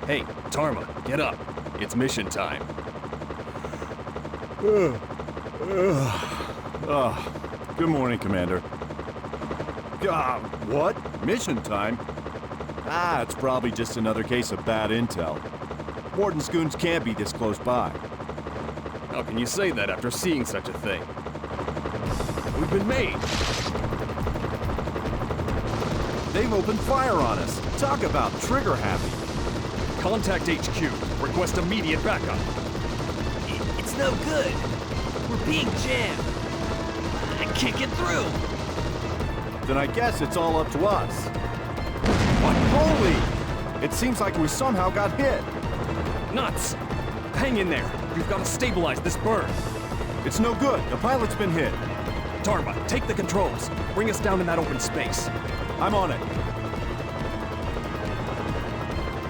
Hey, Tarma, get up. It's mission time. Good morning, Commander. What? Mission time? It's probably just another case of bad intel. Morton's goons can't be this close by. How can you say that after seeing such a thing? We've been made. They've opened fire on us. Talk about trigger-happy. Contact HQ. Request immediate backup. It's no good. We're being jammed. I can't get through. Then I guess it's all up to us. What? Holy! It seems like we somehow got hit. Nuts! Hang in there. We've got to stabilize this burn. It's no good. The pilot's been hit. Tarma, take the controls. Bring us down in that open space. I'm on it.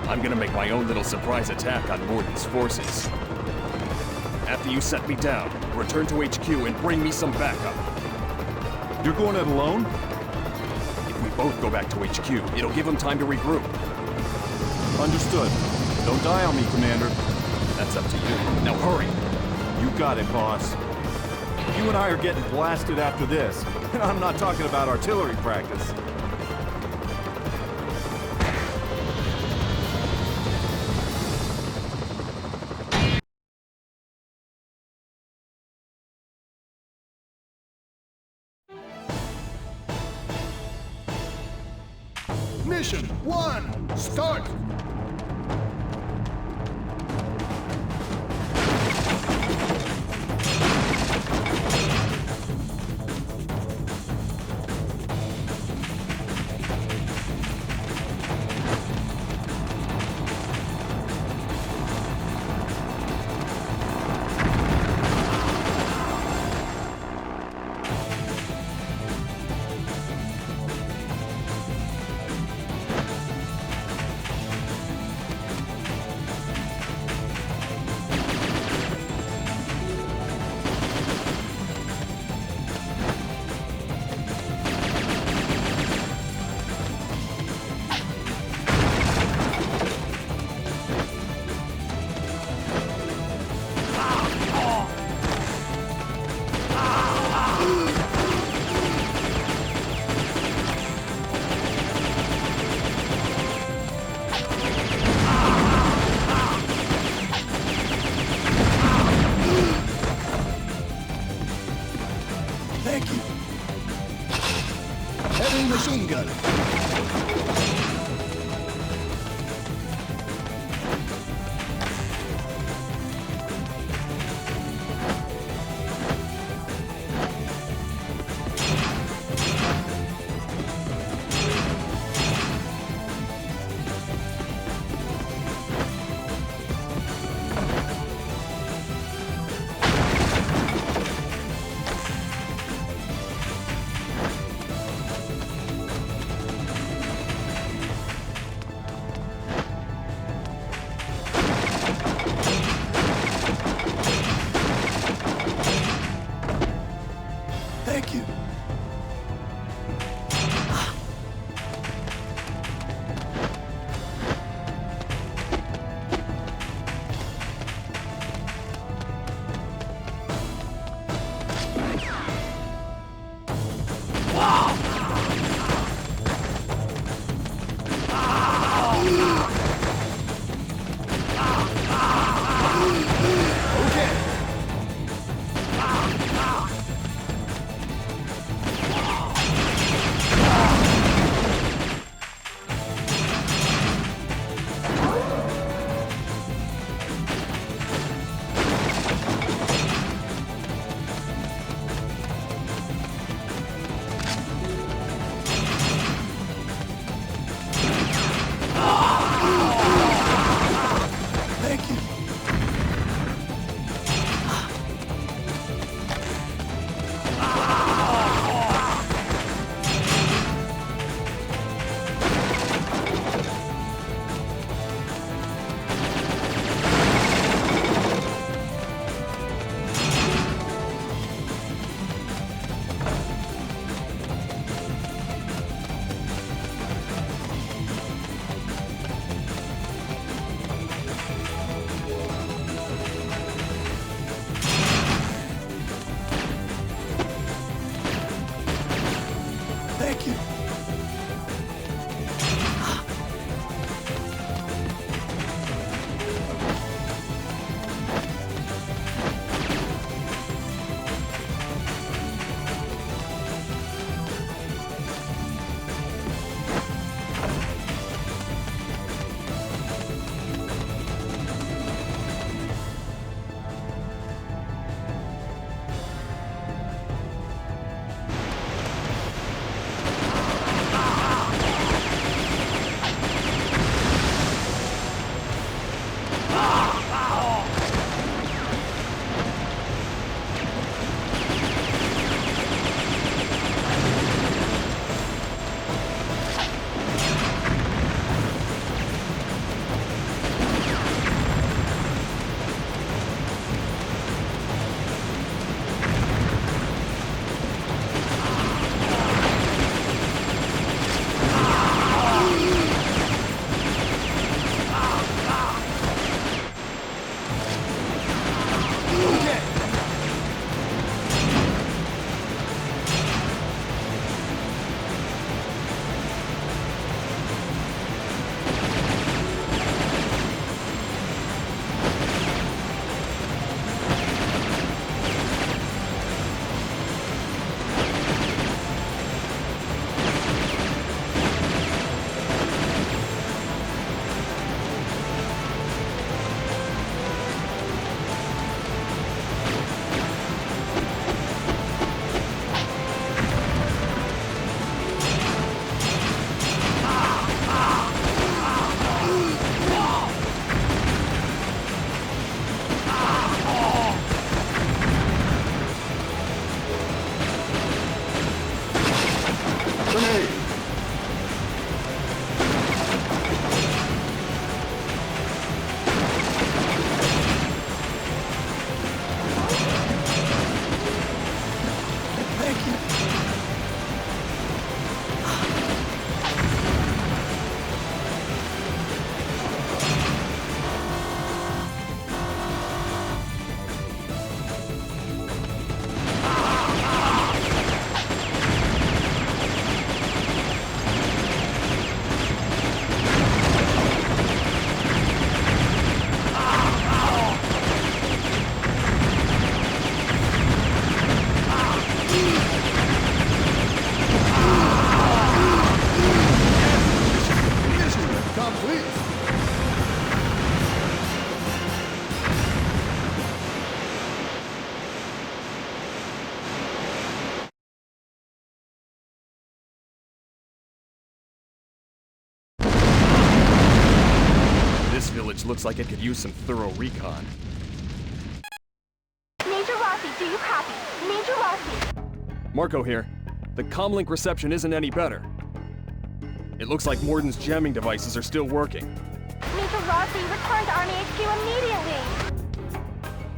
I'm gonna make my own little surprise attack on Morton's forces. After you set me down, return to HQ and bring me some backup. You're going it alone? If we both go back to HQ, it'll give them time to regroup. Understood. Don't die on me, Commander. That's up to you. Now hurry! You got it, boss. You and I are getting blasted after this. And I'm not talking about artillery practice. Mission 1, start! machine gun. Thank you. Thank you. Thank you. looks like it could use some thorough recon. Major Rossi, do you copy? Major Rossi. Marco here. The comlink reception isn't any better. It looks like Morden's jamming devices are still working. Major Rossi, return to Army HQ immediately!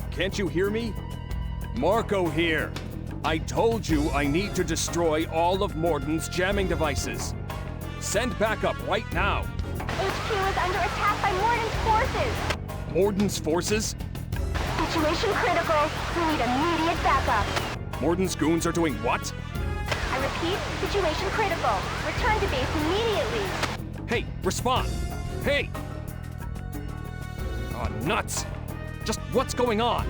Can't you hear me? Marco here. I told you I need to destroy all of Morden's jamming devices. Send backup right now. HQ is under attack by Morden's forces! Morden's forces? Situation critical. We need immediate backup. Morden's goons are doing what? I repeat, situation critical. Return to base immediately. Hey, respond! Hey! Oh, nuts! Just what's going on?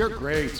You're great.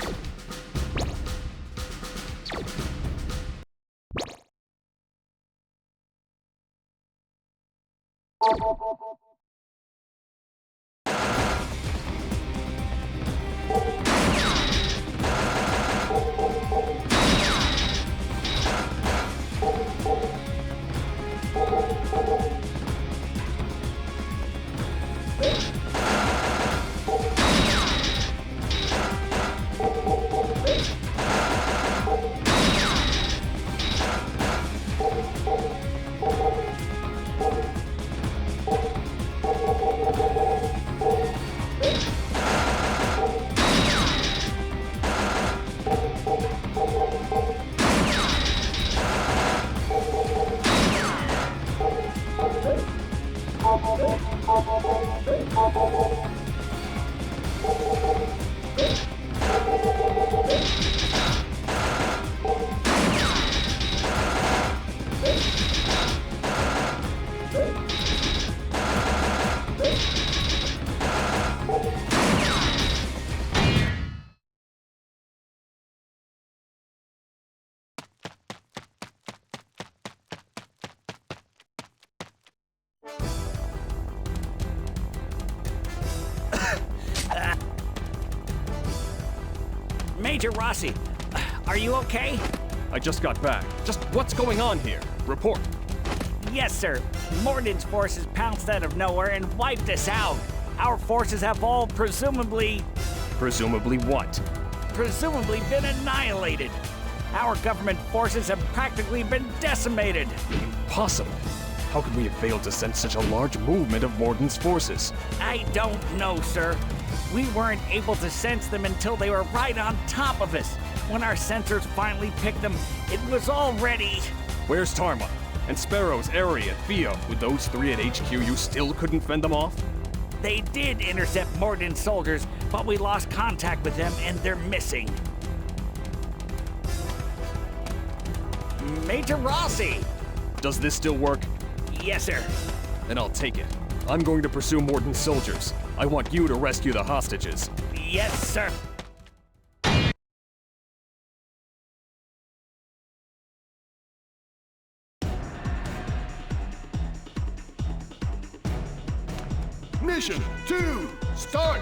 Major Rossi, are you okay? I just got back. Just what's going on here? Report. Yes, sir. Morden's forces pounced out of nowhere and wiped us out. Our forces have all presumably What? presumably been annihilated. Our government forces have practically been decimated. Impossible. How could we have failed to sense such a large movement of Morden's forces? I don't know, sir. We weren't able to sense them until they were right on top of us. When our sensors finally picked them, it was already... Where's Tarma? And Sparrow's, Airy, and Theo, with those three at HQ, you still couldn't fend them off? They did intercept Morden's soldiers, but we lost contact with them and they're missing. Major Rossi! Does this still work? Yes, sir. Then I'll take it. I'm going to pursue Morden's soldiers. I want you to rescue the hostages. Yes, sir. Mission 2, start!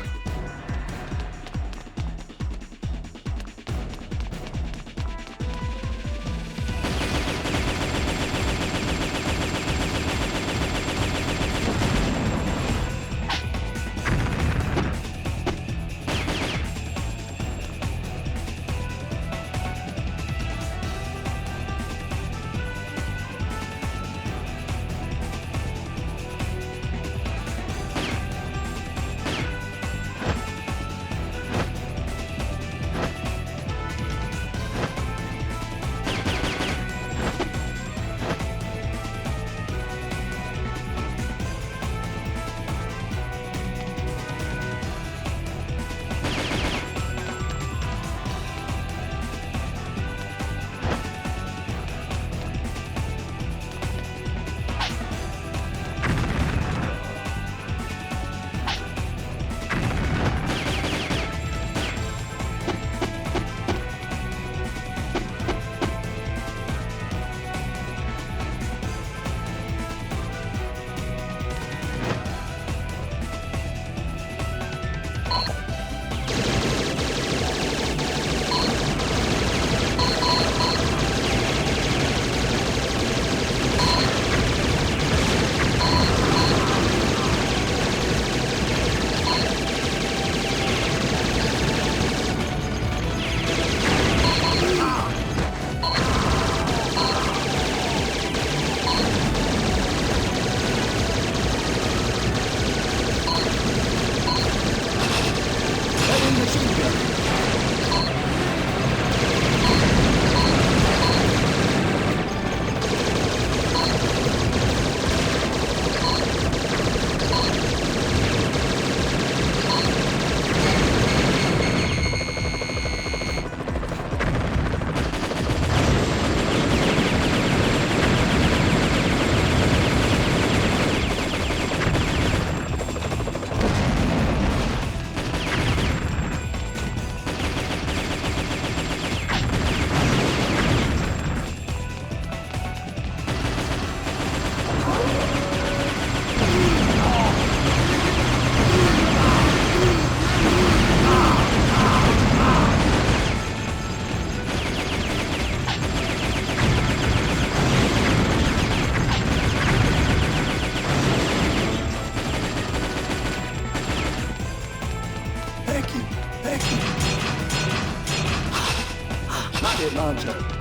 Rocket launcher.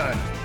gun.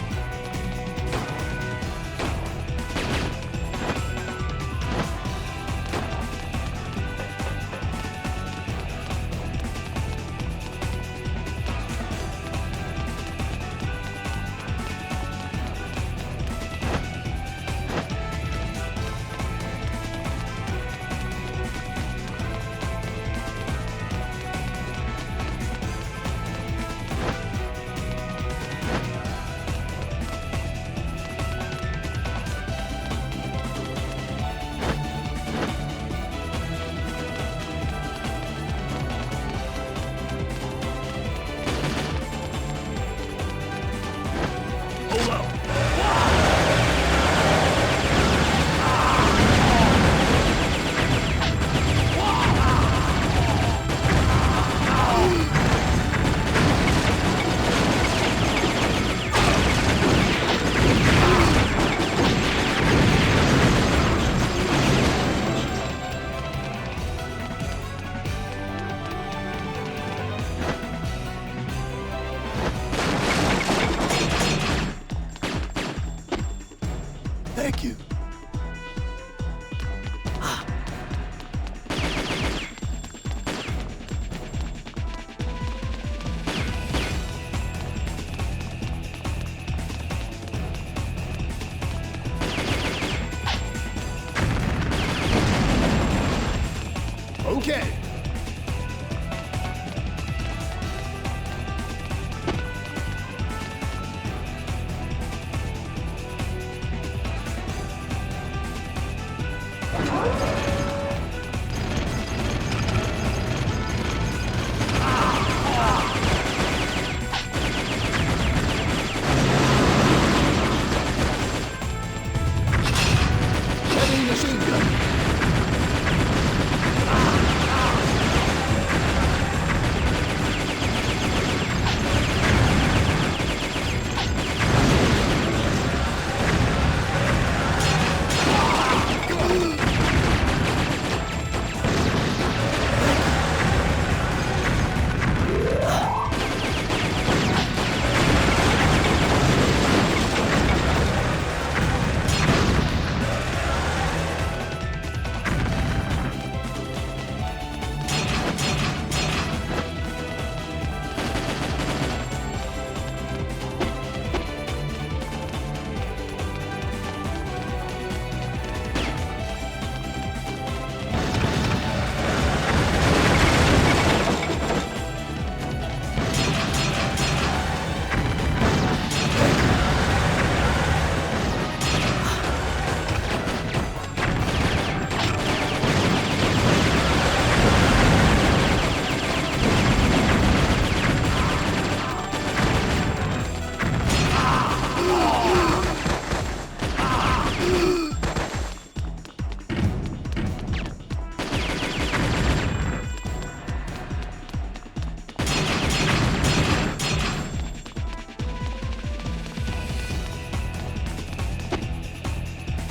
Thank you. Okay. Heavy machine gun.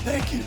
Thank you.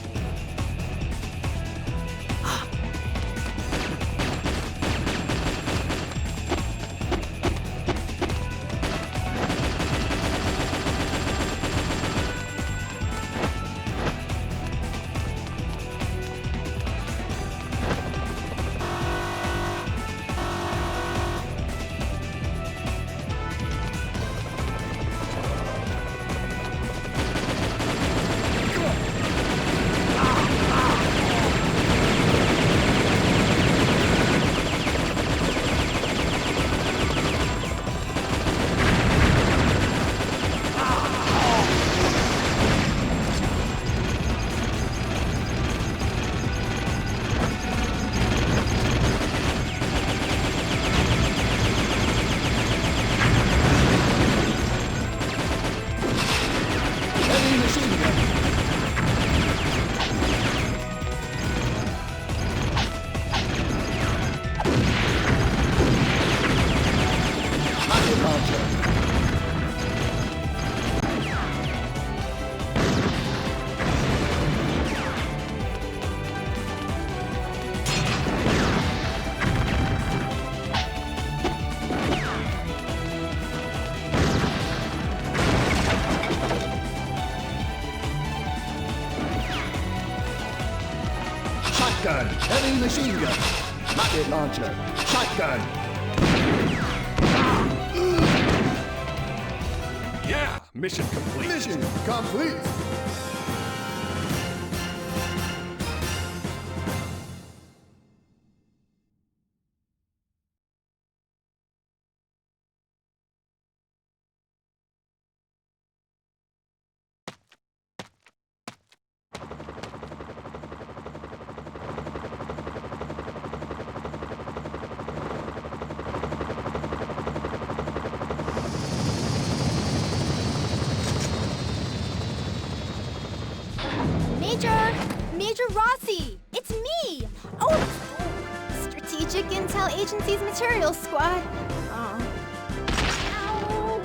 Shotgun. Heavy machine gun. Rocket launcher. Shotgun. Yeah, mission complete. Mission complete. Major Rossi! It's me! Oh, Strategic Intel Agency's Materials Squad. Oh. Ow,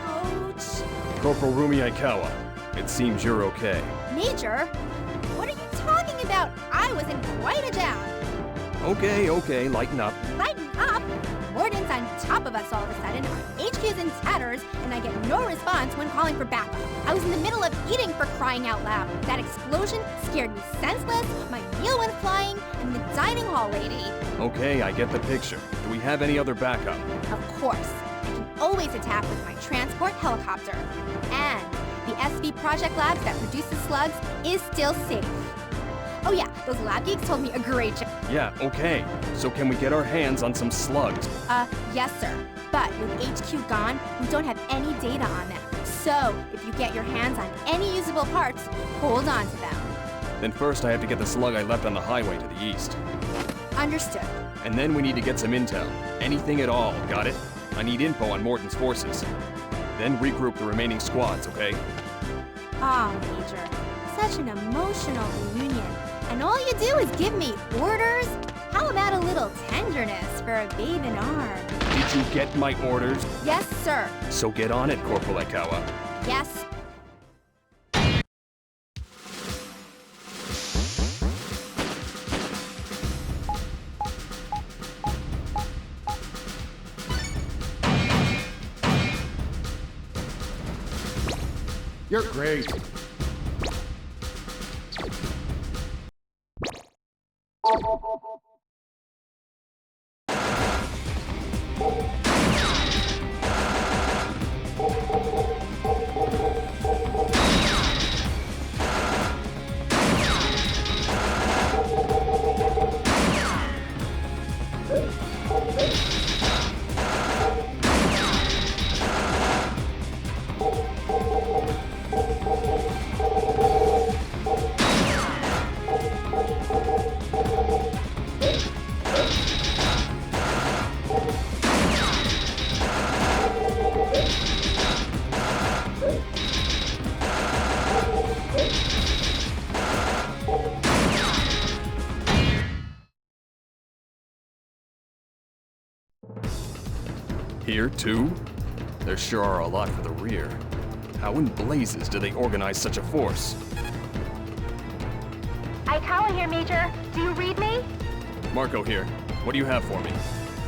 ouch. Corporal Rumi Aikawa, it seems you're okay. Major? What are you talking about? I was in quite a jam. Okay, lighten up. Lighten up? Morden's on top of us all of a sudden. Our HQ's in tatters, and I get no response when calling for backup. I was in the middle of eating, for crying out loud. That explosion scared me senseless, my meal went flying, and the dining hall lady. Okay, I get the picture. Do we have any other backup? Of course. I can always attack with my transport helicopter. And the SV Project Labs that produces slugs is still safe. Oh yeah, those lab geeks told me a great job. Yeah, okay. So can we get our hands on some slugs? Yes sir. But with HQ gone, we don't have any data on them. So, if you get your hands on any usable parts, hold on to them. Then first I have to get the slug I left on the highway to the east. Understood. And then we need to get some intel. Anything at all, got it? I need info on Morton's forces. Then regroup the remaining squads, okay? Ah, Major. Such an emotional reunion. And all you do is give me orders? How about a little tenderness for a babe in arms? Did you get my orders? Yes, sir. So get on it, Corporal Aikawa. Yes. You're great. Here, too? There sure are a lot for the rear. How in blazes do they organize such a force? Aikawa here, Major. Do you read me? Marco here. What do you have for me?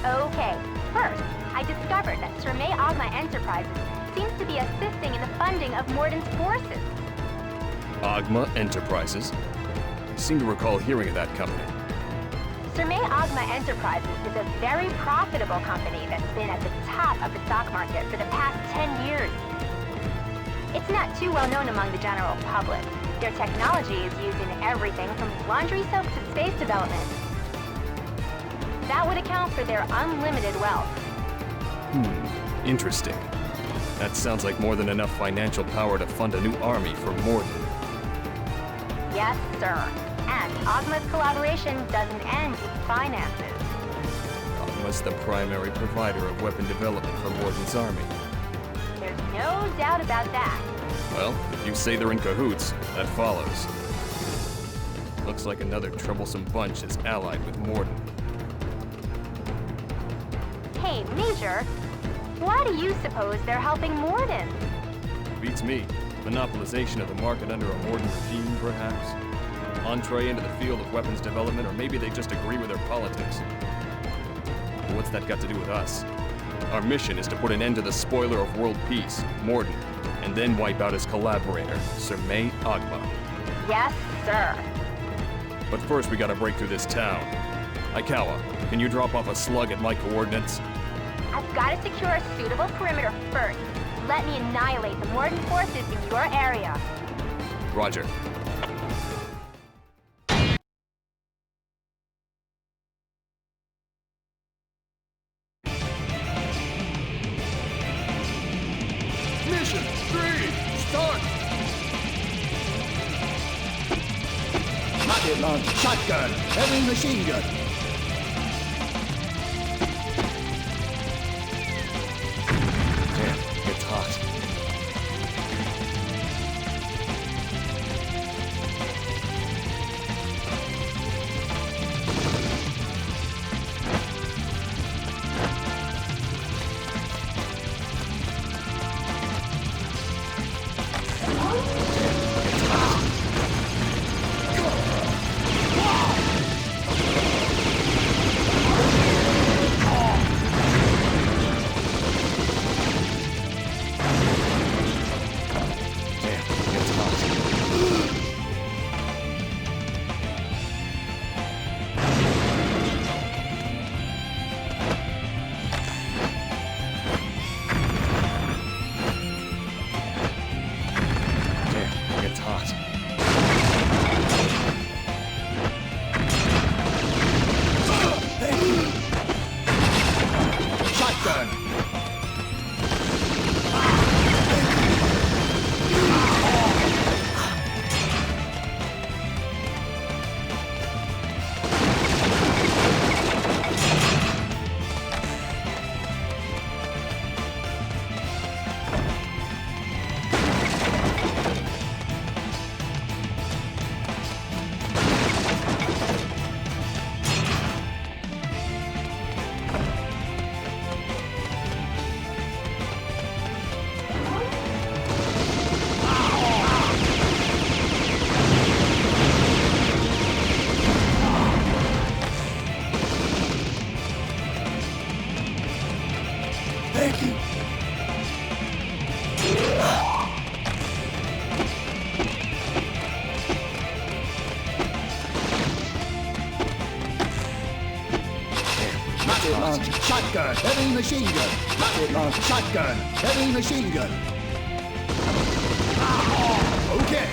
Okay. First, I discovered that Sermei Agma Enterprises seems to be assisting in the funding of Morden's forces. Agma Enterprises? I seem to recall hearing of that company. Sermei Agma Enterprises is a very profitable company that's been at the top of the stock market for the past 10 years. It's not too well known among the general public. Their technology is used in everything from laundry soap to space development. That would account for their unlimited wealth. Interesting. That sounds like more than enough financial power to fund a new army for Morden. Yes, sir. And Agma's collaboration doesn't end with finances. Agma's the primary provider of weapon development for Morden's army. There's no doubt about that. Well, if you say they're in cahoots, that follows. Looks like another troublesome bunch is allied with Morden. Hey, Major, why do you suppose they're helping Morden? Beats me. Monopolization of the market under a Morden regime, perhaps? Entree into the field of weapons development, or maybe they just agree with their politics. But what's that got to do with us? Our mission is to put an end to the spoiler of world peace, Morden, and then wipe out his collaborator, Sermei Agma. Yes, sir. But first, we gotta break through this town. Aikawa, can you drop off a slug at my coordinates? I've got to secure a suitable perimeter first. Let me annihilate the Morden forces in your area. Roger. Mission 3, start! Rocket launcher, shotgun, heavy machine gun. Damn, it's hot. Thank you. Rocket launcher, shotgun, heavy machine gun. Rocket launcher, shotgun, heavy machine gun. Okay.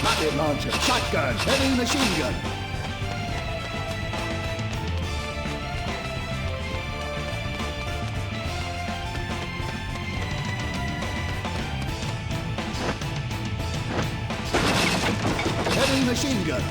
Rocket launcher, shotgun, heavy machine gun. Heavy machine gun.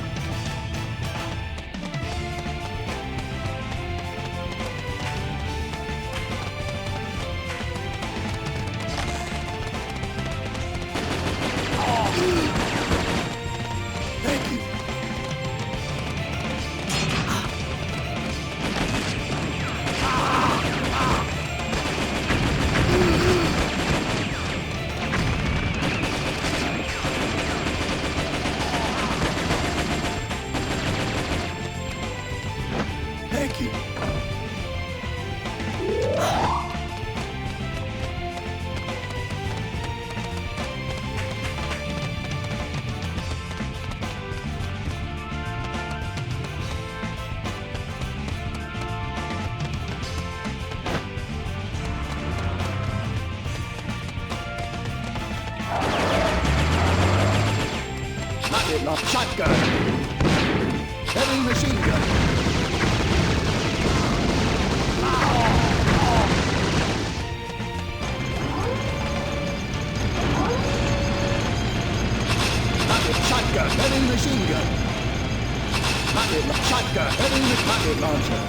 Shotgun. Heavy machine gun. Shotgun. Heavy machine gun. Shotgun. Heavy rocket launcher.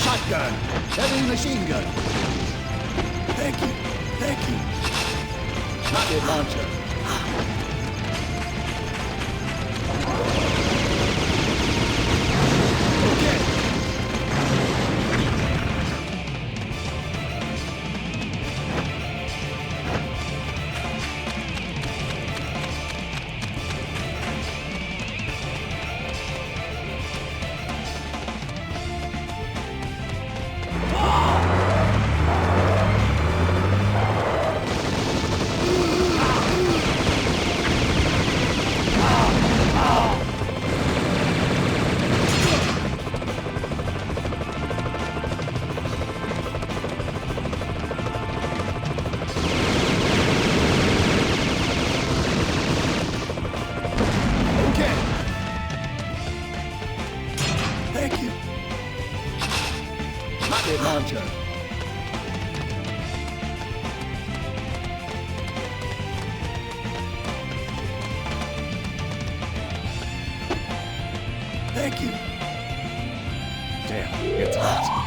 Shotgun. Heavy machine gun. Thank you. Thank you. Rocket launcher. Okay. Okay. Thank you. Rocket launcher. Thank you. Damn, it's hot.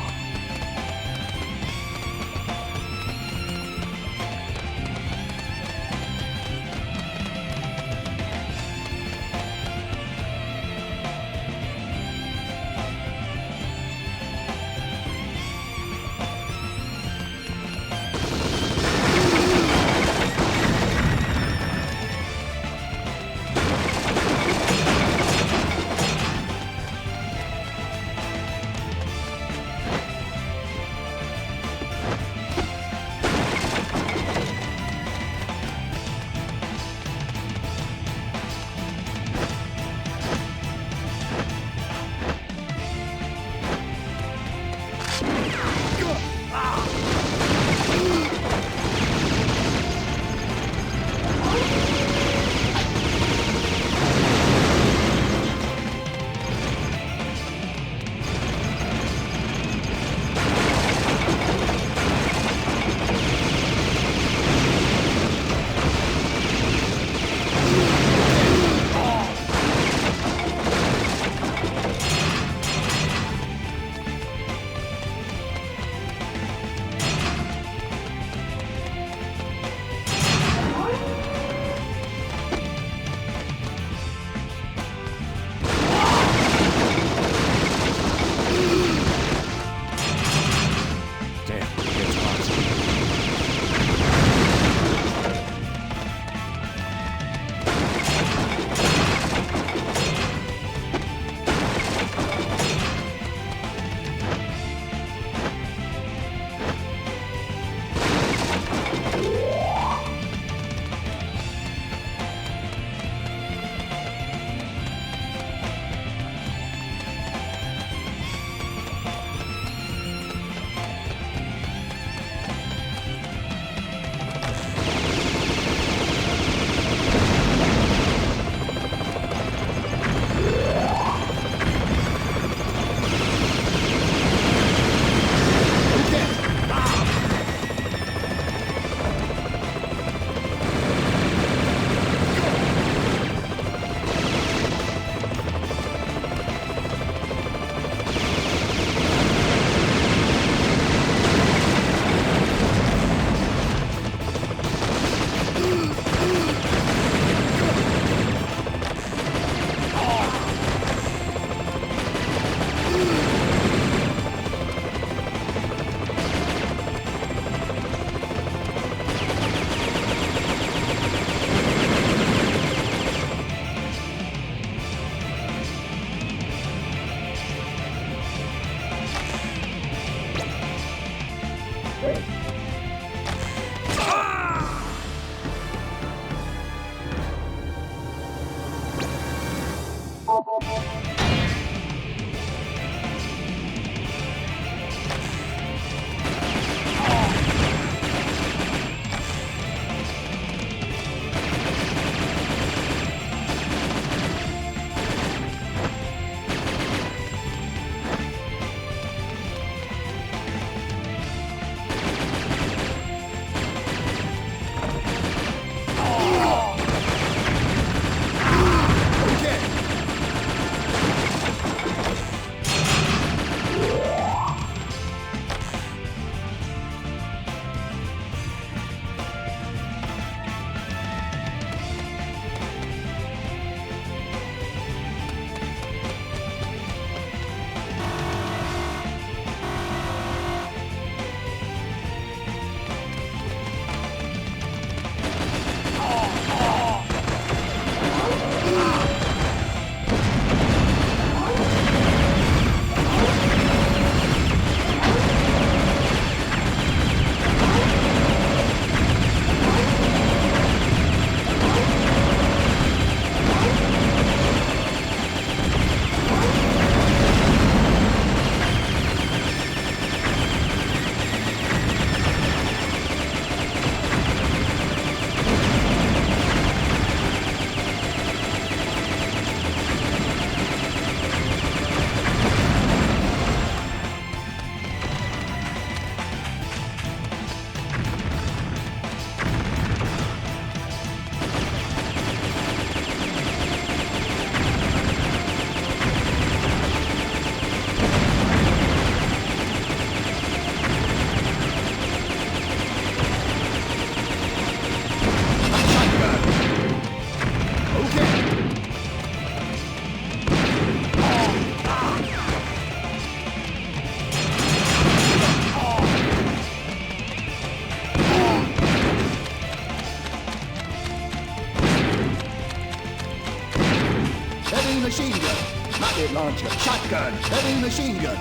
heavy machine gun, rocket launcher, shotgun, heavy machine gun,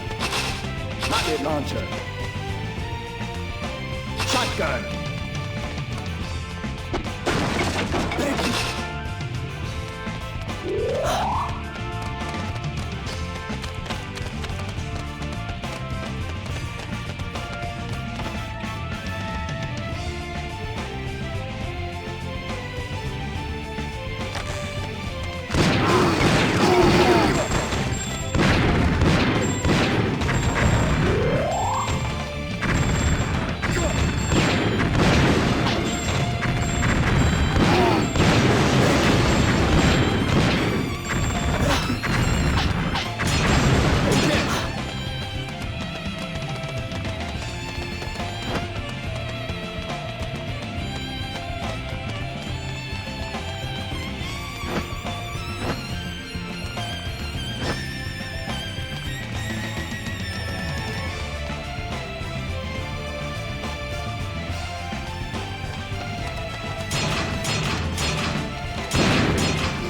rocket launcher, shotgun. Thank you.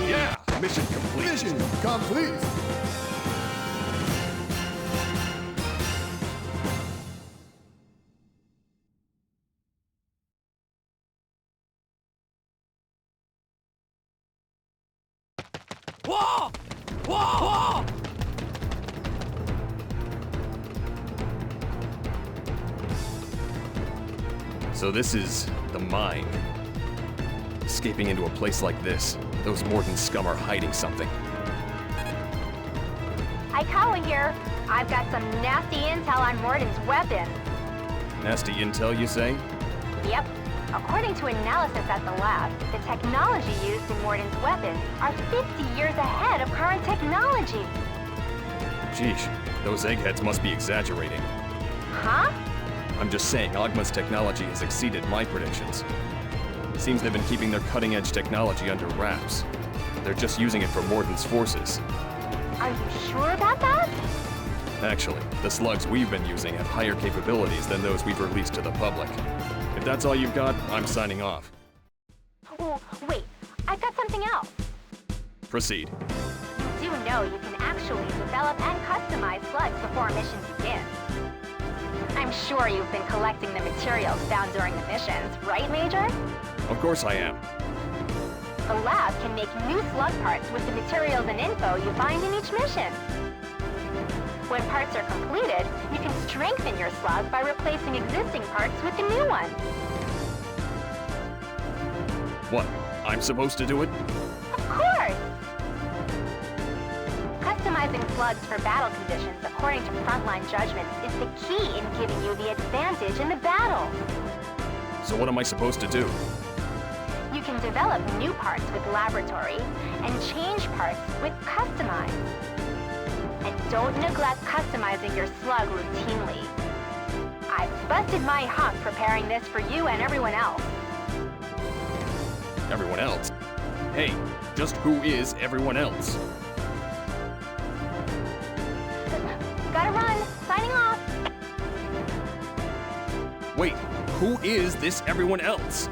Yeah! Mission complete. Mission complete. Whoa! Whoa! So this is the mine. Escaping into a place like this, those Morton scum are hiding something. Aikawa here. I've got some nasty intel on Morden's weapon. Nasty intel, you say? Yep. According to analysis at the lab, the technology used in Morden's weapons are 50 years ahead of current technology. Sheesh, those eggheads must be exaggerating. Huh? I'm just saying, Ogma's technology has exceeded my predictions. Seems they've been keeping their cutting-edge technology under wraps. They're just using it for Morden's forces. Are you sure about that? Actually, the slugs we've been using have higher capabilities than those we've released to the public. If that's all you've got, I'm signing off. Oh, wait. I've got something else. Proceed. Do know you can actually develop and customize slugs before a mission begins. I'm sure you've been collecting the materials found during the missions, right, Major? Of course I am. The lab can make new slug parts with the materials and info you find in each mission. When parts are completed, you can strengthen your slug by replacing existing parts with the new one. What? I'm supposed to do it? Of course! Customizing slugs for battle conditions according to frontline judgments is the key in giving you the advantage in the battle. So what am I supposed to do? You can develop new parts with laboratory and change parts with customize. And don't neglect customizing your slug routinely. I've busted my hump preparing this for you and everyone else. Everyone else? Hey, just who is everyone else? Gotta run. Signing off. Wait, who is this everyone else?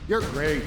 You're great.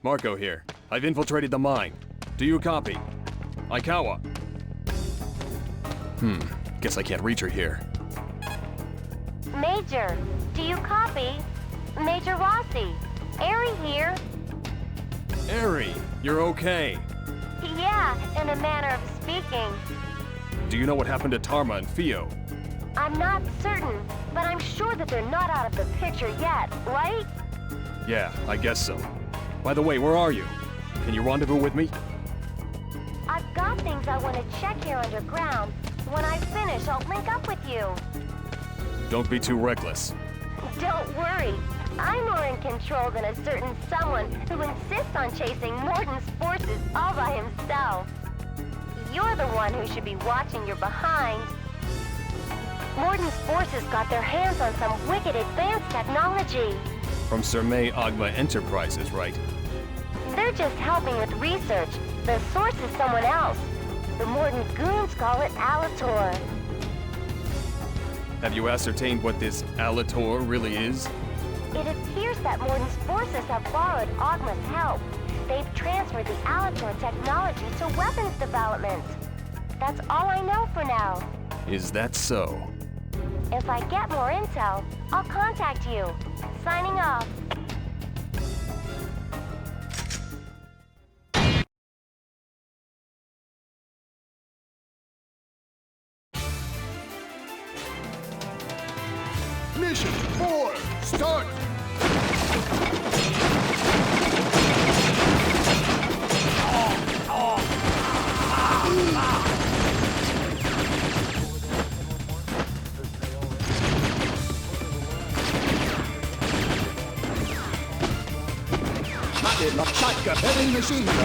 Marco here. I've infiltrated the mine. Do you copy? Aikawa. Guess I can't reach her here. Major, do you copy? Major Rossi, Eri here. Eri, you're okay. Yeah, in a manner of speaking. Do you know what happened to Tarma and Fio? I'm not certain, but I'm sure that they're not out of the picture yet, right? Yeah, I guess so. By the way, where are you? Can you rendezvous with me? I've got things I want to check here underground. When I finish, I'll link up with you. Don't be too reckless. Don't worry. I'm more in control than a certain someone who insists on chasing Morton's forces all by himself. You're the one who should be watching your behind. Morton's forces got their hands on some wicked advanced technology. From Serme Agma Enterprises, right? They're just helping with research. The source is someone else. The Morton goons call it Alator. Have you ascertained what this Alator really is? It appears that Morton's forces have borrowed Agma's help. They've transferred the Alator technology to weapons development. That's all I know for now. Is that so? If I get more intel, I'll contact you. Signing off. Mission 4, start! Shotgun, heavy machine gun.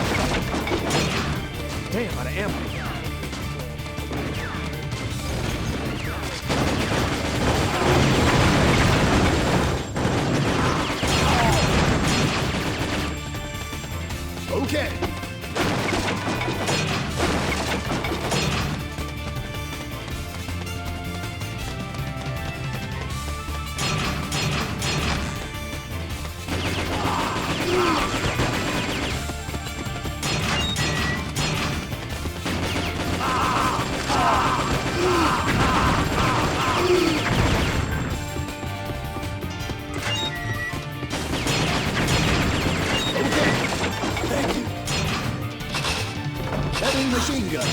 Damn, out of ammo. Okay. Heavy machine gun.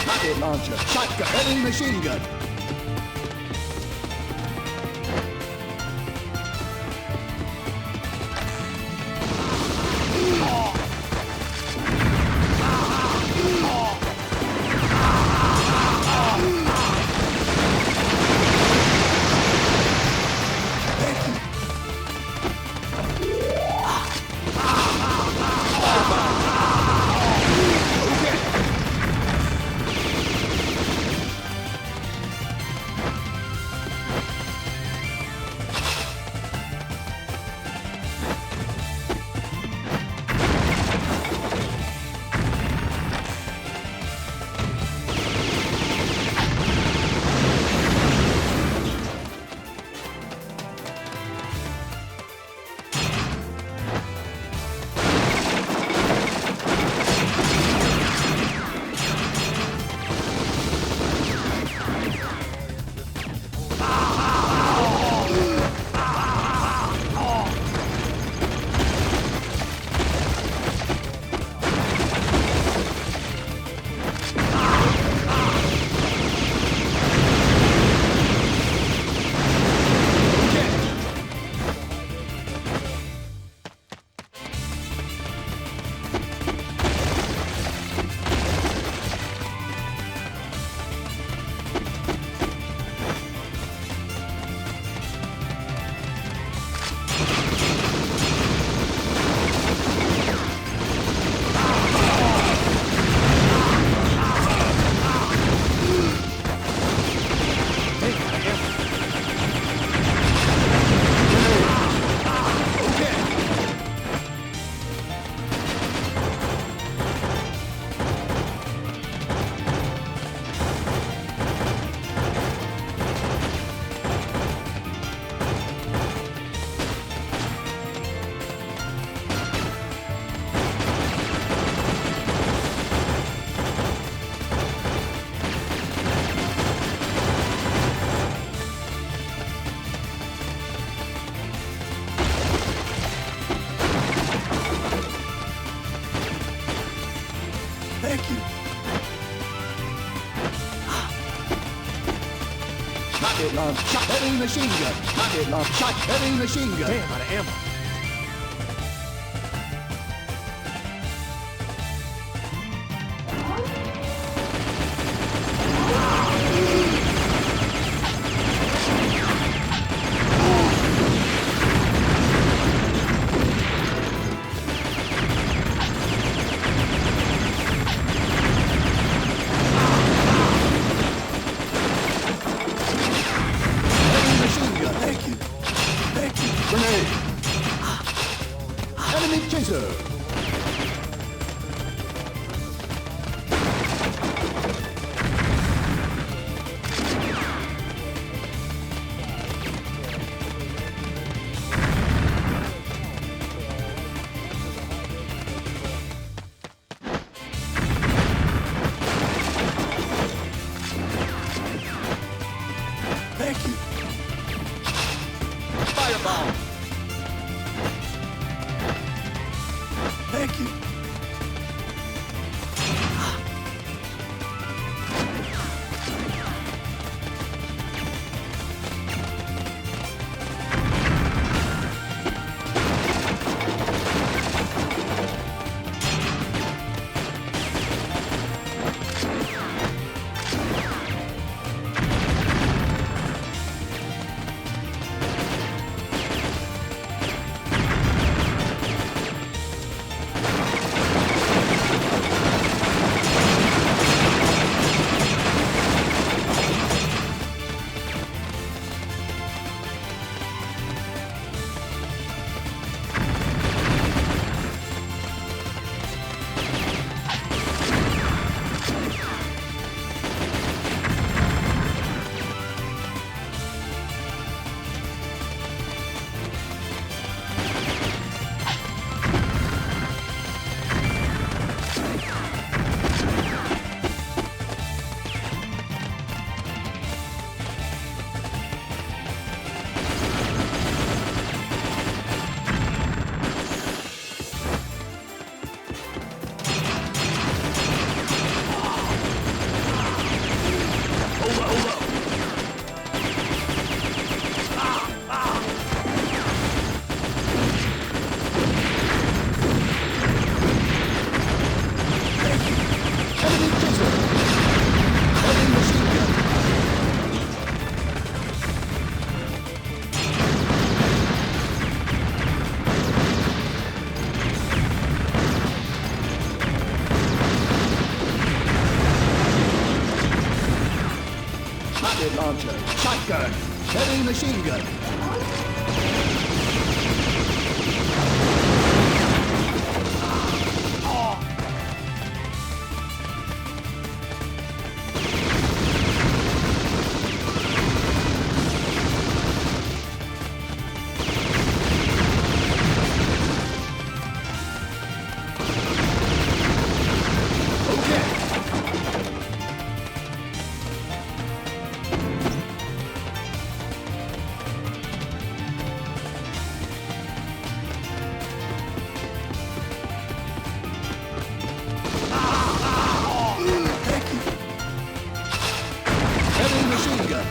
Rocket launcher. Shotgun. Heavy machine gun. Thank you. Rocket launch, shot, heavy machine gun. Rocket launch, shot, heavy machine gun. Damn, out of ammo. Heavy machine gun. Thank you. Thank you. Grenade. Enemy chaser. Thank you. Fireball. Thank you. Enemy chaser. Heavy machine gun. Rocket launcher. Shotgun. Heavy machine gun. Okay. Thank you. Heavy machine gun.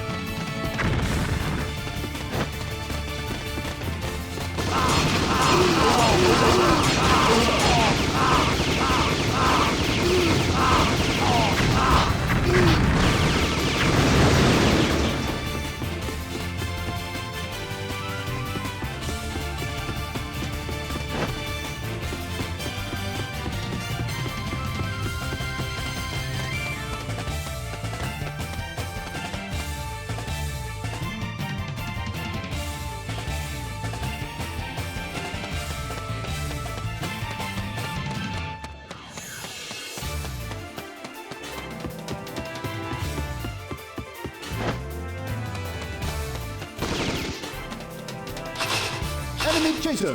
Enemy chaser.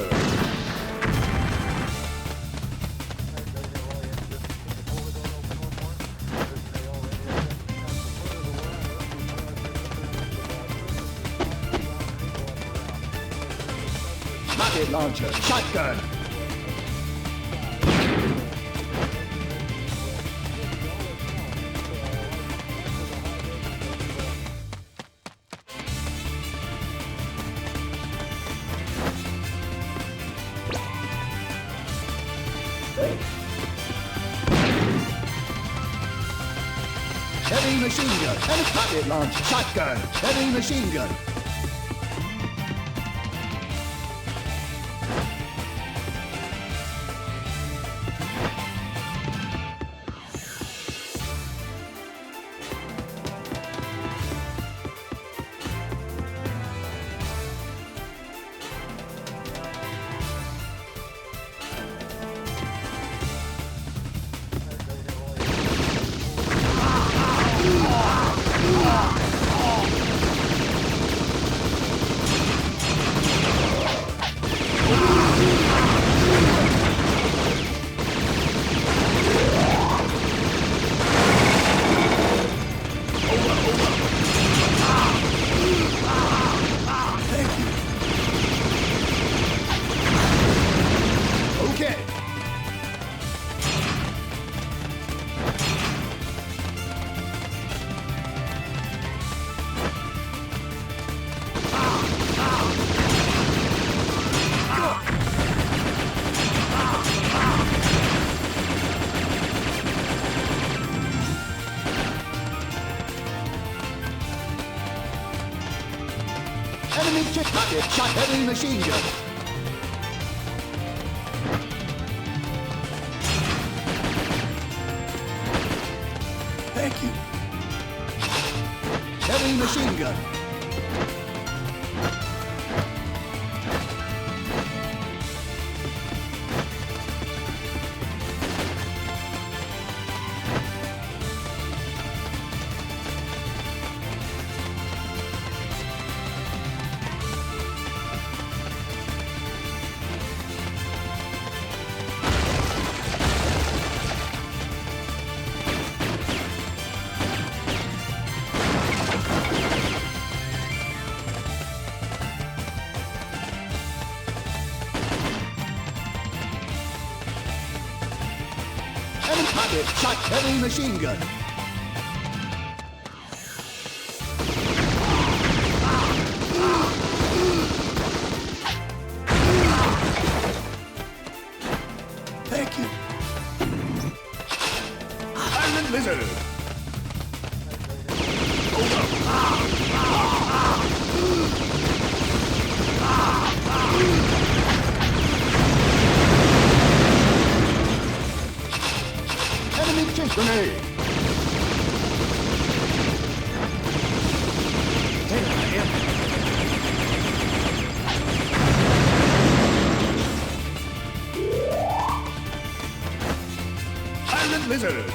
Rocket launcher. Shotgun. heavy machine gun, and a rocket launcher. Shotgun, heavy machine gun. Enemy chip rocket shot heavy machine gun. Thank you. Heavy machine gun. Enemy target shot heavy machine gun. Thank you. Iron Lizard. Enemy chase grenade. There I am. Iron Lizard.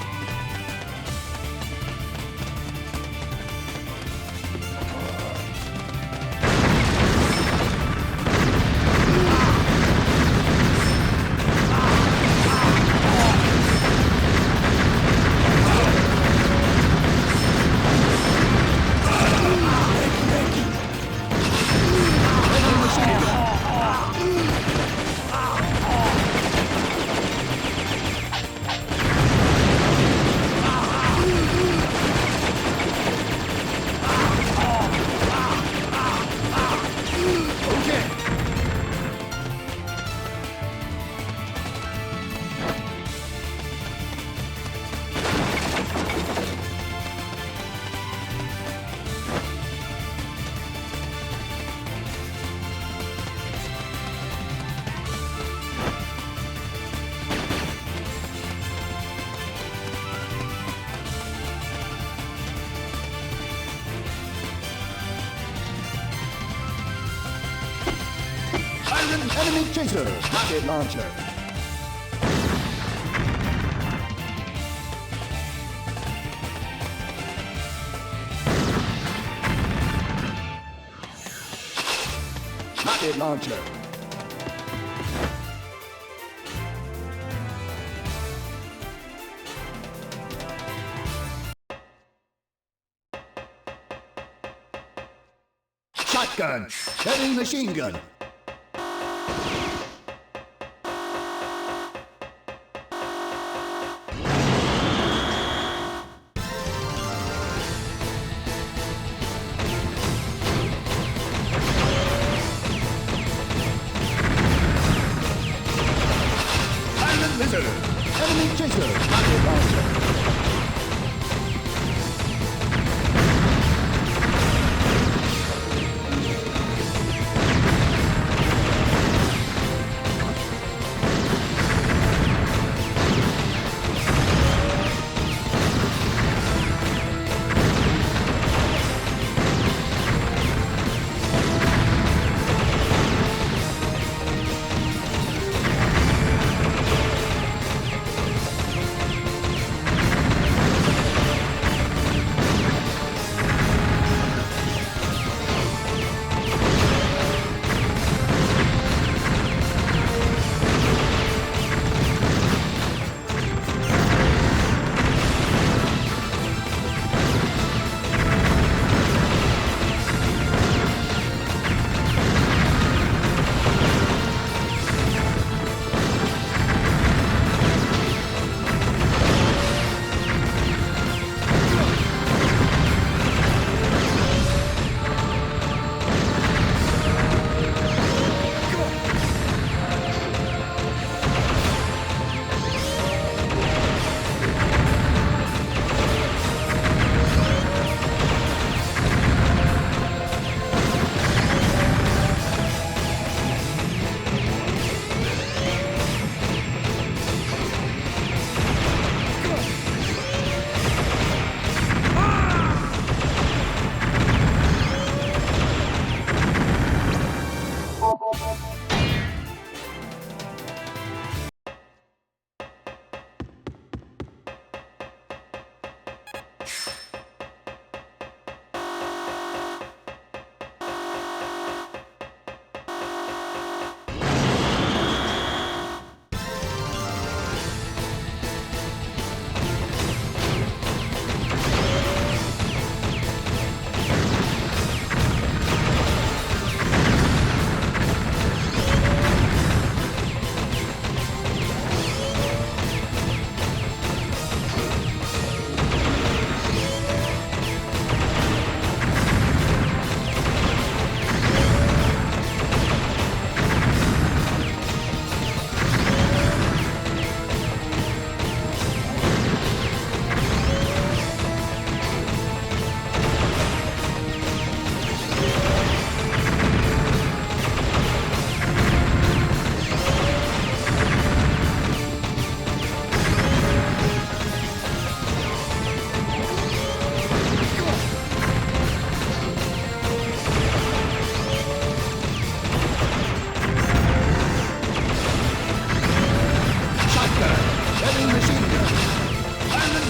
Enemy chaser, rocket launcher. Rocket launcher. Shotgun, heavy machine gun. Lizard. Enemy chaser, rocket launcher.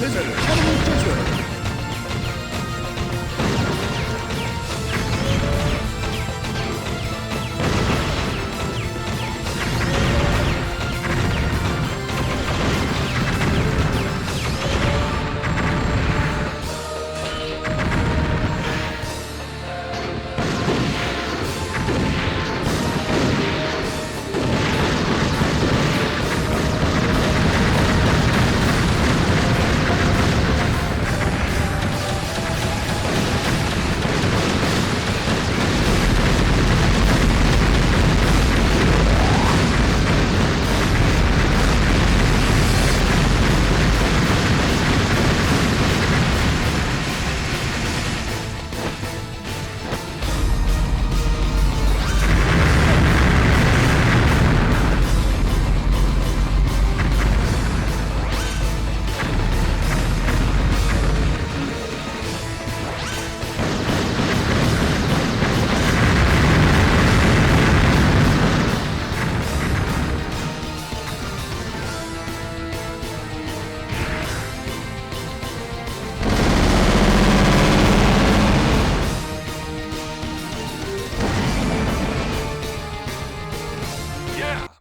Scissor, enemy scissor.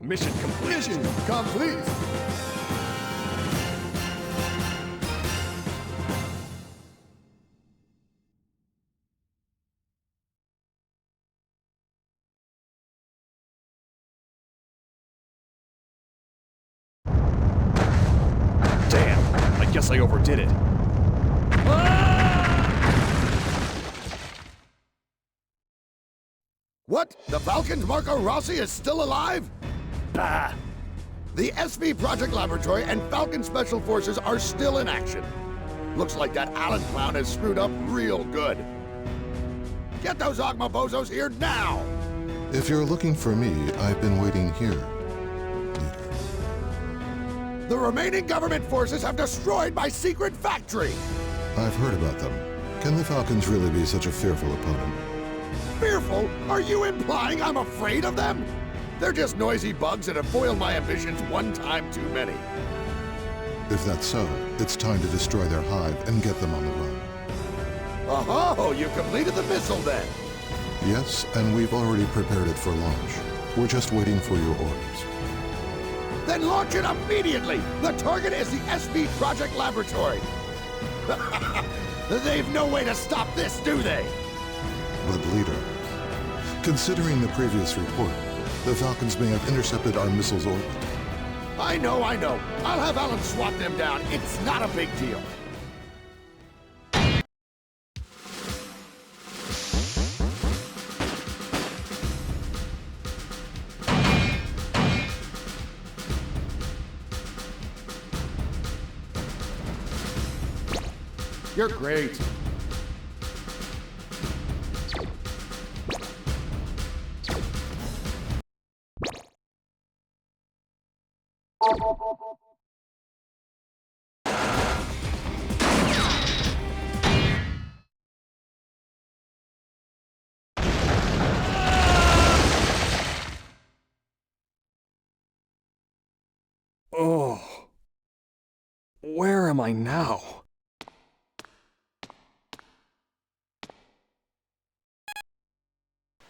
Mission complete. Mission complete. Damn, I guess I overdid it. What? The Falcon's Marco Rossi is still alive? Bah! The SV Project Laboratory and Falcon Special Forces are still in action. Looks like that Allen clown has screwed up real good. Get those Ogma bozos here now! If you're looking for me, I've been waiting here, Leader. The remaining government forces have destroyed my secret factory! I've heard about them. Can the Falcons really be such a fearful opponent? Fearful? Are you implying I'm afraid of them? They're just noisy bugs that have foiled my ambitions one time too many. If that's so, it's time to destroy their hive and get them on the run. Oh, you completed the missile then? Yes, and we've already prepared it for launch. We're just waiting for your orders. Then launch it immediately! The target is the SV Project Laboratory! They've no way to stop this, do they? But Leader, considering the previous report, the Falcons may have intercepted our missile's orbit. I know. I'll have Alan swat them down. It's not a big deal. You're great. Oh. Where am I now?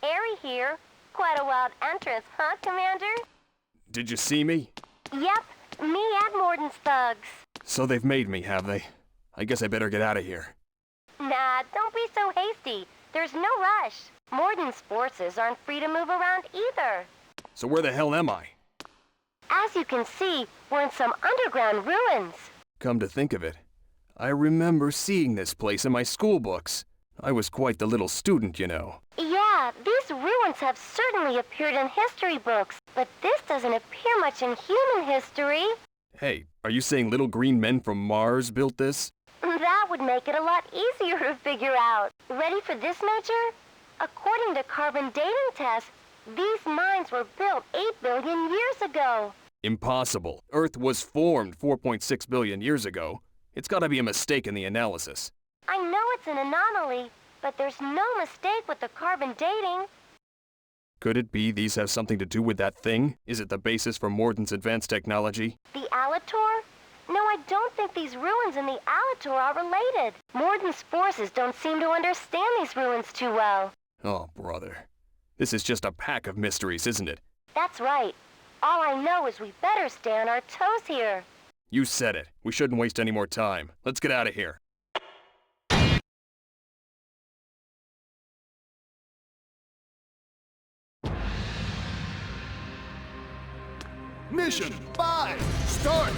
Airy here. Quite a wild entrance, huh, Commander? Did you see me? Yep, me and Morden's thugs. So they've made me, have they? I guess I better get out of here. Nah, don't be so hasty. There's no rush. Morden's forces aren't free to move around either. So where the hell am I? As you can see, we're in some underground ruins. Come to think of it, I remember seeing this place in my school books. I was quite the little student, you know. Yeah, these ruins have certainly appeared in history books, but this doesn't appear much in human history. Hey, are you saying little green men from Mars built this? That would make it a lot easier to figure out. Ready for this, Major? According to carbon dating tests, these mines were built 8 billion years ago. Impossible. Earth was formed 4.6 billion years ago. It's gotta be a mistake in the analysis. I know it's an anomaly, but there's no mistake with the carbon dating. Could it be these have something to do with that thing? Is it the basis for Morden's advanced technology? The Alator? No, I don't think these ruins in the Alator are related. Morden's forces don't seem to understand these ruins too well. Oh, brother. This is just a pack of mysteries, isn't it? That's right. All I know is we better stay on our toes here. You said it. We shouldn't waste any more time. Let's get out of here. Mission 5, start!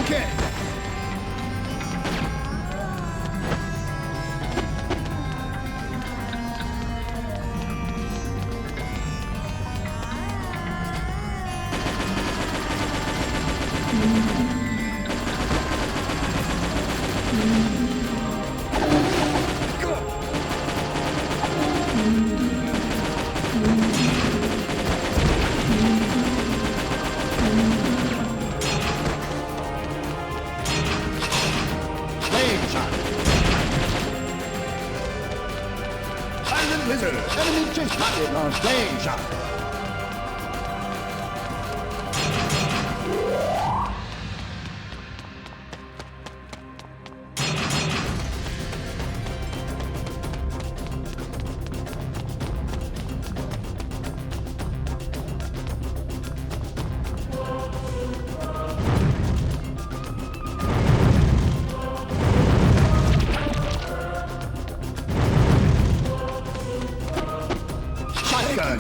Okay. Flame shot. Silent Blizzard. Enemy chase target on flame shot. Shotgun.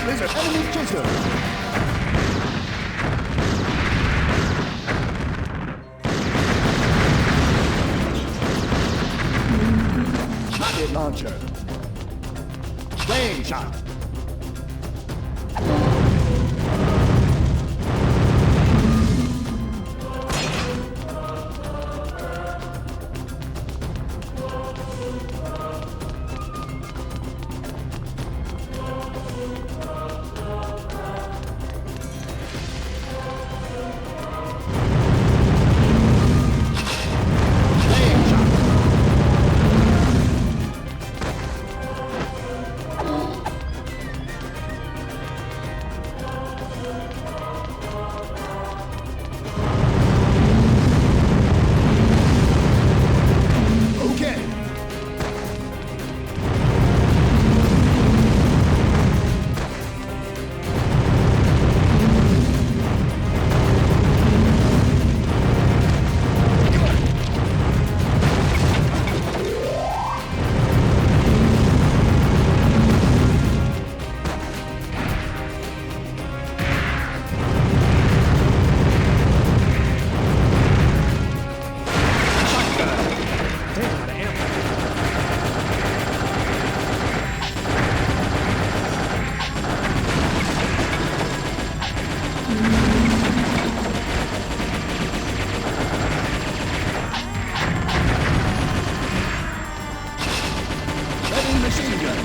Silent Lizard! Enemy chaser! Rocket launcher! Flame shot! Machine gun.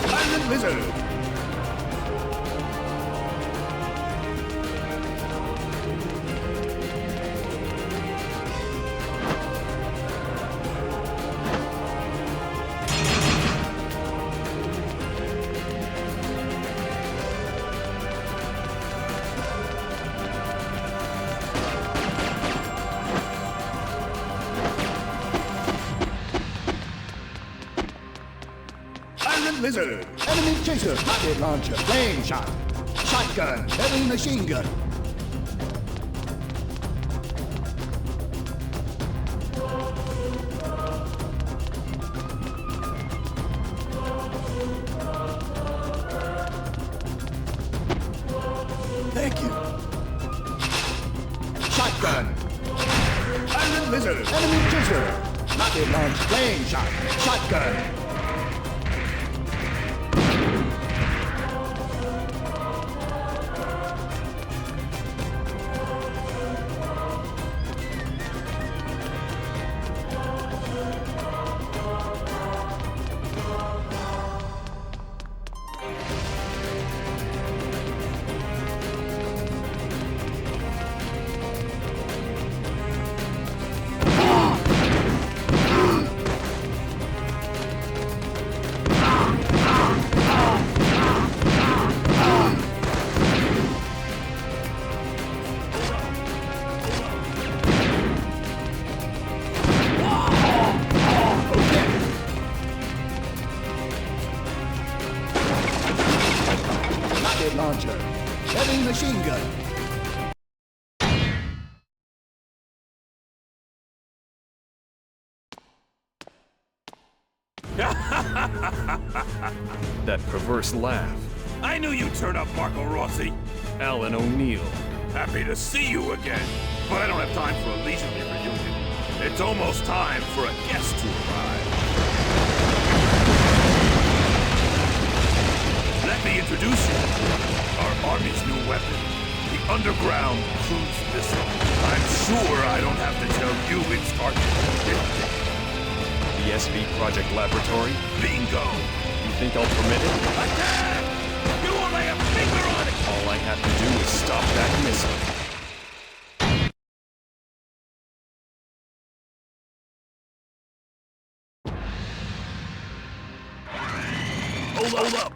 Silent Lizard. Lizard, enemy chaser, rocket launcher, flame shot, shotgun, heavy machine gun. Thank you. Shotgun. Silent Lizard, enemy chaser, rocket launch, flame shot, shotgun. Launcher, heavy machine gun. That perverse laugh. I knew you'd turn up, Marco Rossi. Alan O'Neill. Happy to see you again. But I don't have time for a leisurely reunion. It's almost time for a guest to arrive. Let me introduce you to our Army's new weapon, the Underground Cruise Missile. I'm sure I don't have to tell you it's targeted. The SV Project Laboratory? Bingo! You think I'll permit it? Attack! You won't lay a finger on it! All I have to do is stop that missile. Hold up! Hold up!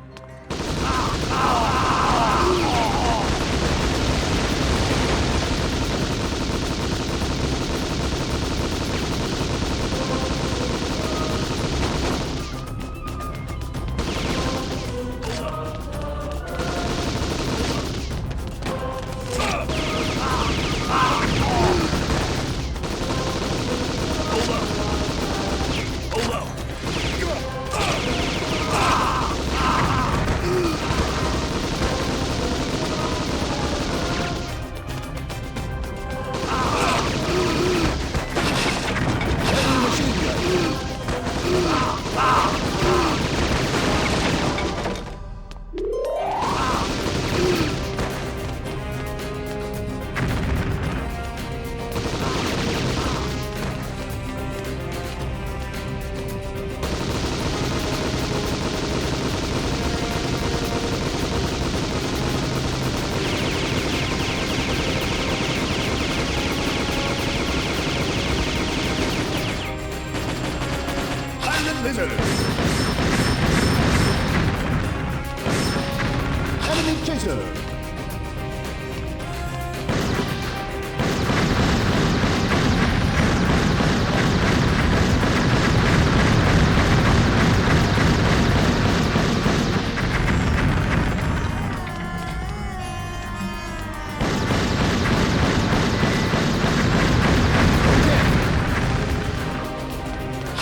JEGAZO!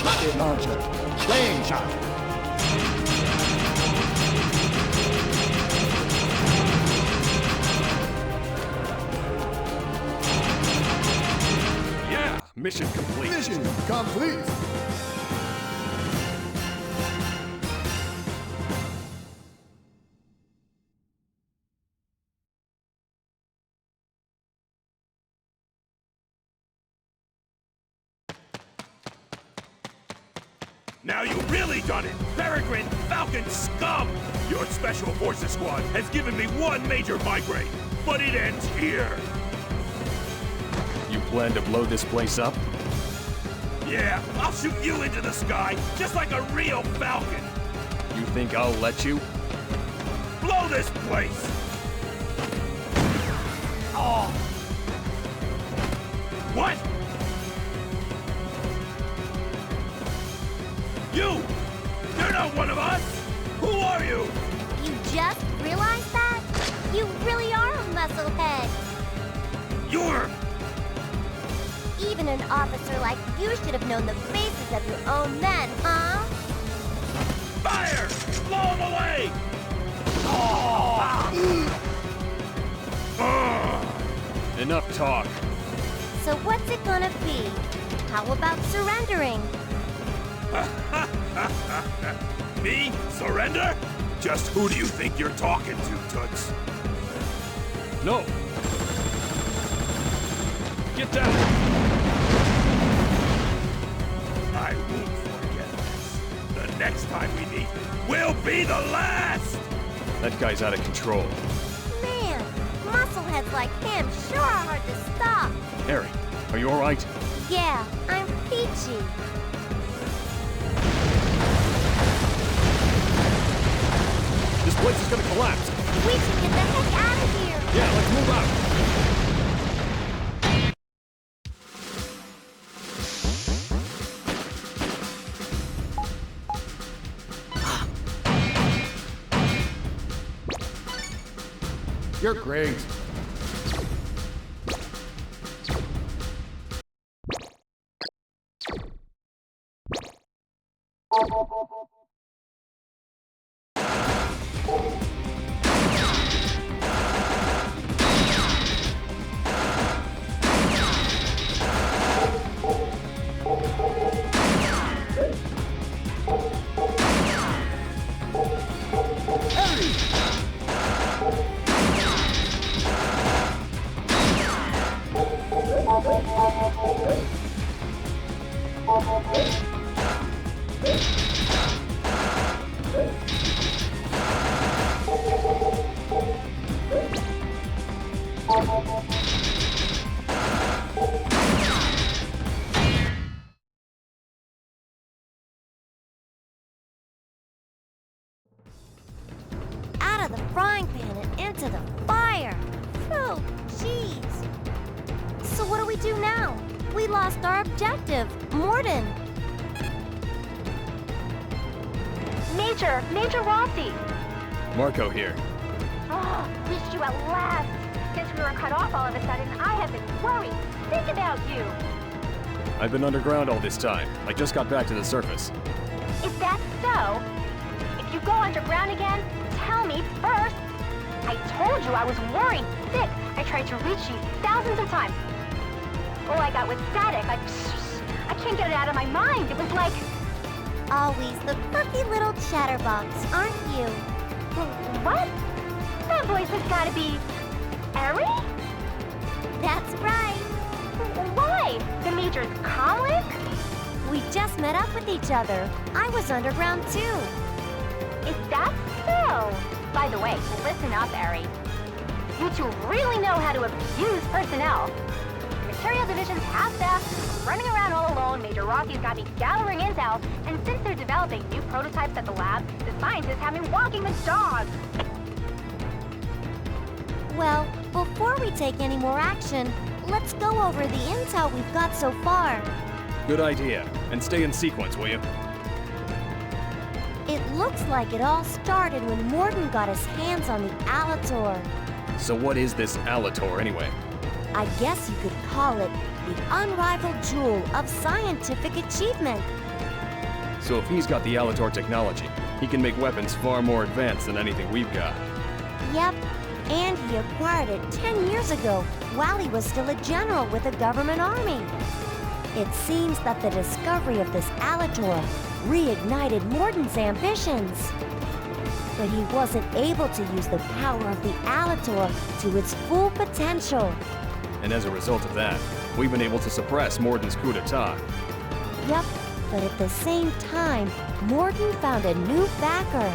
Rocket launcher. Flame shot. Yeah, mission complete. Mission complete. Now you really done it! Peregrine Falcon scum! Your Special Forces squad has given me one major migraine, but it ends here! You plan to blow this place up? Yeah, I'll shoot you into the sky, just like a real Falcon! You think I'll let you? Blow this place! Oh, What? You! You're not one of us! Who are you? You just realized that? You really are a musclehead. You're... Even an officer like you should have known the faces of your own men, huh? Fire! Blow him away! Enough talk. So what's it gonna be? How about surrendering? Me? Surrender? Just who do you think you're talking to, Toots? No. Get down. I won't forget this. The next time we meet will be the last! That guy's out of control. Man, muscleheads like him sure are hard to stop. Harry, are you all right? Yeah, I'm peachy. This place is gonna collapse. We should get the heck out of here. Yeah, let's move out. You're great. Out of the frying pan and into the fire. Oh, jeez. So what do we do now? We lost our objective, Morden. Major Rossi! Marco here. Oh, reached you at last! Since we were cut off all of a sudden, I have been worried sick about you! I've been underground all this time. I just got back to the surface. Is that so? If you go underground again, tell me first! I told you I was worried sick! I tried to reach you thousands of times. All I got was static. I can't get it out of my mind. It was like... Always the quirky little chatterbox, aren't you? What? That voice has gotta be... Eri? That's right. Why? The Major's colic? We just met up with each other. I was underground too. Is that so? By the way, listen up, Eri. You two really know how to abuse personnel. Material Division's half-staff, running around all alone, Major Rossi's got me gathering intel, and since they're developing new prototypes at the lab, the scientists have me walking the dog. Well, before we take any more action, let's go over the intel we've got so far. Good idea. And stay in sequence, will you? It looks like it all started when Morden got his hands on the Alator. So what is this Alator, anyway? I guess you could call it the unrivaled jewel of scientific achievement. So if he's got the Alator technology, he can make weapons far more advanced than anything we've got. Yep, and he acquired it 10 years ago while he was still a general with a government army. It seems that the discovery of this Alator reignited Morden's ambitions. But he wasn't able to use the power of the Alator to its full potential. And as a result of that, we've been able to suppress Morden's coup d'etat. Yep, but at the same time, Morden found a new backer.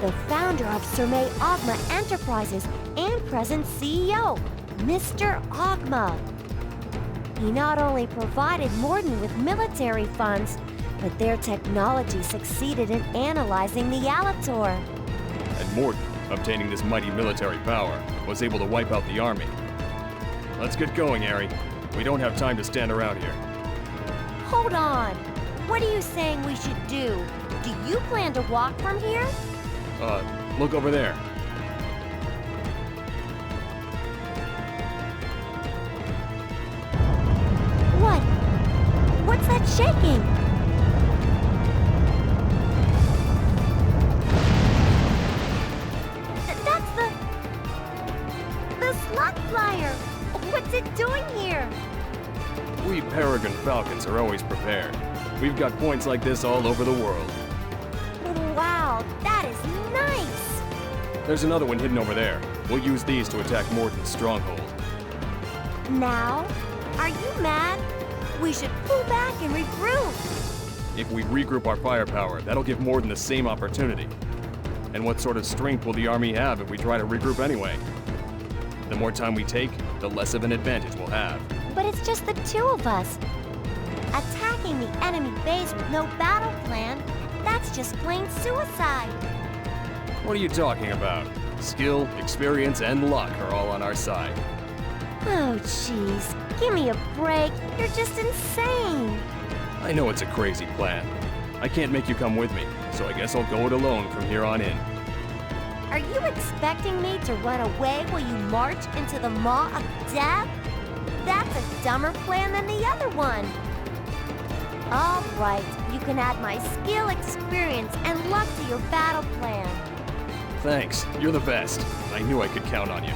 The founder of Surmay Ogma Enterprises and present CEO, Mr. Ogma. He not only provided Morden with military funds, but their technology succeeded in analyzing the Alator. And Morden, obtaining this mighty military power, was able to wipe out the army. Let's get going, Ari. We don't have time to stand around here. Hold on. What are you saying we should do? Do you plan to walk from here? Look over there. What? What's that shaking? That's the Slug flyer. What's it doing here? We Peregrine Falcons are always prepared. We've got points like this all over the world. Wow, that is nice. There's another one hidden over there. We'll use these to attack Morden's stronghold. Now? Are you mad? We should pull back and regroup. If we regroup our firepower, that'll give Morden the same opportunity. And what sort of strength will the army have if we try to regroup anyway? The more time we take, the less of an advantage we'll have. But it's just the two of us. Attacking the enemy base with no battle plan, that's just plain suicide. What are you talking about? Skill, experience, and luck are all on our side. Oh, jeez. Give me a break. You're just insane. I know it's a crazy plan. I can't make you come with me, so I guess I'll go it alone from here on in. Are you expecting me to run away while you march into the Maw of Death? That's a dumber plan than the other one. All right, you can add my skill, experience, and luck to your battle plan. Thanks, you're the best. I knew I could count on you.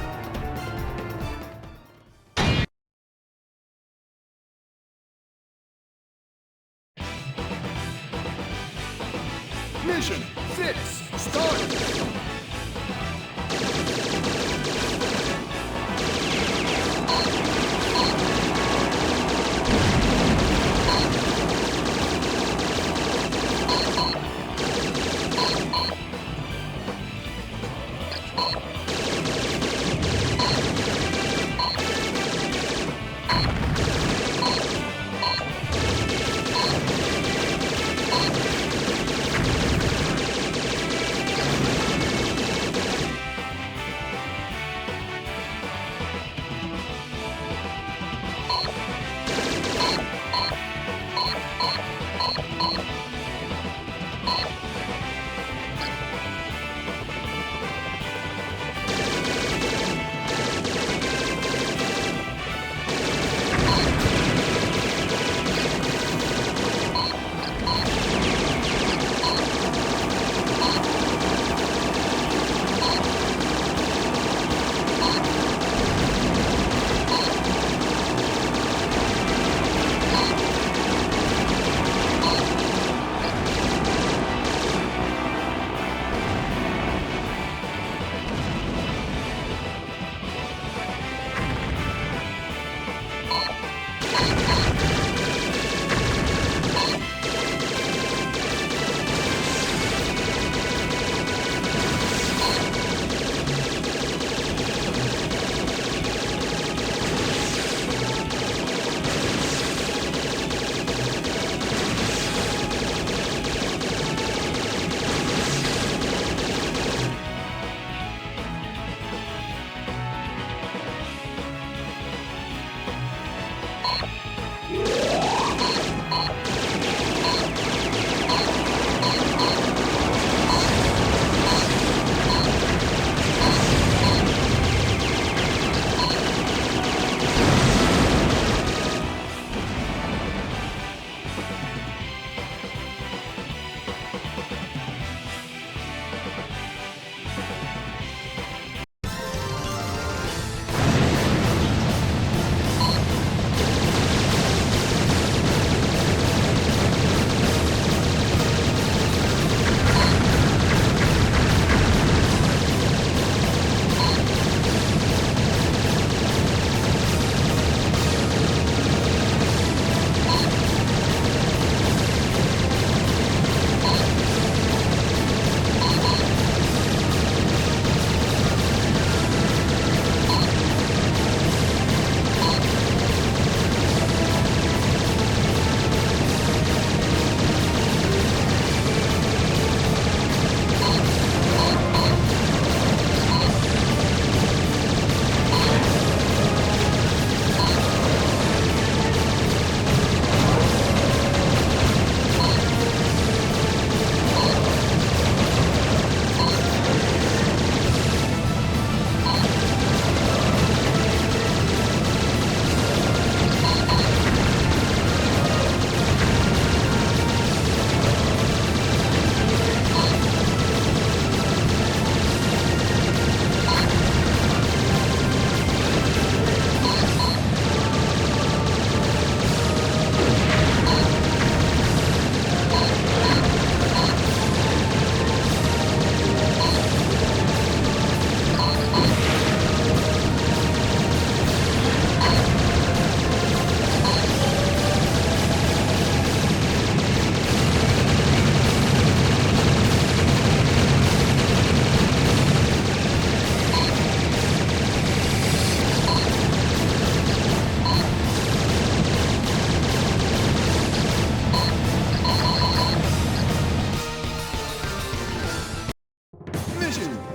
Mission 6, start!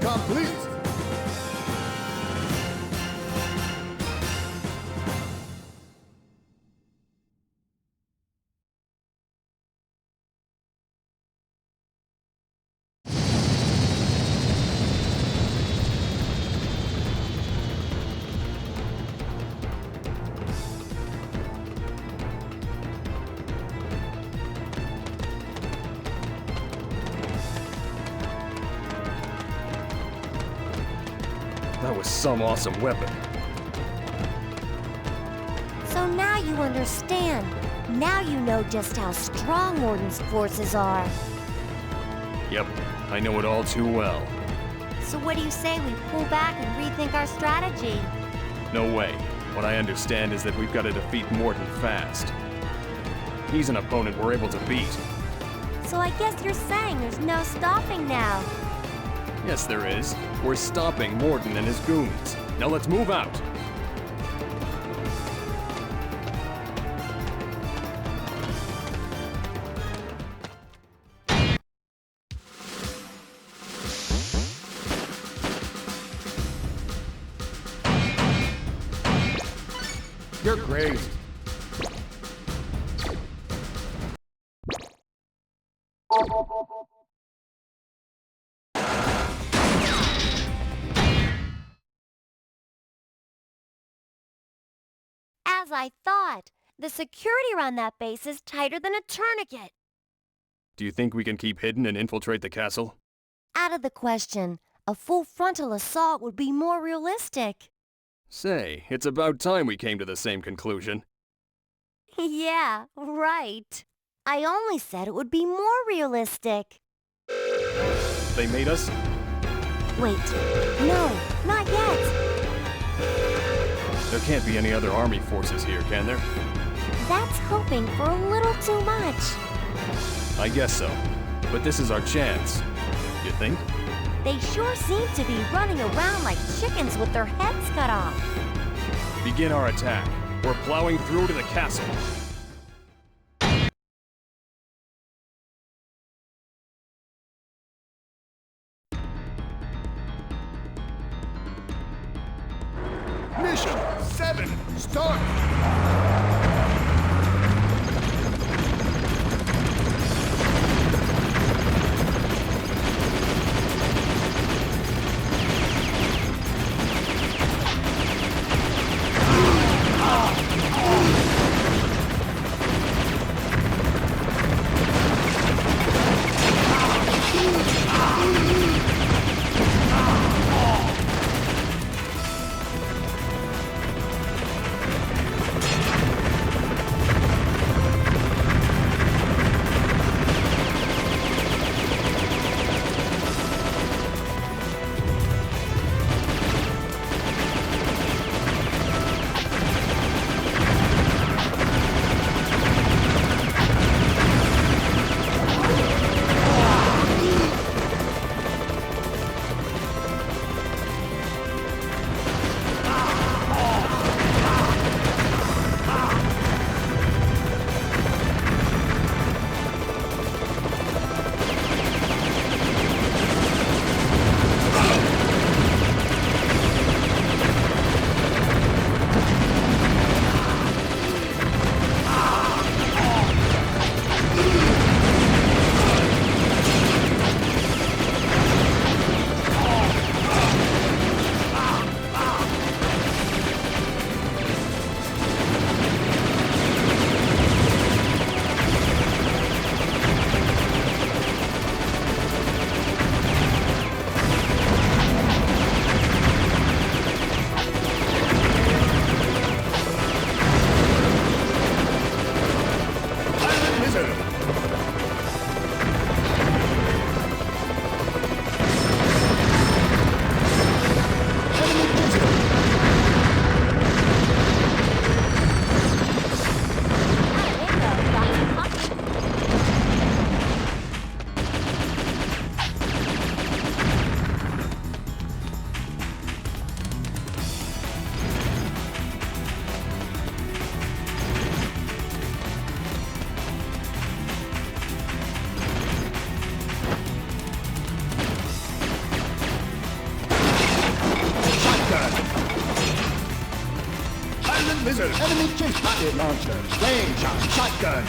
complete. That was some awesome weapon. So now you understand. Now you know just how strong Morden's forces are. Yep, I know it all too well. So what do you say we pull back and rethink our strategy? No way. What I understand is that we've got to defeat Morden fast. He's an opponent we're able to beat. So I guess you're saying there's no stopping now. Yes, there is. We're stopping Morden and his goons. Now let's move out. You're crazy. As I thought, the security around that base is tighter than a tourniquet. Do you think we can keep hidden and infiltrate the castle? Out of the question. A full frontal assault would be more realistic. Say, it's about time we came to the same conclusion. Yeah, right. I only said it would be more realistic. They made us? Wait, no, not yet. There can't be any other army forces here, can there? That's hoping for a little too much. I guess so. But this is our chance. You think? They sure seem to be running around like chickens with their heads cut off. Begin our attack. We're plowing through to the castle. Mission 7, start! lizard! Enemy chase rocket launcher! Flame shot! Shotgun!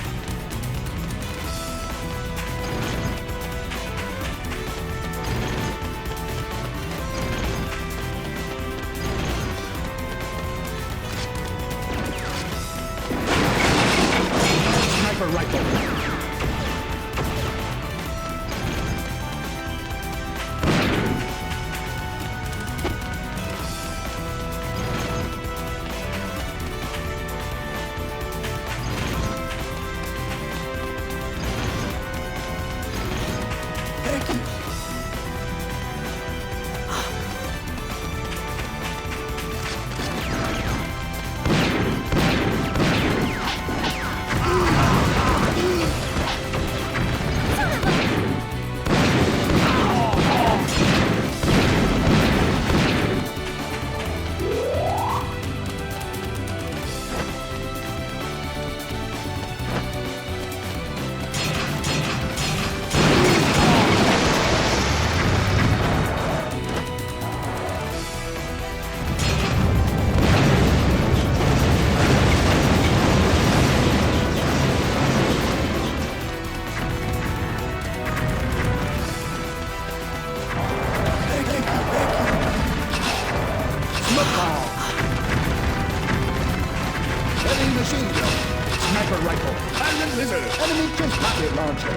Sniper rifle! Heavy machine gun. Sniper rifle. Iron lizard. Enemy chase rocket launcher.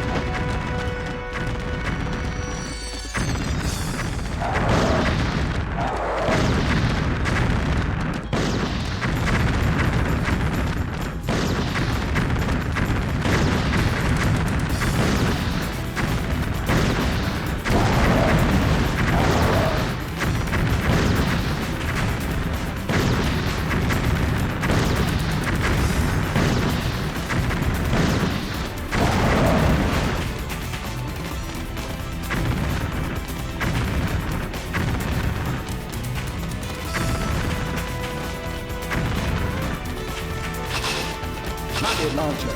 Rocket launcher.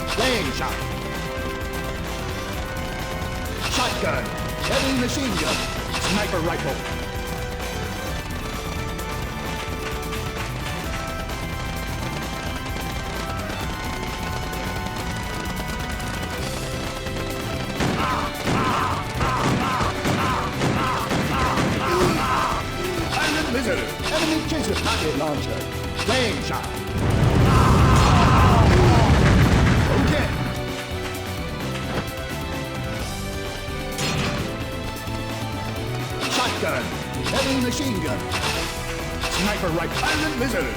Flame shot. Shotgun. Heavy machine gun. Sniper rifle. Iron lizard. Enemy chaser rocket launcher. Flame shot. Okay. Shotgun. Heavy machine gun. Sniper rifle. Iron lizard.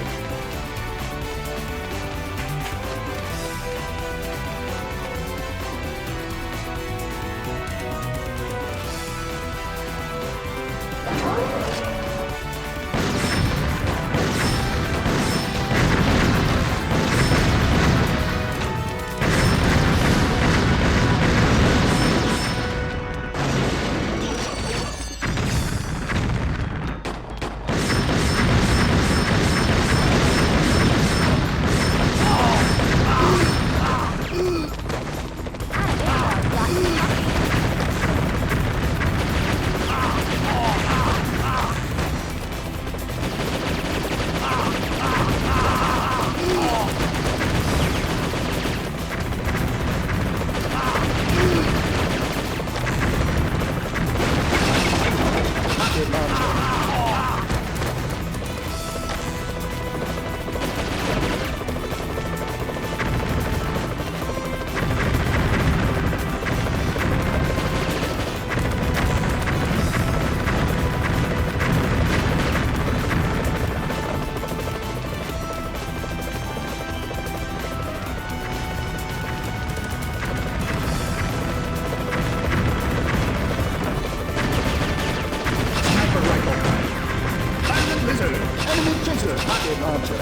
Enemy chaser rocket launcher.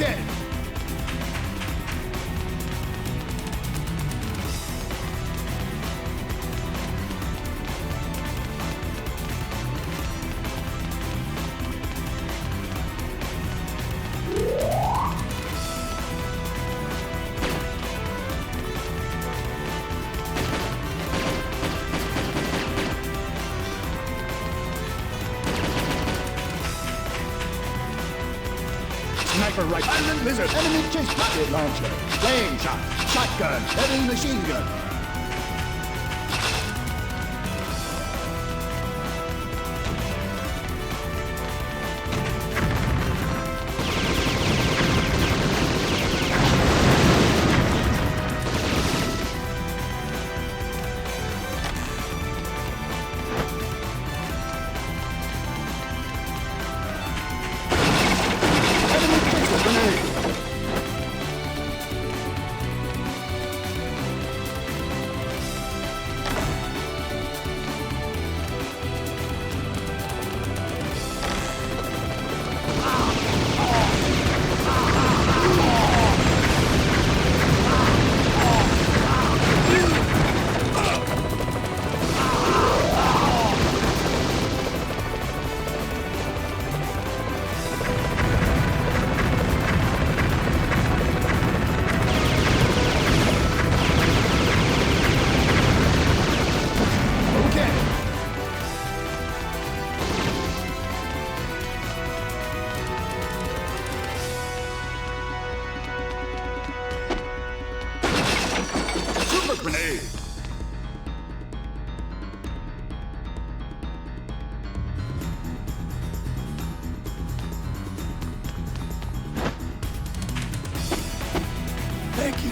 Okay. Sniper rifle, lizard, enemy chase rocket launcher, flame shot, shotgun, heavy machine gun. Grenade! Thank you.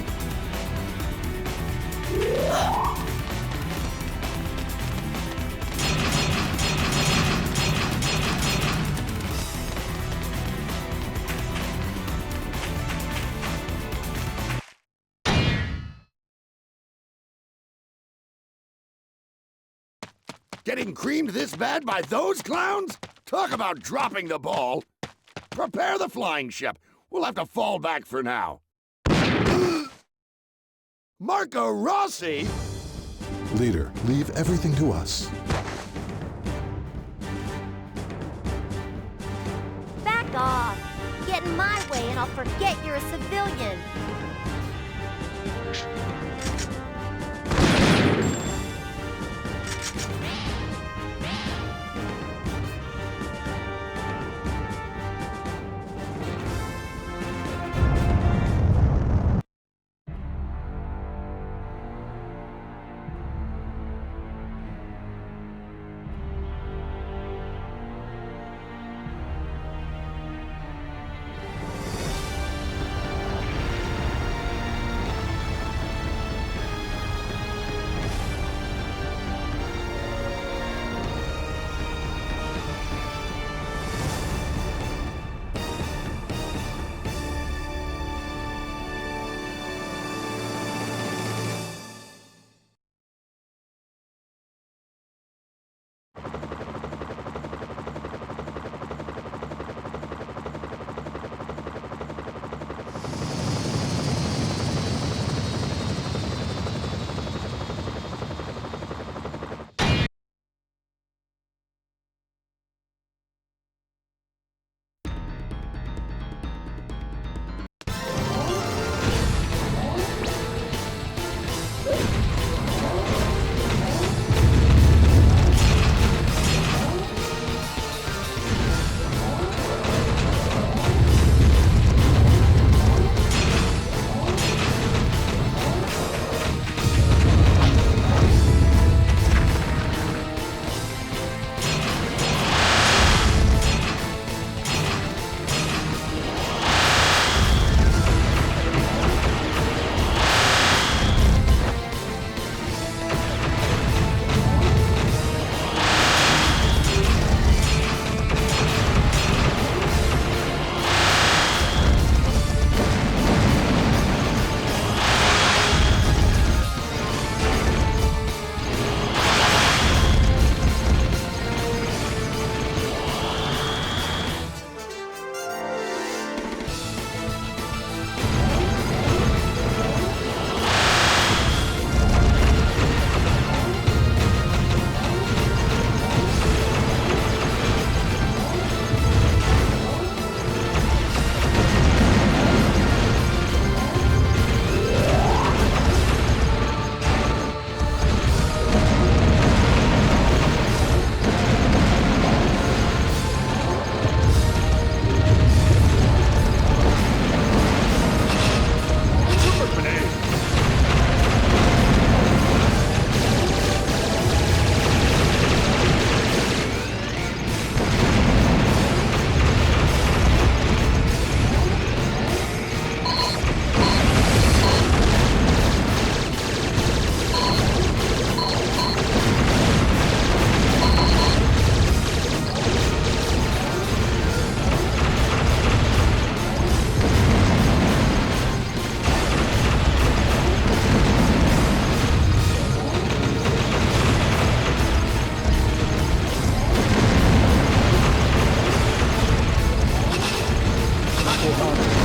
Getting creamed this bad by those clowns? Talk about dropping the ball. Prepare the flying ship. We'll have to fall back for now. Marco Rossi? Leader, leave everything to us. Back off! Get in my way and I'll forget you're a civilian. rocket launcher.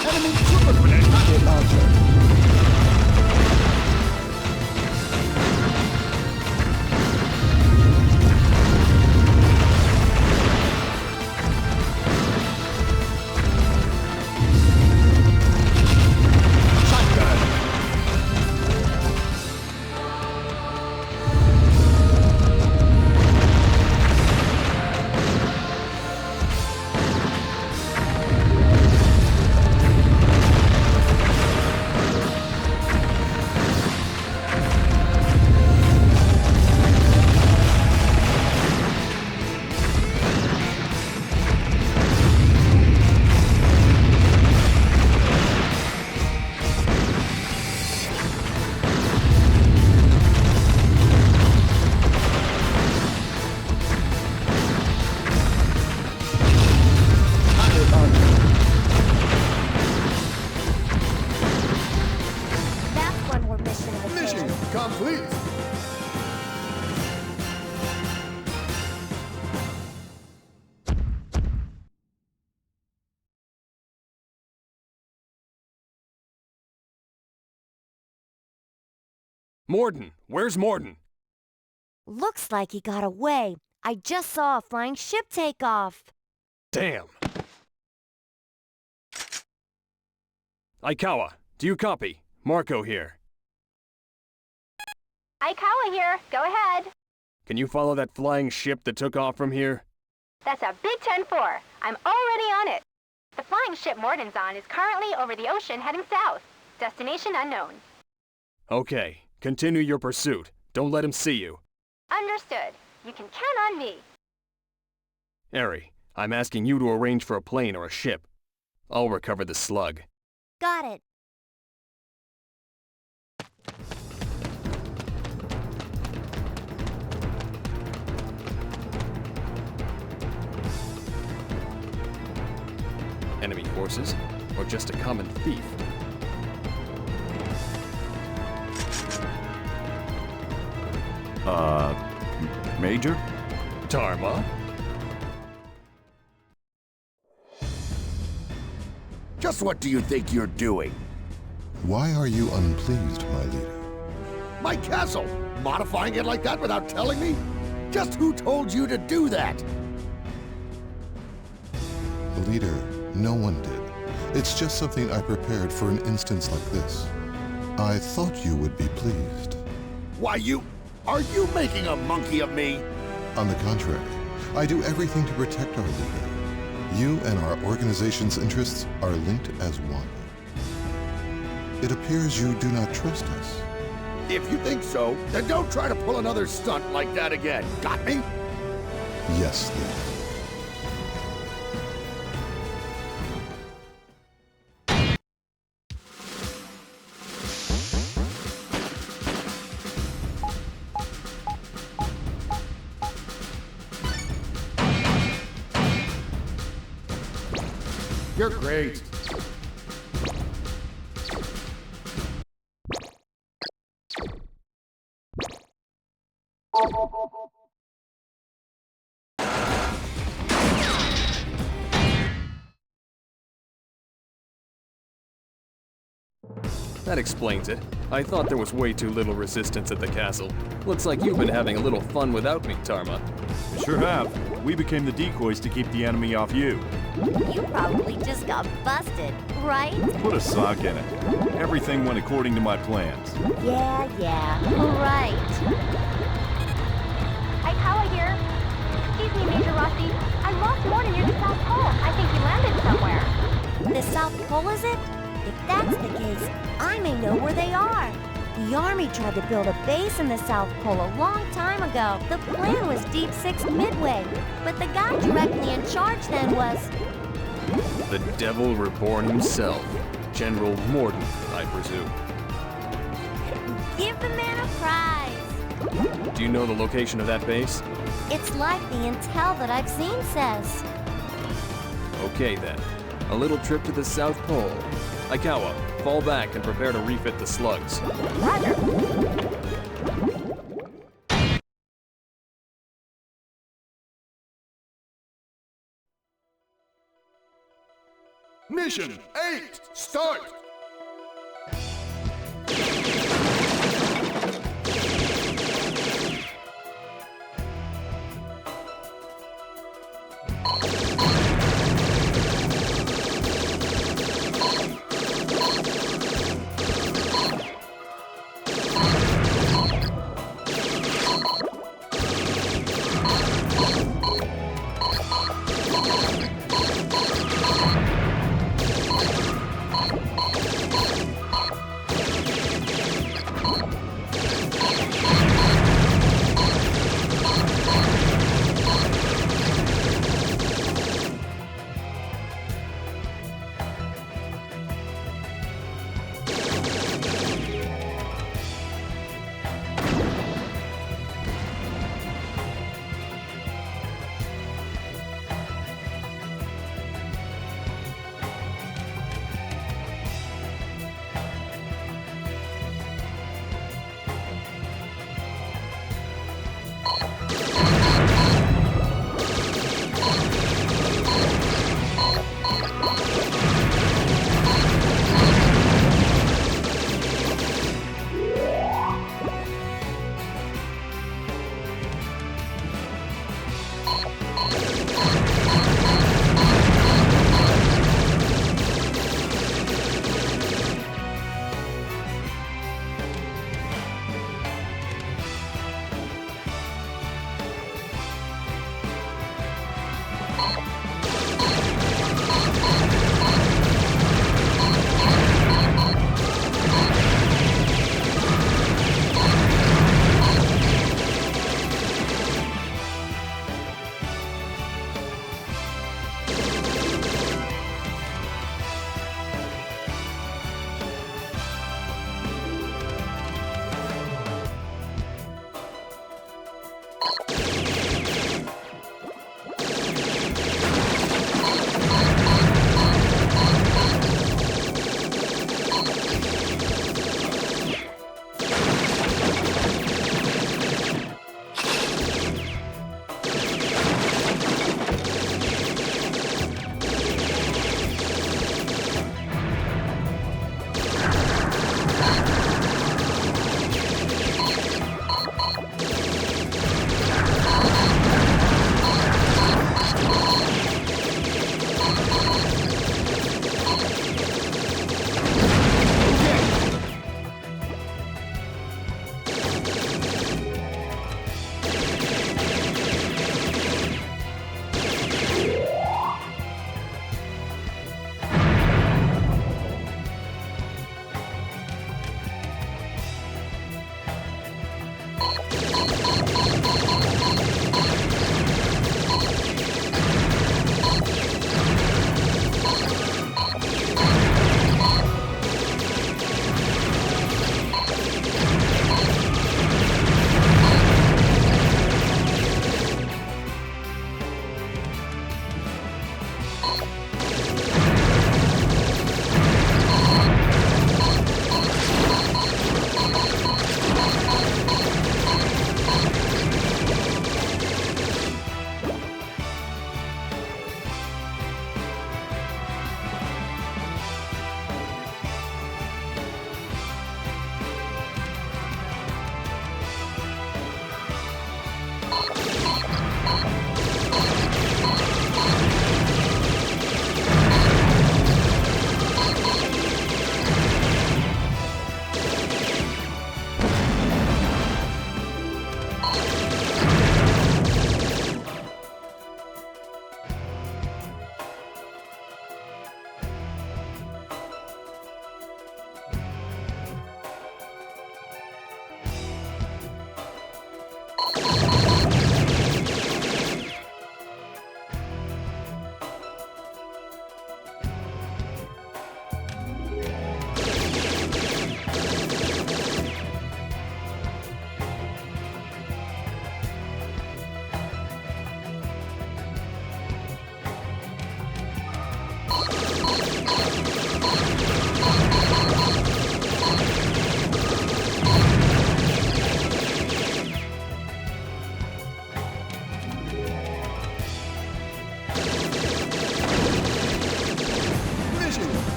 Enemy super grenade rocket launcher. That's one more mission of the Mission complete. Morden! Where's Morden? Looks like he got away. I just saw a flying ship take off. Damn! Aikawa, do you copy? Marco here. Aikawa here. Go ahead. Can you follow that flying ship that took off from here? That's a Big 10-4. I'm already on it. The flying ship Morden's on is currently over the ocean heading south. Destination unknown. Okay, continue your pursuit. Don't let him see you. Understood. You can count on me. Eri, I'm asking you to arrange for a plane or a ship. I'll recover the slug. Got it. Enemy forces? Or just a common thief? Major? Dharma? Just what do you think you're doing? Why are you unpleased, my leader? My castle! Modifying it like that without telling me? Just who told you to do that? Leader, No one did. It's just something I prepared for an instance like this. I thought you would be pleased. Why, are you making a monkey of me? On the contrary, I do everything to protect our leader. You and our organization's interests are linked as one. It appears you do not trust us. If you think so, then don't try to pull another stunt like that again. Got me? Yes, then. You're great. That explains it. I thought there was way too little resistance at the castle. Looks like you've been having a little fun without me, Tarma. Sure have. We became the decoys to keep the enemy off you. You probably just got busted, right? Put a sock in it. Everything went according to my plans. Yeah, right. Aikawa here. Excuse me, Major Rossi. I lost Morden near the South Pole. I think he landed somewhere. The South Pole, is it? If that's the case, I may know where they are. The Army tried to build a base in the South Pole a long time ago. The plan was Deep Six Midway, but the guy directly in charge then was... The Devil Reborn himself. General Morden, I presume. Give the man a prize. Do you know the location of that base? It's like the intel that I've seen says. Okay then. A little trip to the South Pole. Aikawa, fall back and prepare to refit the slugs. Roger. Mission 8, start!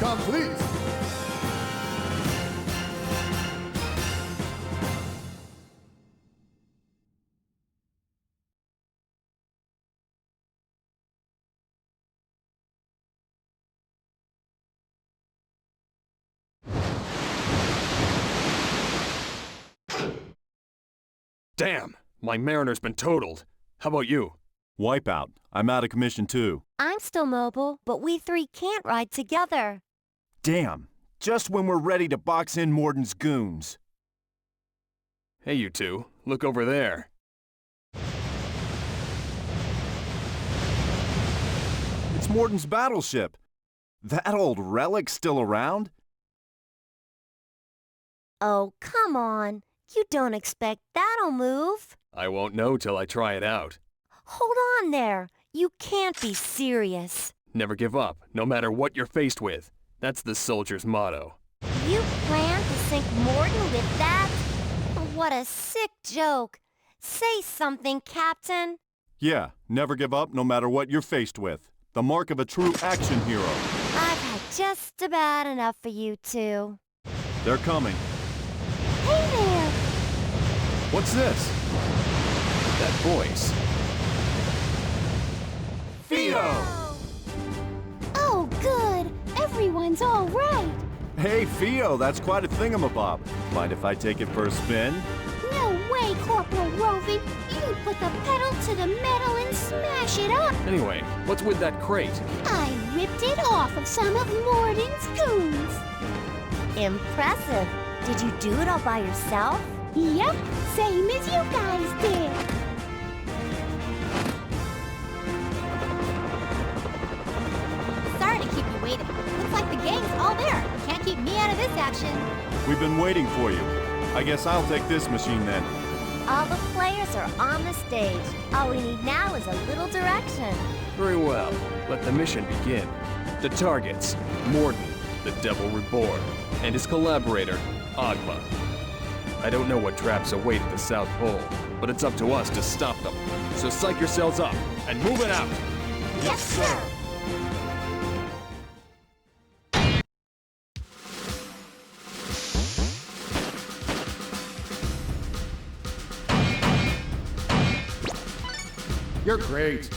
Complete. Damn! My Mariner's been totaled. How about you? Wipeout. I'm out of commission too. I'm still mobile, but we three can't ride together. Damn. Just when we're ready to box in Morden's goons. Hey, you two. Look over there. It's Morden's battleship. That old relic's still around? Oh, come on. You don't expect that'll move. I won't know till I try it out. Hold on there. You can't be serious. Never give up, no matter what you're faced with. That's the soldier's motto. You plan to sink Morden with that? What a sick joke. Say something, Captain. Yeah, never give up no matter what you're faced with. The mark of a true action hero. I've had just about enough for you two. They're coming. Hey there! What's this? That voice. Theo! Oh, good. Everyone's all right. Hey, Theo, that's quite a thingamabob. Mind if I take it for a spin? No way, Corporal Roving. You put the pedal to the metal and smash it up. Anyway, what's with that crate? I ripped it off of some of Morden's goons. Impressive. Did you do it all by yourself? Yep, same as you guys did. Sorry to keep you waiting. Looks like the gang's all there. Can't keep me out of this action. We've been waiting for you. I guess I'll take this machine then. All the players are on the stage. All we need now is a little direction. Very well. Let the mission begin. The targets, Morden, the Devil Reborn, and his collaborator, Ogma. I don't know what traps await at the South Pole, but it's up to us to stop them. So psych yourselves up and move it out! Yes, sir! You're great.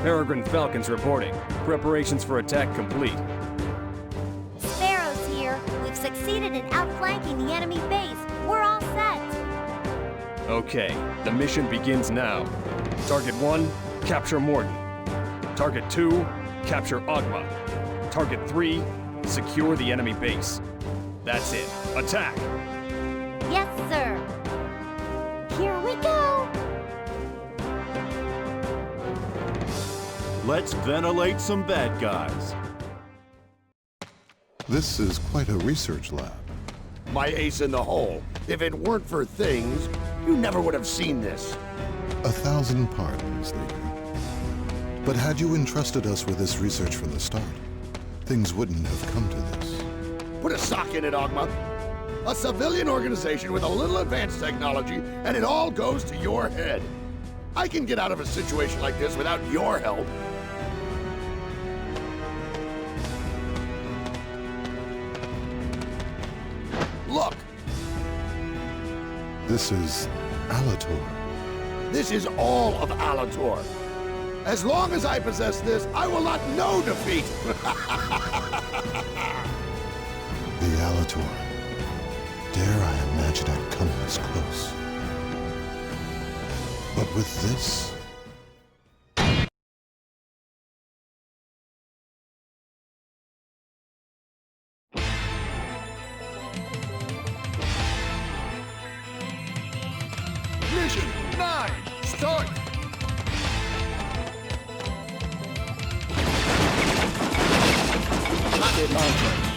Peregrine Falcons reporting. Preparations for attack complete. Sparrow's here. We've succeeded in outflanking the enemy base. We're all set. Okay, the mission begins now. Target 1, capture Morden. Target 2, capture Ogma. Target 3, secure the enemy base. That's it. Attack! Yes, sir. Here we go. Let's ventilate some bad guys. This is quite a research lab. My ace in the hole. If it weren't for things, you never would have seen this. 1,000 pardons, Leader. But had you entrusted us with this research from the start, things wouldn't have come to this. Put a sock in it, Ogma. A civilian organization with a little advanced technology, and it all goes to your head. I can get out of a situation like this without your help. Look, This is Alator. this is all of Alator. As long as I possess this, I will not know defeat. The Alator. Dare I imagine I'd come this close. But with this... Mission 9, start! Rocket launcher.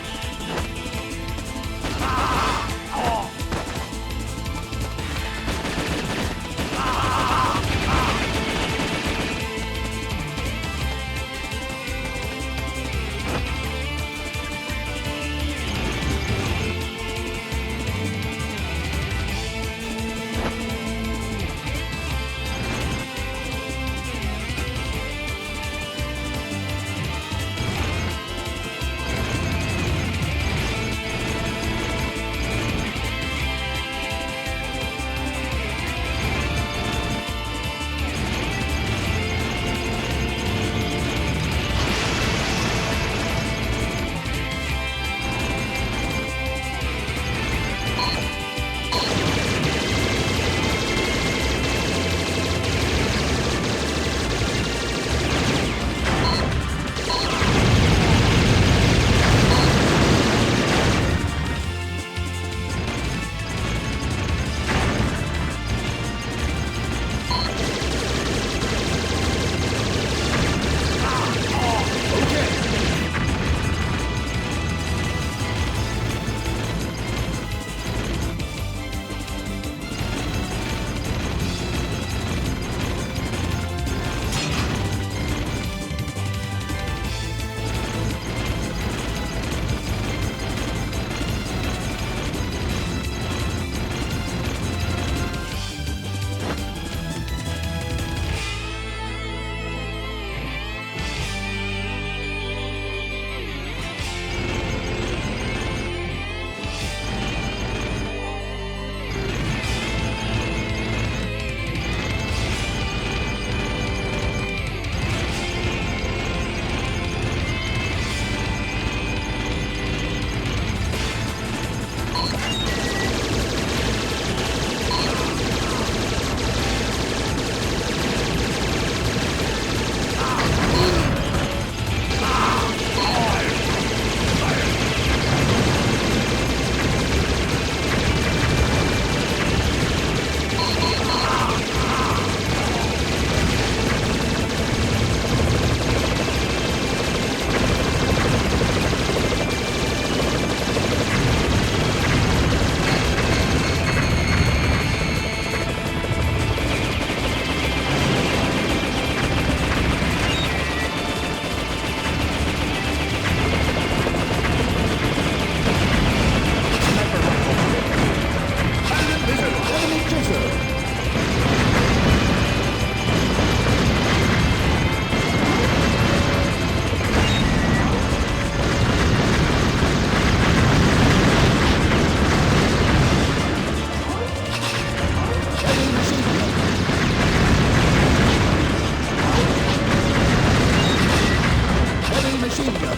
machine gun.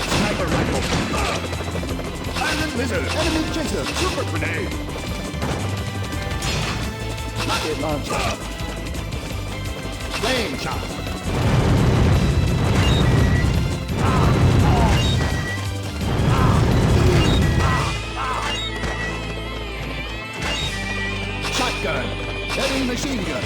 Sniper rifle. Iron lizard. Enemy chaser. Super grenade. Rocket launcher. Flame shot. Shotgun. Heavy machine gun.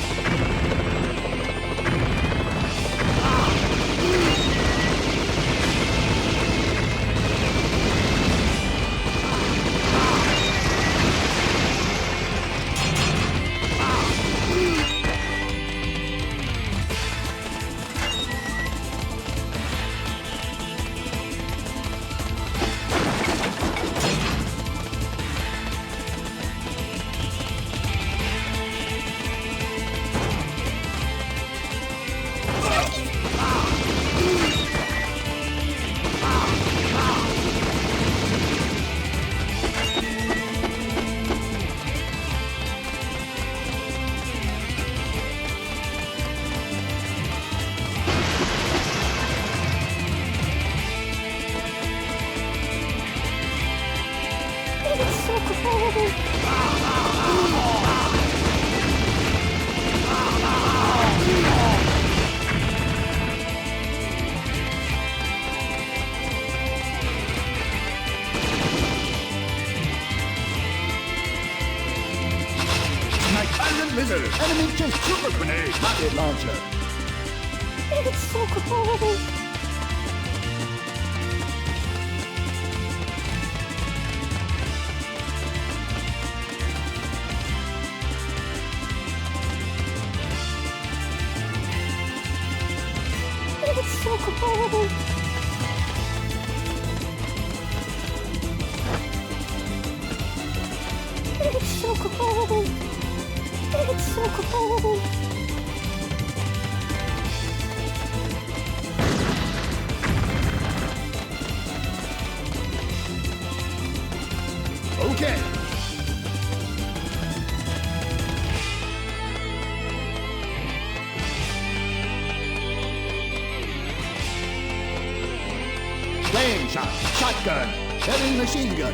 Iron lizard. Enemy chase. Super grenade. Rocket launcher. It's so cold. It's so cold. It's so cold. It's so cold. Okay. Flame shot. Shotgun. Heavy machine gun.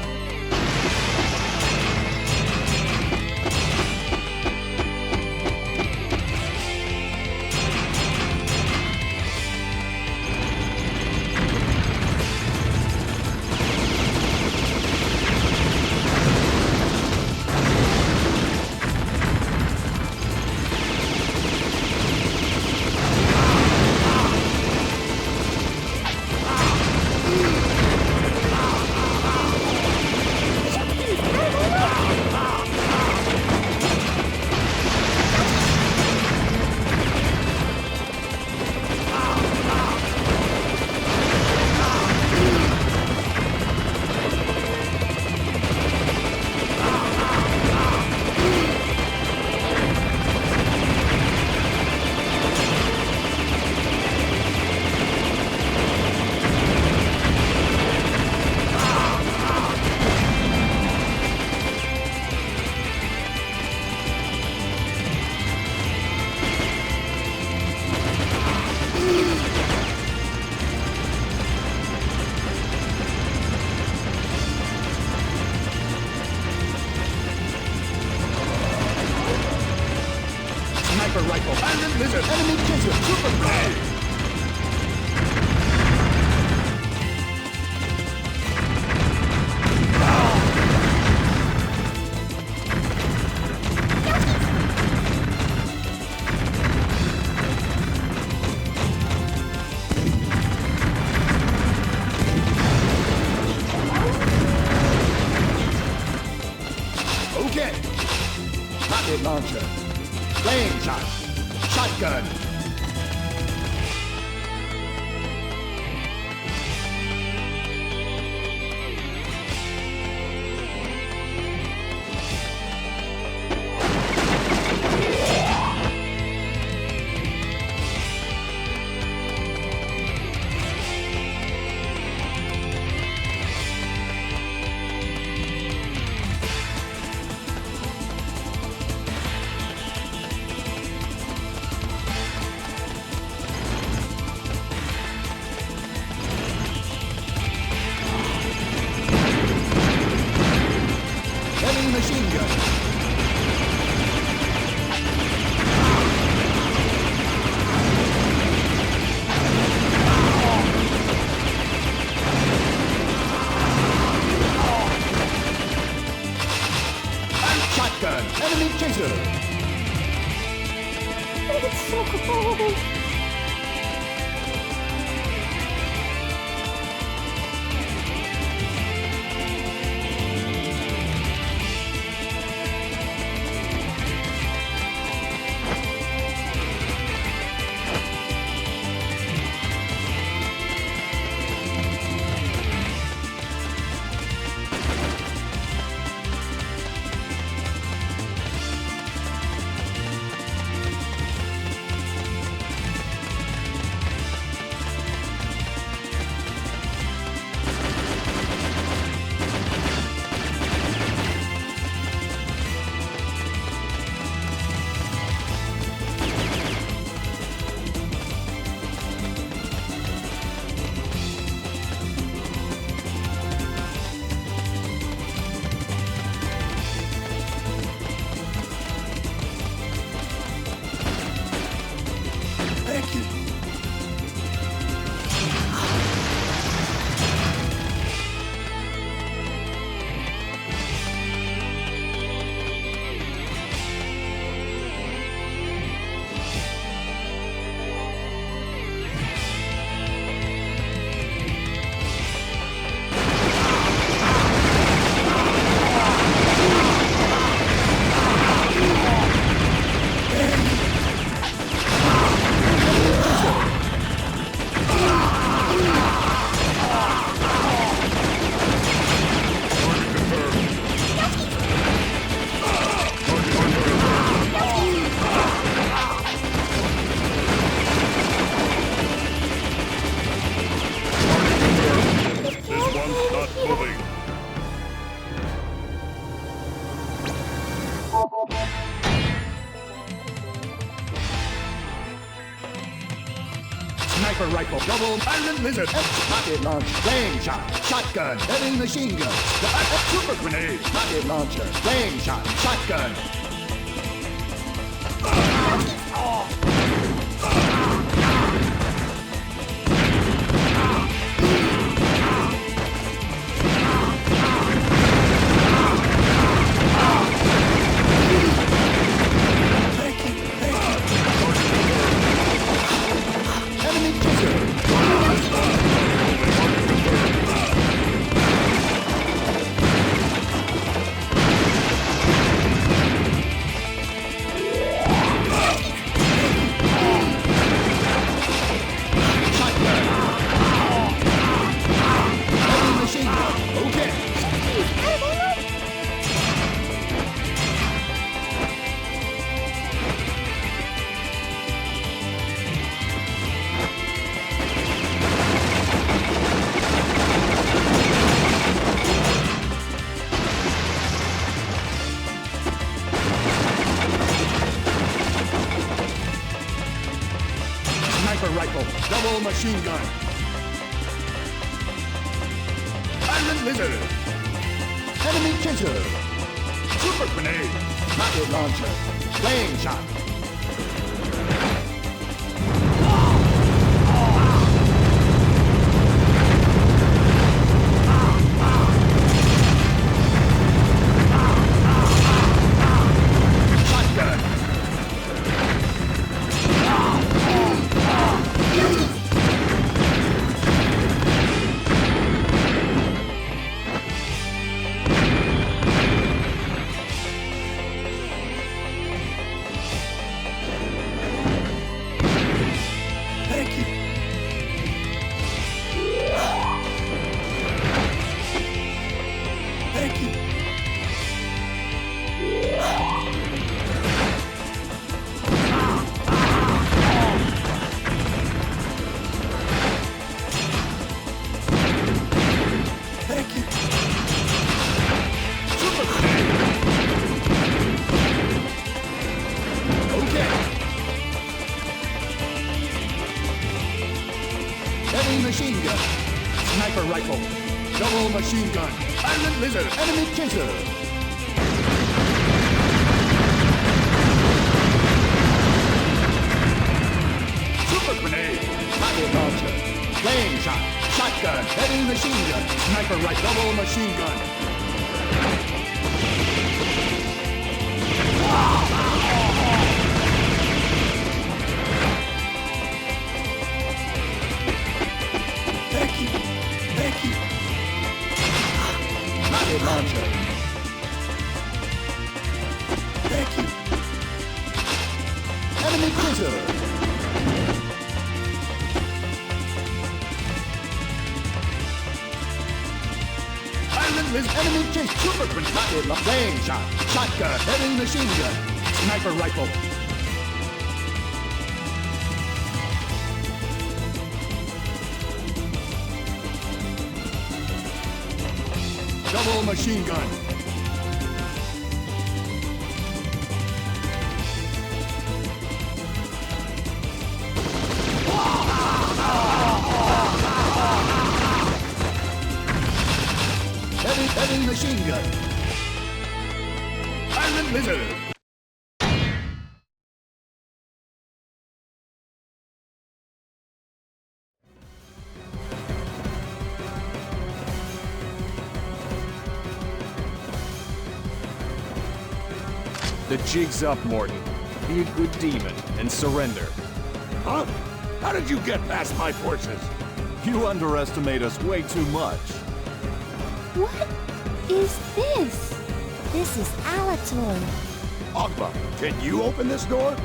Sniper rifle. Iron lizard. Enemy chaser. Super grenade. Okay. Rocket launcher. Flame shot. Shotgun. machine gun. Shotgun. Enemy chaser. It's so cold. Thank you. This one's not moving. Sniper rifle, double iron lizard, rocket launch, flame shot, shotgun, heavy machine gun, super grenade, rocket launcher, flame shot, shotgun. Enemy chaser. Shotgun. Heavy machine gun. Okay. Sniper rifle, double machine gun. Iron lizard. Enemy chaser. Super grenade. Rocket launcher. Flame shot. Shotgun. Thank you. Thank you. Thank you. Super grenade. Okay. Heavy machine gun. Sniper rifle. Double machine gun. Iron lizard. Enemy chaser. rocket launcher, flame shot, shotgun, heavy machine gun, sniper rifle, double machine gun. Thank you. Thank you. Rocket launcher. Thank you. Enemy cruiser. Enemy chase trooper rocket launcher. Flame shot, shotgun, heavy machine gun, sniper rifle. Double machine gun. Heavy machine gun. Iron lizard. The jig's up, Morton. Be a good demon and surrender. Huh? How did you get past my forces? You underestimate us way too much. What is this? This is Alator. Ogma, can you open this door?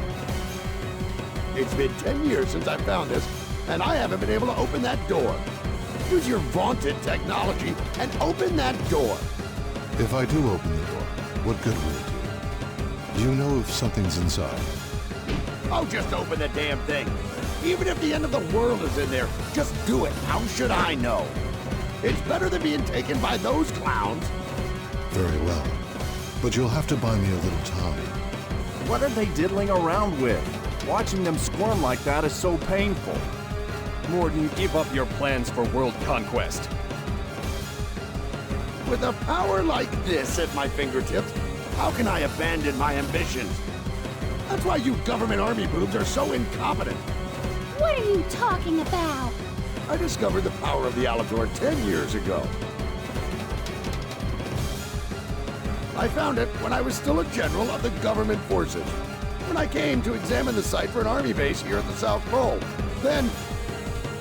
It's been 10 years since I found this, and I haven't been able to open that door. Use your vaunted technology and open that door. If I do open the door, what good will it do? Do you know if something's inside? Oh, just open the damn thing. Even if the end of the world is in there, just do it. How should I know? It's better than being taken by those clowns. Very well. But you'll have to buy me a little time. What are they diddling around with? Watching them squirm like that is so painful. Morton, give up your plans for world conquest. With a power like this at my fingertips, how can I abandon my ambitions? That's why you government army boobs are so incompetent. What are you talking about? I discovered the power of the Alator 10 years ago. I found it when I was still a general of the government forces. When I came to examine the site for an army base here at the South Pole. Then...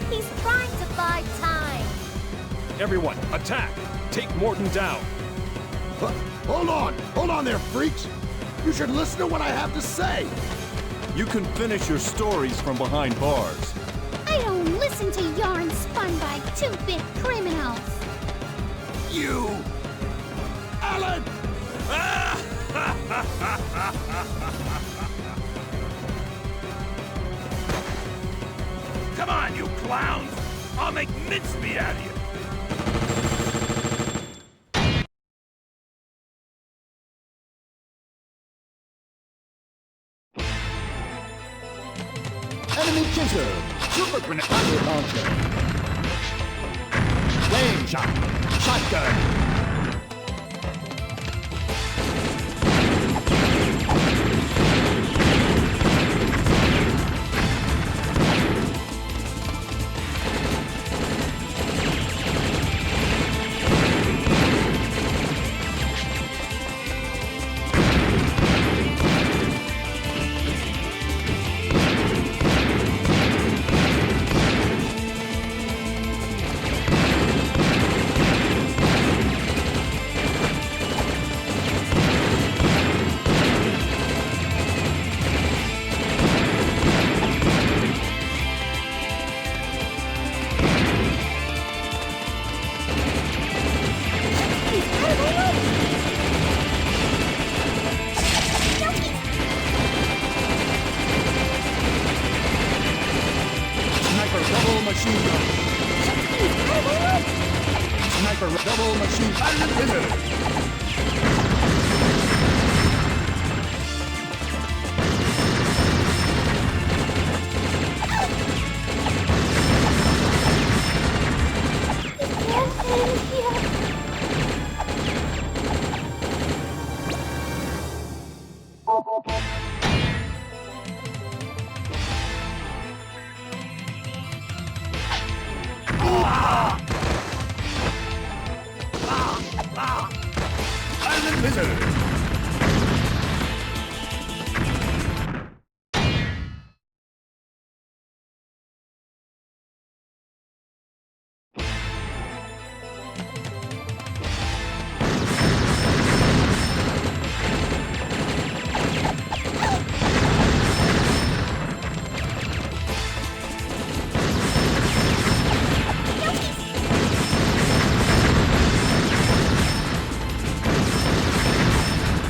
He's trying to buy time. Everyone, attack! Take Morton down! Hold on there, freaks! You should listen to what I have to say! You can finish your stories from behind bars. I don't listen to yarns spun by two-bit criminals. You... Alan! Come on, you clowns! I'll make mincemeat out of you! Enemy chaser. Super grenade. Rocket launcher. Flame shot. Shotgun. Double machine gun. Sniper double machine gun. lizard.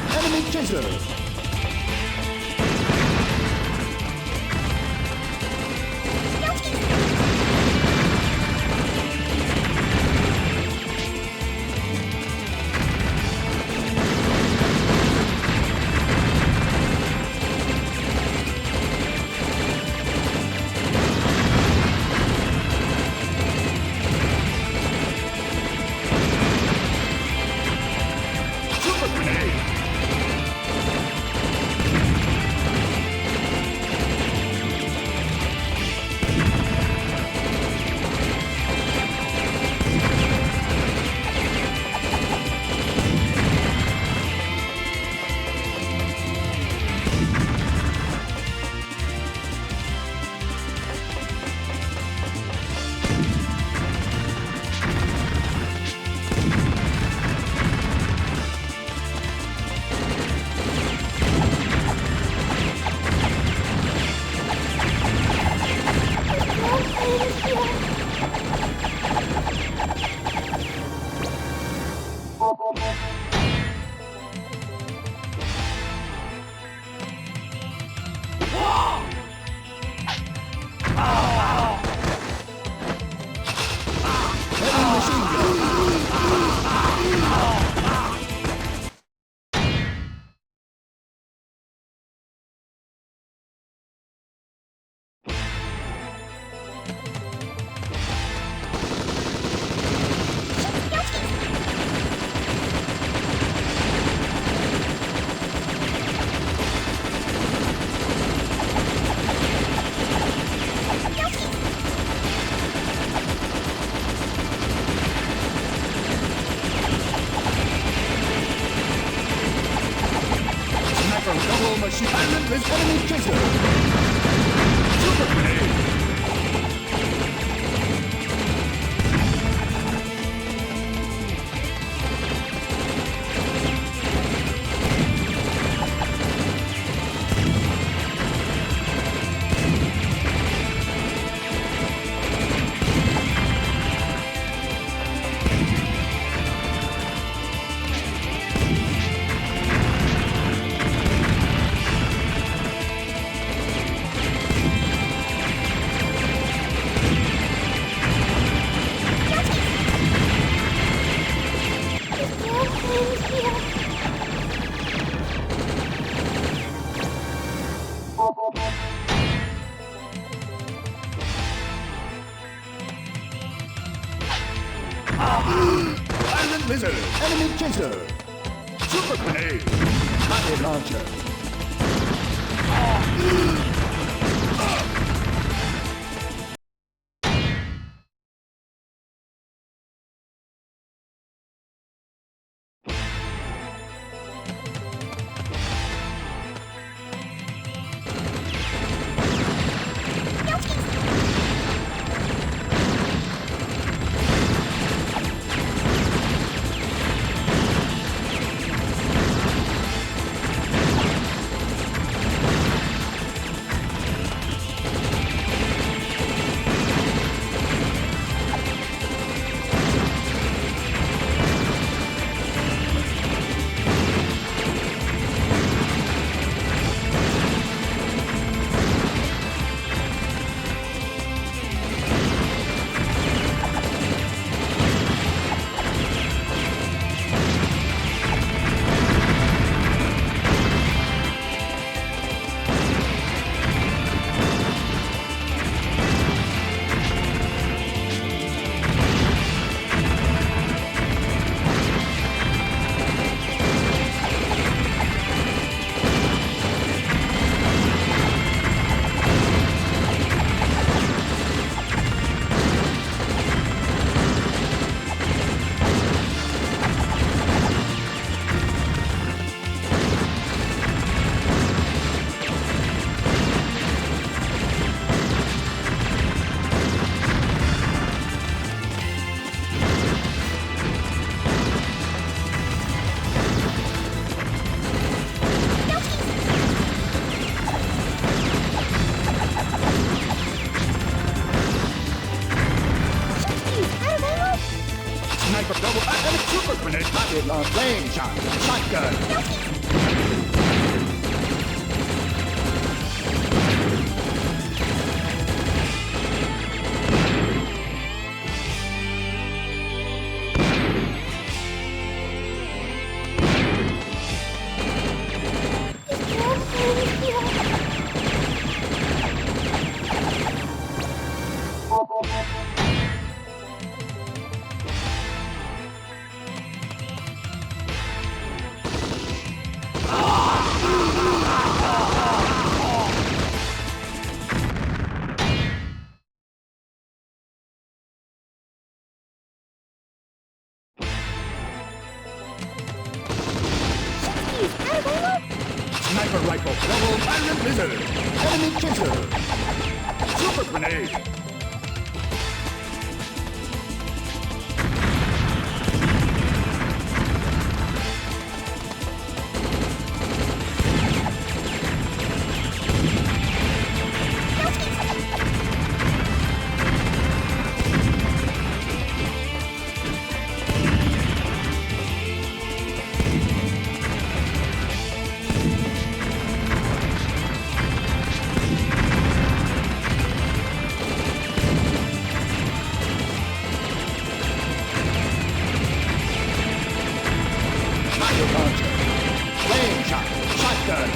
Enemy chaser. Super grenade. Heavy machine gun. Sniper double machine. Island with enemy chaser. Super grenade. Island lizard. Enemy chaser. Super grenade. Rocket launcher. shot, shotgun. Sniper rifle, double violent lizard, enemy chaser, super grenade. Rocket launcher, flame shot, shotgun.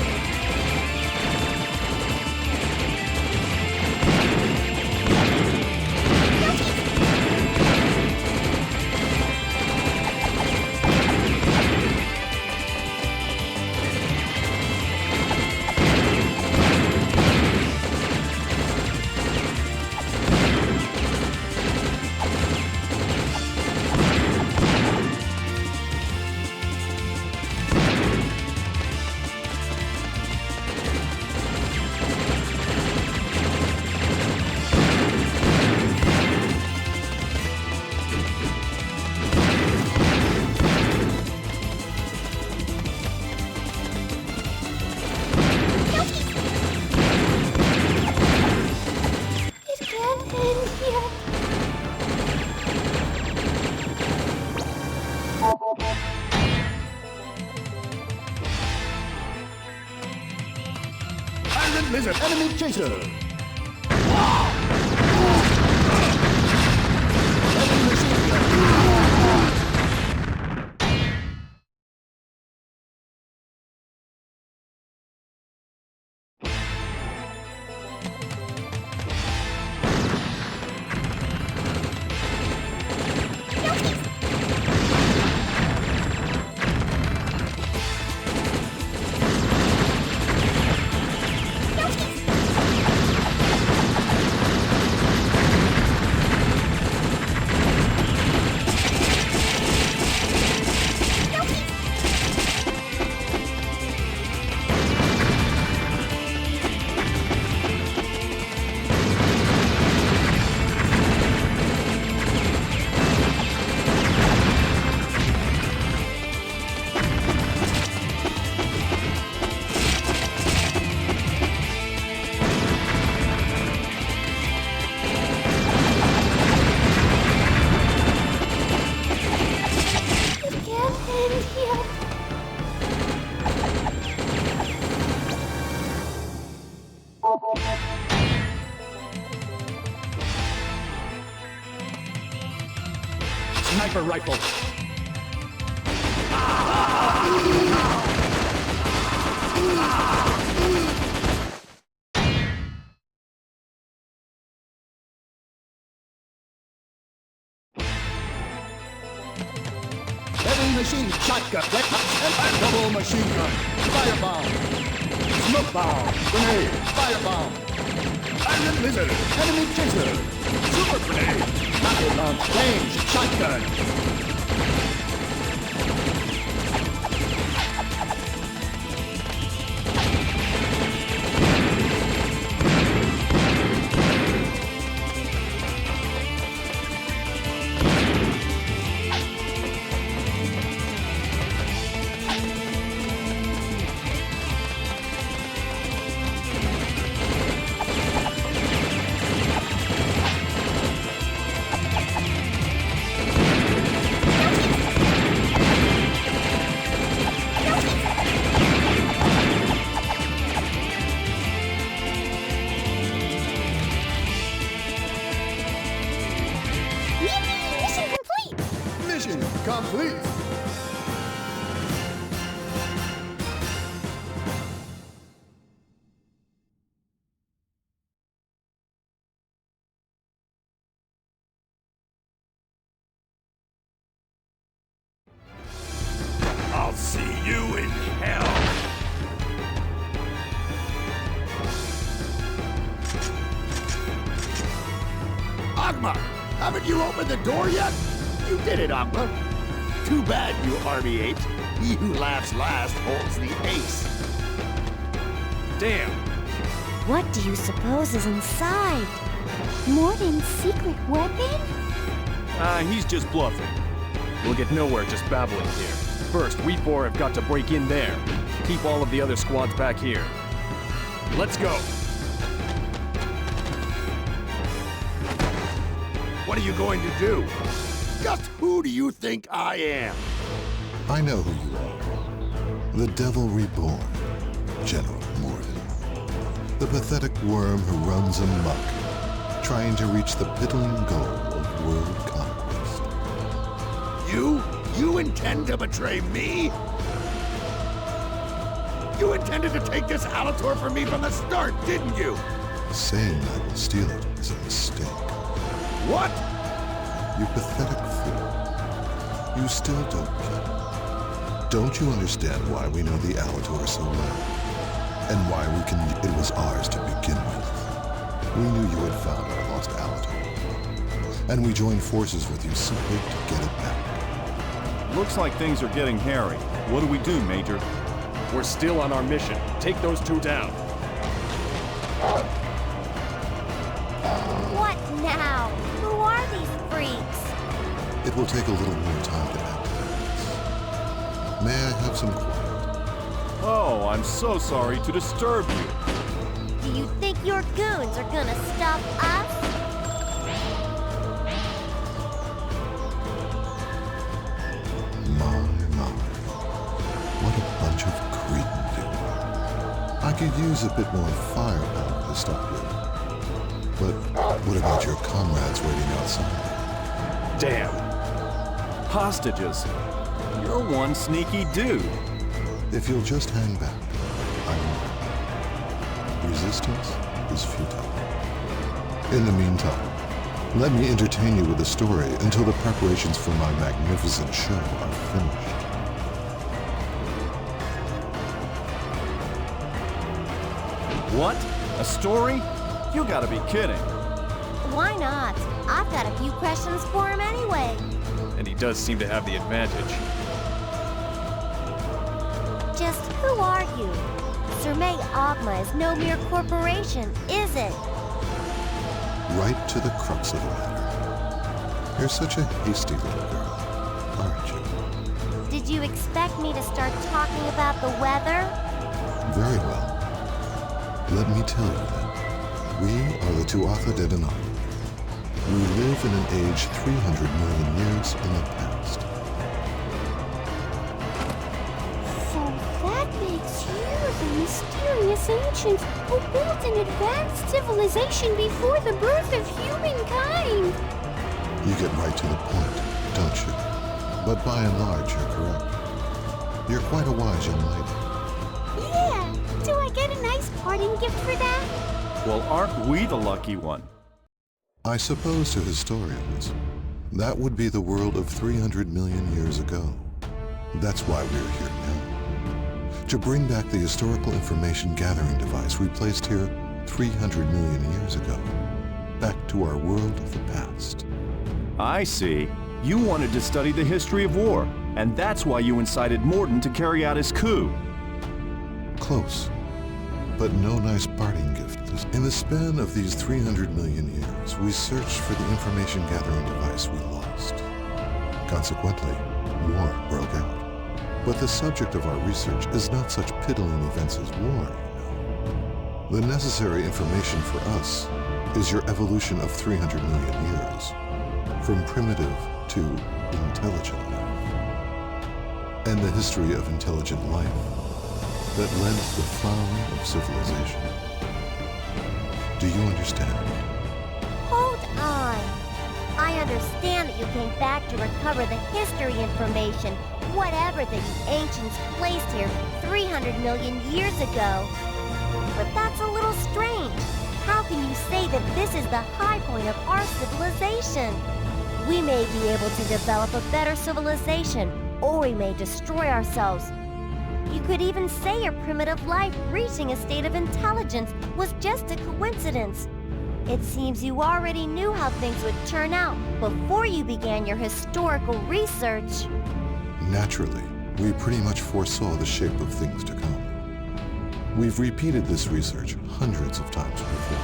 Violent lizard, enemy chaser. Enemy machine gun. Sniper rifle. Heavy machine shotgun, and double machine gun, firebomb, smoke bomb, grenade, firebomb, violent lizard, enemy chaser, super grenade, rocket launch, range, shotgun. Haven't you opened the door yet? You did it, Ogma. Too bad, you army ape. He who laughs last holds the ace. Damn. What do you suppose is inside? Morden's secret weapon? He's just bluffing. We'll get nowhere just babbling here. First, we four have got to break in there. Keep all of the other squads back here. Let's go. What are you going to do? Just who do you think I am? I know who you are. The Devil Reborn, General Morden. The pathetic worm who runs amok, trying to reach the piddling goal of world conquest. You intend to betray me? You intended to take this Alator from me from the start, didn't you? Saying I will steal it is a mistake. What? You pathetic fool. You still don't get it. Don't you understand why we know the Alator so well? And why it was ours to begin with? We knew you had found our lost Alator. And we joined forces with you simply to get it back. Looks like things are getting hairy. What do we do, Major? We're still on our mission. Take those two down. What now? Who are these freaks? It will take a little more time to activate this. May I have some quiet? Oh, I'm so sorry to disturb you. Do you think your goons are gonna stop us? What a bunch of cretins you are. I could use a bit more firepower to stop you. But what about your comrades waiting outside? Damn. Hostages. You're one sneaky dude. If you'll just hang back, I will. Resistance is futile. In the meantime, let me entertain you with a story until the preparations for my magnificent show are finished. What? A story? You gotta be kidding. Why not? I've got a few questions for him anyway. And he does seem to have the advantage. Just who are you? Surmay Ogma is no mere corporation, is it? Right to the crux of the matter. You're such a hasty little girl, aren't you? Did you expect me to start talking about the weather? Very well. Let me tell you then. We are the Tuatha De Danann. We live in an age 300 million years in the past. So that makes you the mysterious ancients who built an advanced civilization before the birth of humankind. You get right to the point, don't you? But by and large, you're correct. You're quite a wise young lady. Yeah, do I get a nice parting gift for that? Well, aren't we the lucky one? I suppose to historians, that would be the world of 300 million years ago. That's why we're here now. To bring back the historical information gathering device we placed here 300 million years ago. Back to our world of the past. I see. You wanted to study the history of war, and that's why you incited Morden to carry out his coup. Close, but no nice parting gift. In the span of these 300 million years, we searched for the information gathering device we lost. Consequently, war broke out. But the subject of our research is not such piddling events as war, you know. The necessary information for us is your evolution of 300 million years, from primitive to intelligent life, and the history of intelligent life that led to the flowering of civilization. Do you understand? Hold on. I understand that you came back to recover the history information, whatever the ancients placed here 300 million years ago. But that's a little strange. How can you say that this is the high point of our civilization? We may be able to develop a better civilization, or we may destroy ourselves. You could even say your primitive life reaching a state of intelligence was just a coincidence. It seems you already knew how things would turn out before you began your historical research. Naturally, we pretty much foresaw the shape of things to come. We've repeated this research hundreds of times before.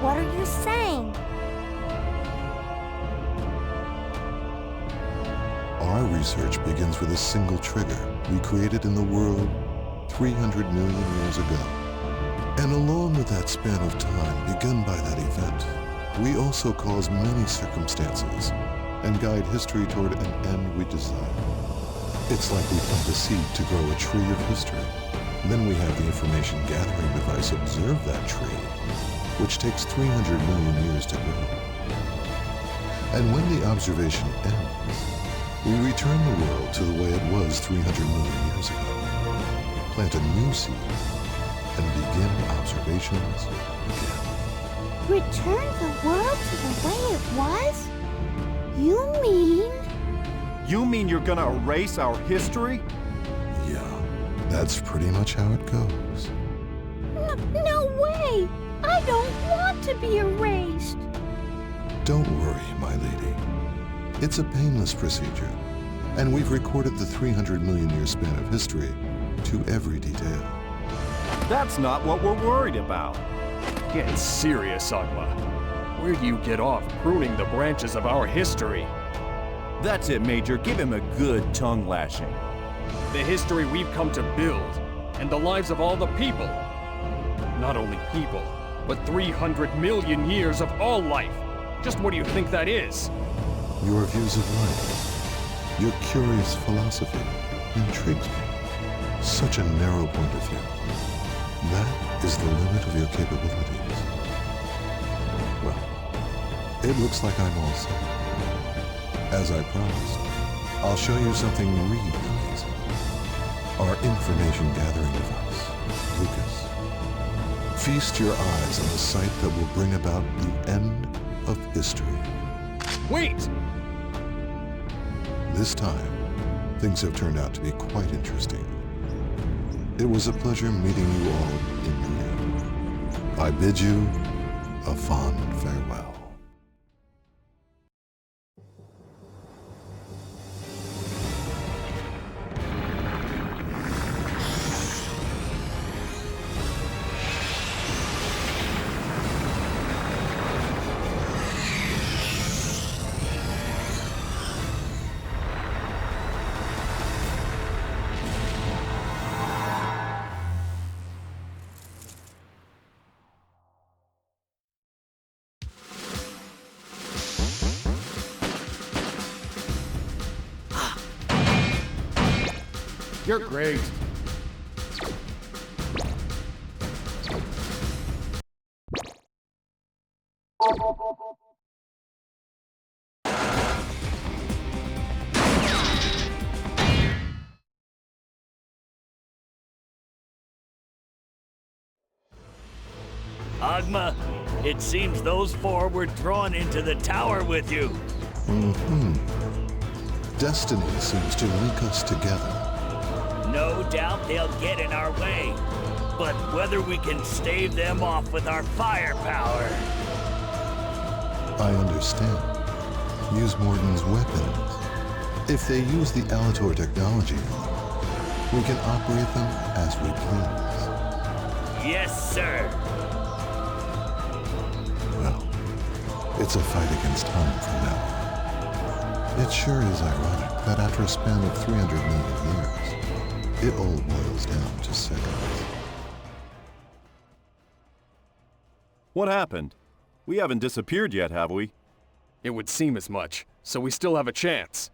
What are you saying? Our research begins with a single trigger we created in the world 300 million years ago. And along with that span of time begun by that event, we also cause many circumstances and guide history toward an end we desire. It's like we plant a seed to grow a tree of history. Then we have the information gathering device observe that tree, which takes 300 million years to grow. And when the observation ends, we return the world to the way it was 300 million years ago, plant a new seed, and begin observations again. Return the world to the way it was? You mean... You mean you're gonna erase our history? Yeah, that's pretty much how it goes. No way! I don't want to be erased! Don't worry, my lady. It's a painless procedure, and we've recorded the 300 million year span of history to every detail. That's not what we're worried about. Get serious, Ogma. Where do you get off pruning the branches of our history? That's it, Major. Give him a good tongue lashing. The history we've come to build, and the lives of all the people. Not only people, but 300 million years of all life. Just what do you think that is? Your views of life, your curious philosophy, intrigues me. Such a narrow point of view. That is the limit of your capabilities. Well, it looks like I'm all set. As I promised, I'll show you something really amazing. Our information gathering device, Lucas. Feast your eyes on the sight that will bring about the end of history. Wait! This time, things have turned out to be quite interesting. It was a pleasure meeting you all in the end. I bid you a fond farewell. You're great. Ogma, it seems those four were drawn into the tower with you. Destiny seems to link us together. No doubt they'll get in our way. But whether we can stave them off with our firepower... I understand. Use Morden's weapons. If they use the Alator technology, we can operate them as we please. Yes, sir. Well, it's a fight against time from now on. It sure is ironic that after a span of 300 million years, it all boils down to seconds. What happened? We haven't disappeared yet, have we? It would seem as much, so we still have a chance.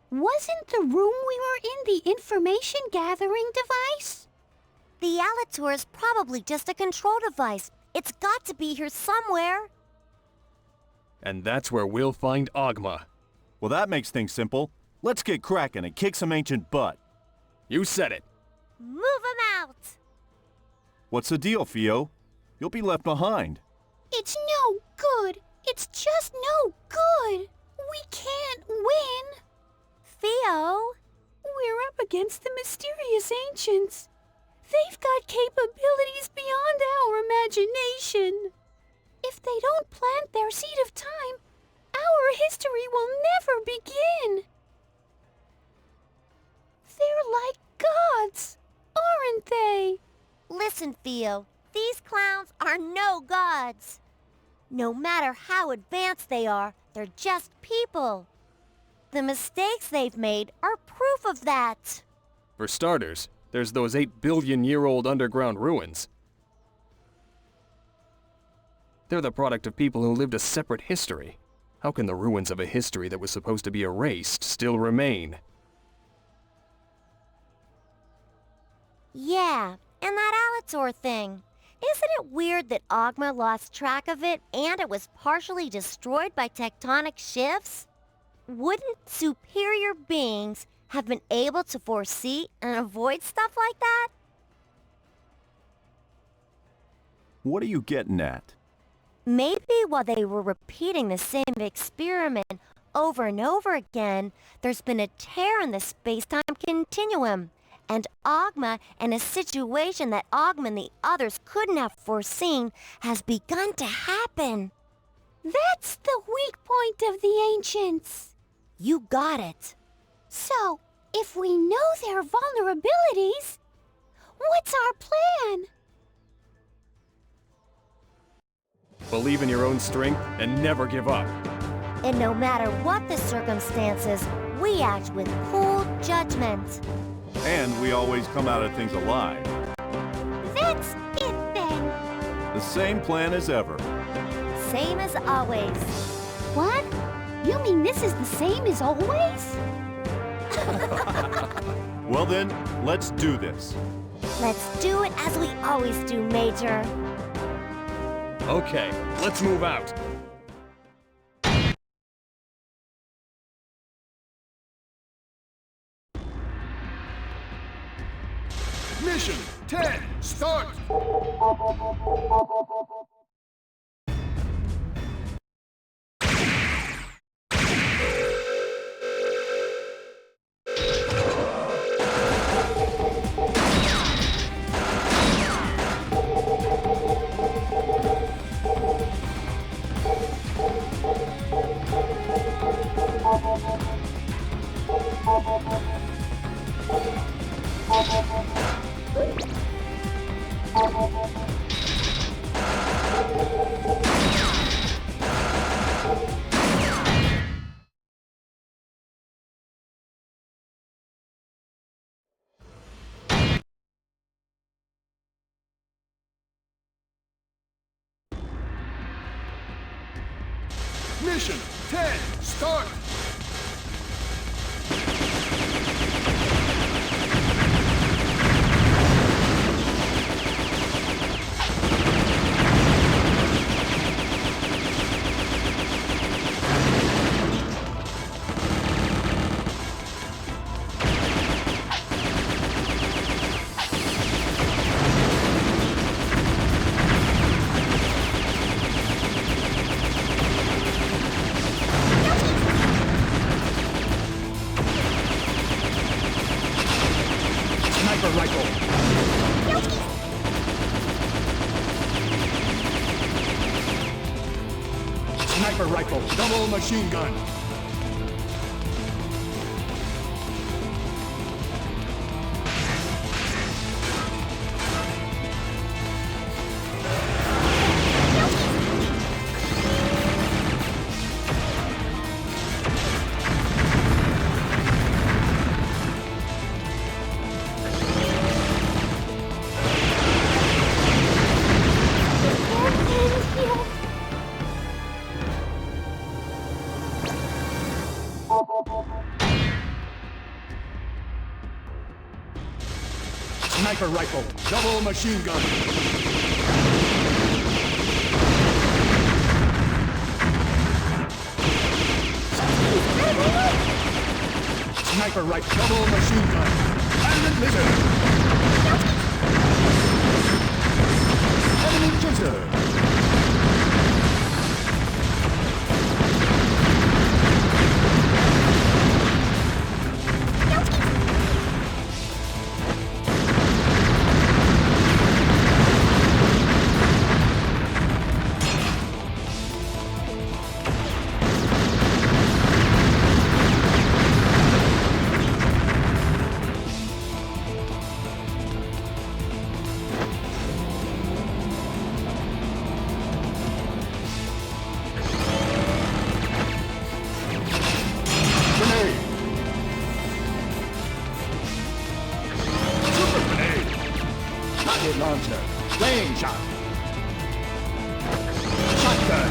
Wasn't the room we were in the information gathering device? The Alator is probably just a control device. It's got to be here somewhere. And that's where we'll find Ogma. Well, that makes things simple. Let's get cracking and kick some ancient butt. You said it. Move him out! What's the deal, Theo? You'll be left behind. It's no good. It's just no good. We can't win. Theo? We're up against the mysterious ancients. They've got capabilities beyond our imagination. If they don't plant their seed of time, our history will never begin. They're like gods, aren't they? Listen, Theo, these clowns are no gods. No matter how advanced they are, they're just people. The mistakes they've made are proof of that. For starters, there's those 8 billion-year-old underground ruins. They're the product of people who lived a separate history. How can the ruins of a history that was supposed to be erased still remain? Yeah, and that Alator thing. Isn't it weird that Ogma lost track of it and it was partially destroyed by tectonic shifts? Wouldn't superior beings have been able to foresee and avoid stuff like that? What are you getting at? Maybe while they were repeating the same experiment over and over again, there's been a tear in the space-time continuum. And Ogma, in a situation that Ogma and the others couldn't have foreseen, has begun to happen. That's the weak point of the ancients. You got it. So, if we know their vulnerabilities, what's our plan? Believe in your own strength and never give up. And no matter what the circumstances, we act with cool judgment. And we always come out of things alive. That's it then. The same plan as ever. Same as always. What? You mean this is the same as always? Well then, let's do this. Let's do it as we always do, Major. Okay, let's move out. Mission 10, start! Mission 10, start! Sniper rifle. Sniper rifle, double machine gun. Sniper rifle, double machine gun. Sniper rifle, double machine gun. Pilot lizard. Enemy chaser. Rocket launcher. Playing shot. Shotgun.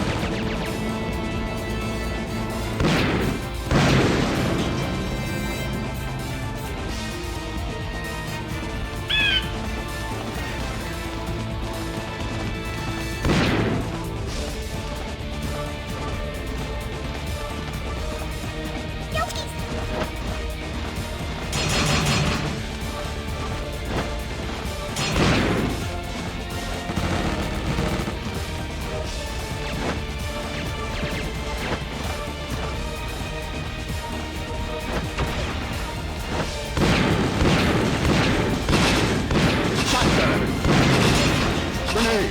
Grenade!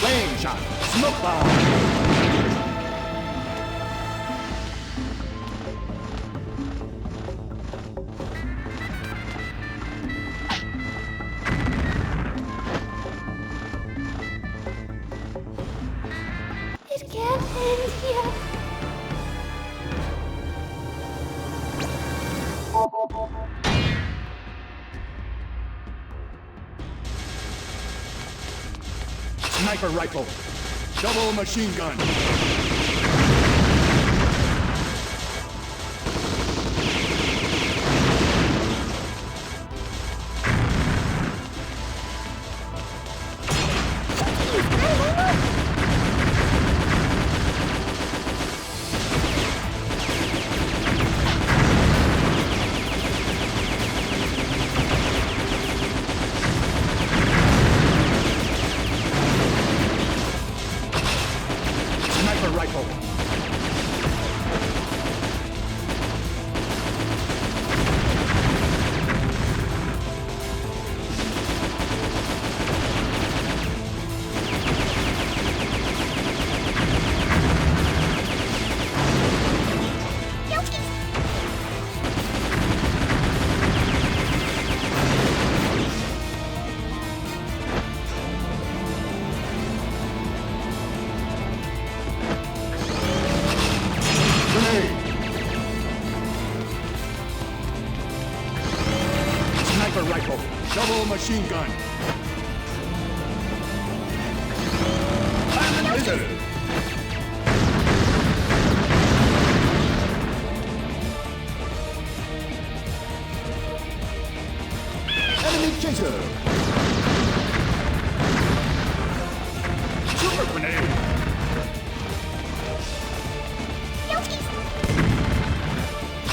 Flame shot! Smoke bomb! It can't end yet. Sniper rifle. Double machine gun. Sniper rifle. Grenade. Sniper rifle. Double machine gun. I'm a visitor. Enemy chaser. Super grenade.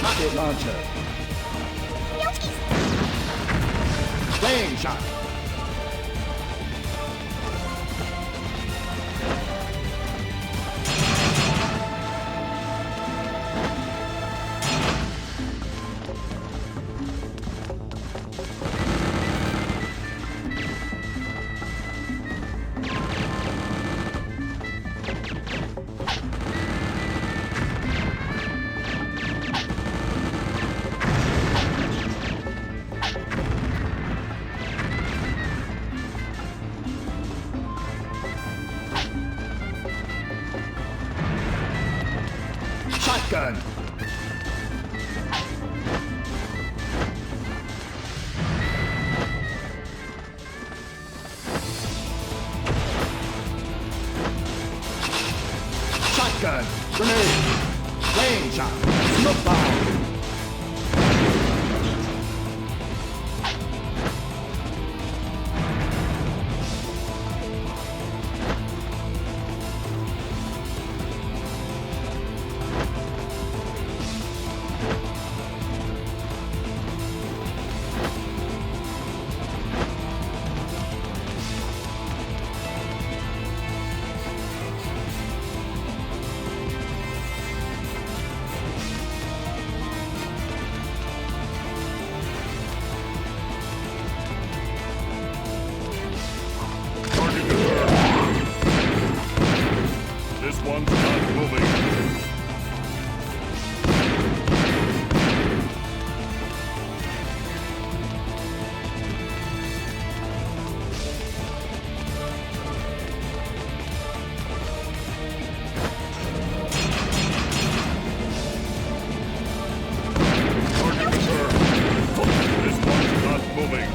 Rocket launcher. Playing shot. Shotgun. Shotgun. Grenade. Flame shot. Smoke bomb. This one's not moving. Target confirmed. This one's not moving.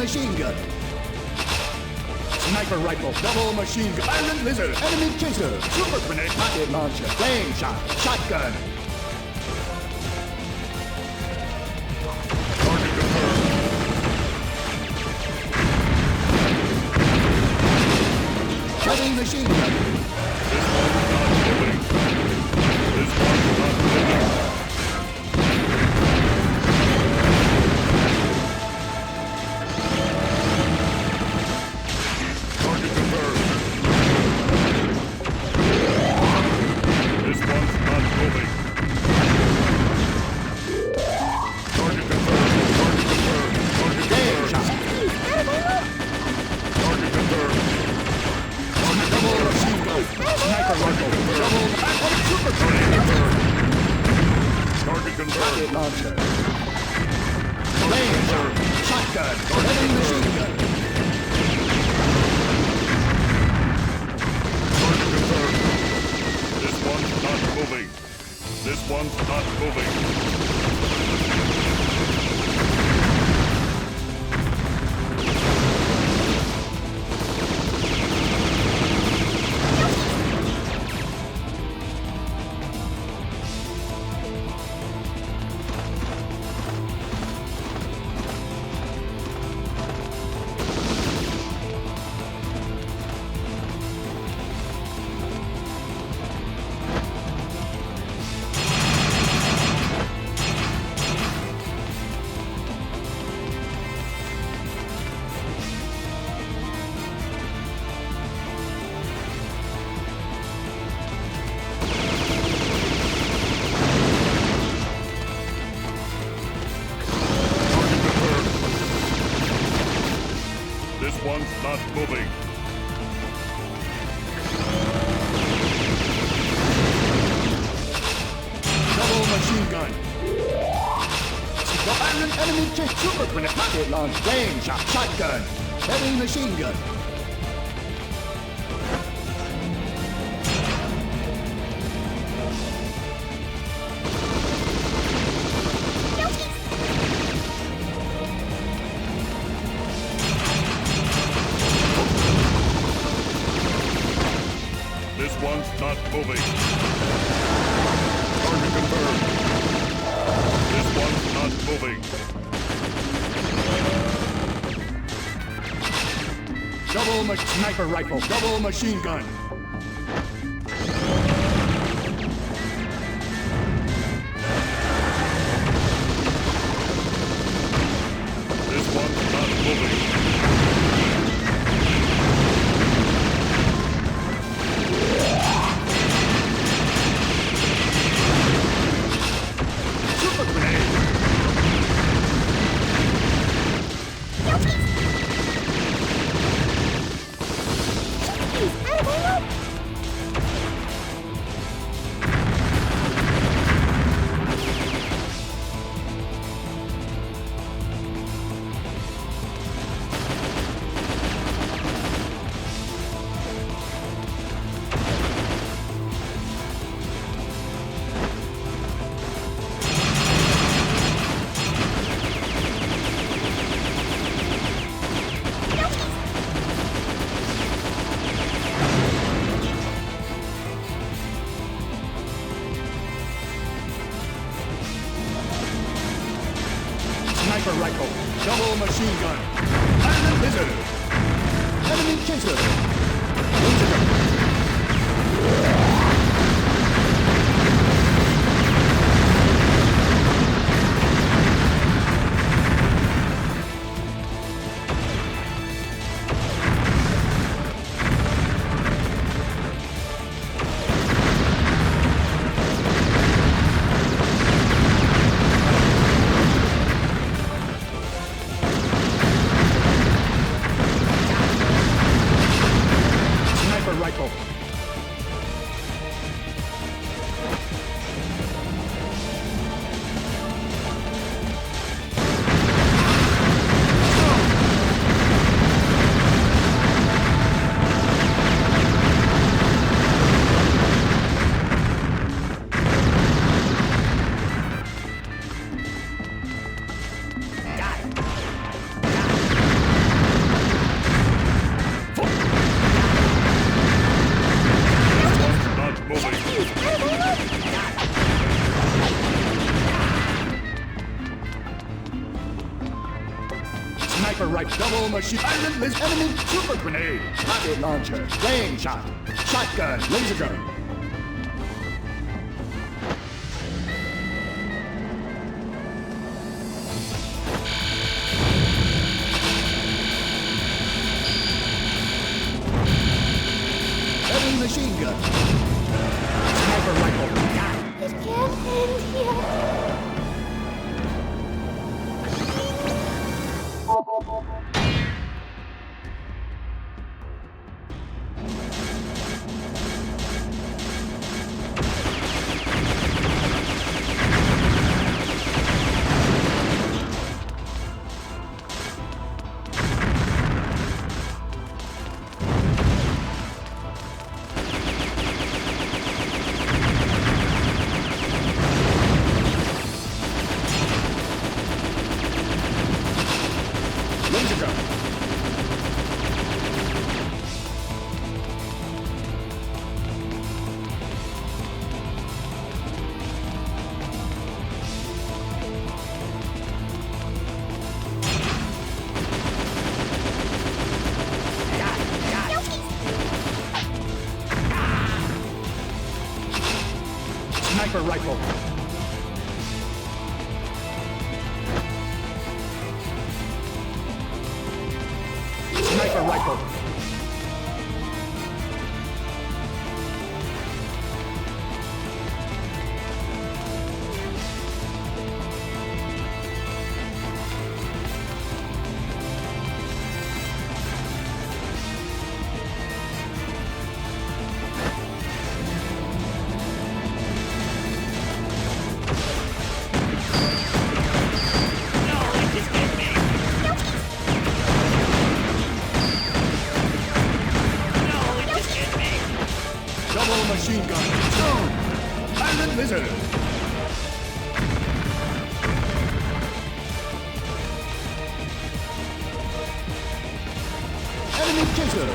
machine gun. Sniper rifle, double machine gun, iron lizard, enemy chaser, super grenade, rocket launcher, flame shot, shotgun. Target confirmed. Heavy machine gun. This one's not moving. This one's not moving. Target confirmed. This one's not moving. Target confirmed. Target confirmed. Target confirmed. Target confirmed. Double machine gun. Sniper rifle, double super Target grenade. confirmed. Target confirmed. Rocket launcher. Flame shot, shotgun, heavy machine gun. Target confirmed. This one's not moving. This one's not moving. Target confirmed. This one's not moving. Double machine gun. Iron enemy chase, super grenade, rocket launch, flame shot, shotgun, heavy machine gun. This one's not moving. Target confirmed. This one's not moving. Double sniper rifle, double machine gun. This one's not moving. Super grenade. Sniper rifle, double machine gun, iron lizard, enemy chaser, laser gun. Double machine. Iron List. Enemy super grenade. Rocket launcher. Flame shot. Shotgun. Laser gun. Heavy machine gun. Sniper rifle. It can't end here. Laser gun. Sniper rifle. Sniper rifle. Double machine gun. Stone. Iron lizard. Enemy chaser.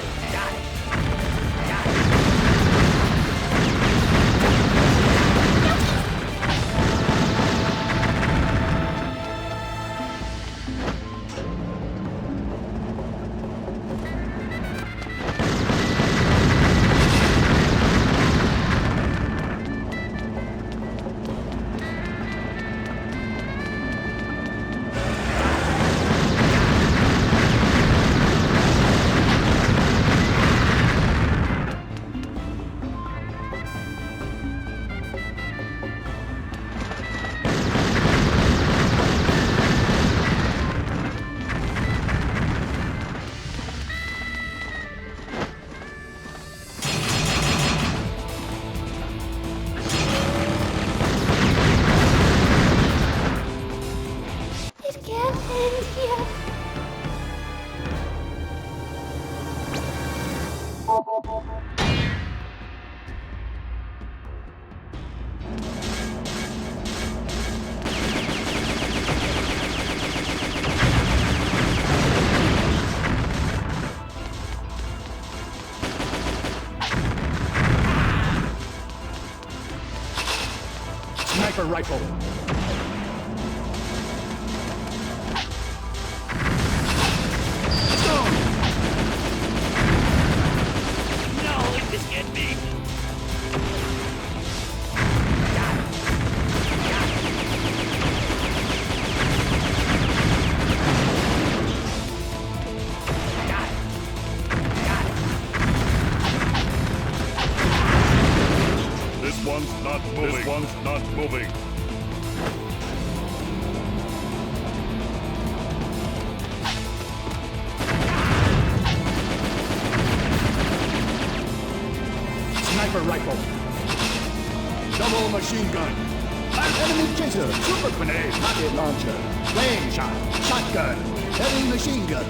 It can't end here. Sniper rifle. Stone. No, it just get me. This one's not moving. This one's not moving. Sniper rifle. Double machine gun. Enemy chaser. Super grenade. Rocket launcher. Flame shot. Shotgun. Heavy machine gun.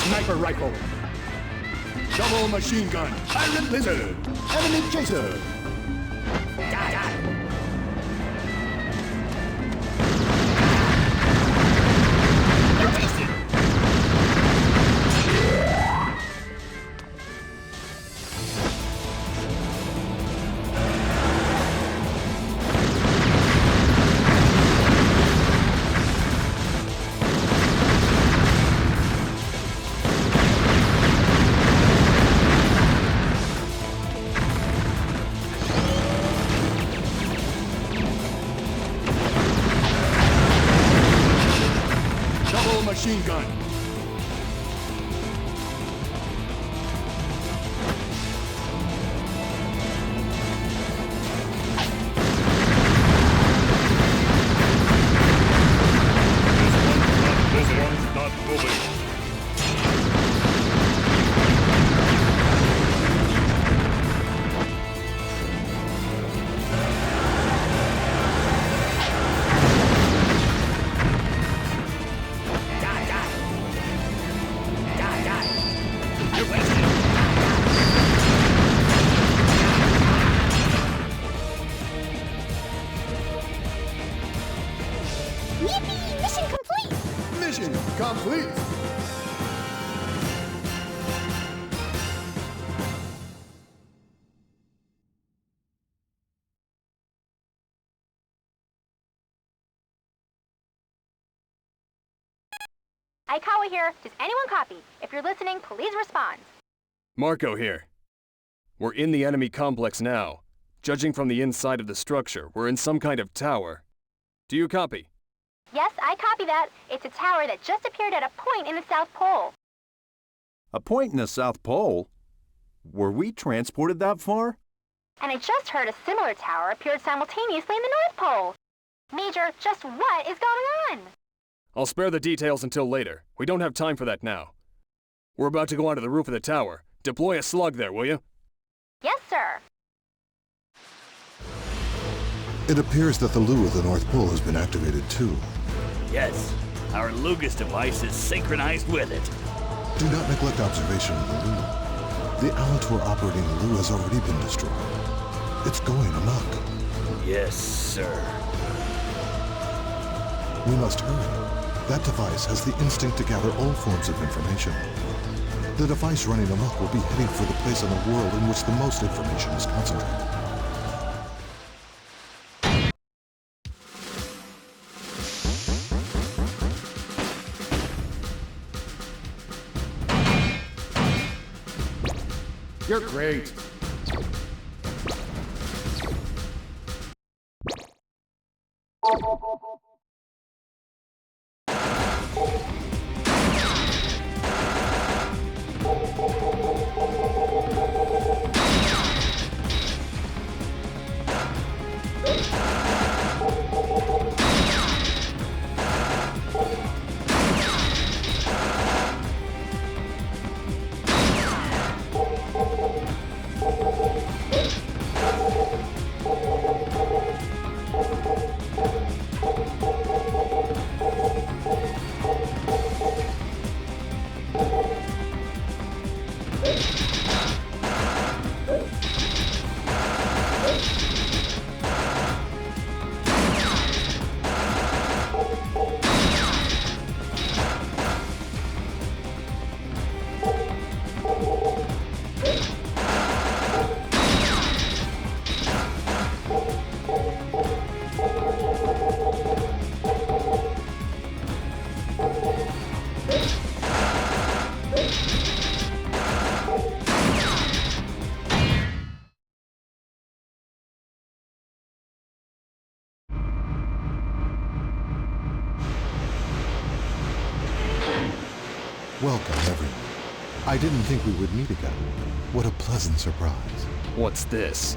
Sniper rifle. Double machine gun. Iron lizard. Enemy chaser. Machine gun. This one's not moving. Yippee! Mission complete! Mission complete. Aikawa here. Does anyone copy? If you're listening, please respond. Marco here. We're in the enemy complex now. Judging from the inside of the structure, we're in some kind of tower. Do you copy? Yes, I copy that. It's a tower that just appeared at a point in the South Pole. A point in the South Pole? Were we transported that far? And I just heard a similar tower appeared simultaneously in the North Pole. Major, just what is going on? I'll spare the details until later. We don't have time for that now. We're about to go onto the roof of the tower. Deploy a slug there, will you? Yes, sir. It appears that the loo of the North Pole has been activated too. Yes, our Lugas device is synchronized with it. Do not neglect observation of the loo. The Allentour operating the loo has already been destroyed. It's going amok. Yes, sir. We must hurry. That device has the instinct to gather all forms of information. The device running amok will be heading for the place in the world in which the most information is concentrated. You're great. Welcome, everyone. I didn't think we would meet again. What a pleasant surprise. What's this?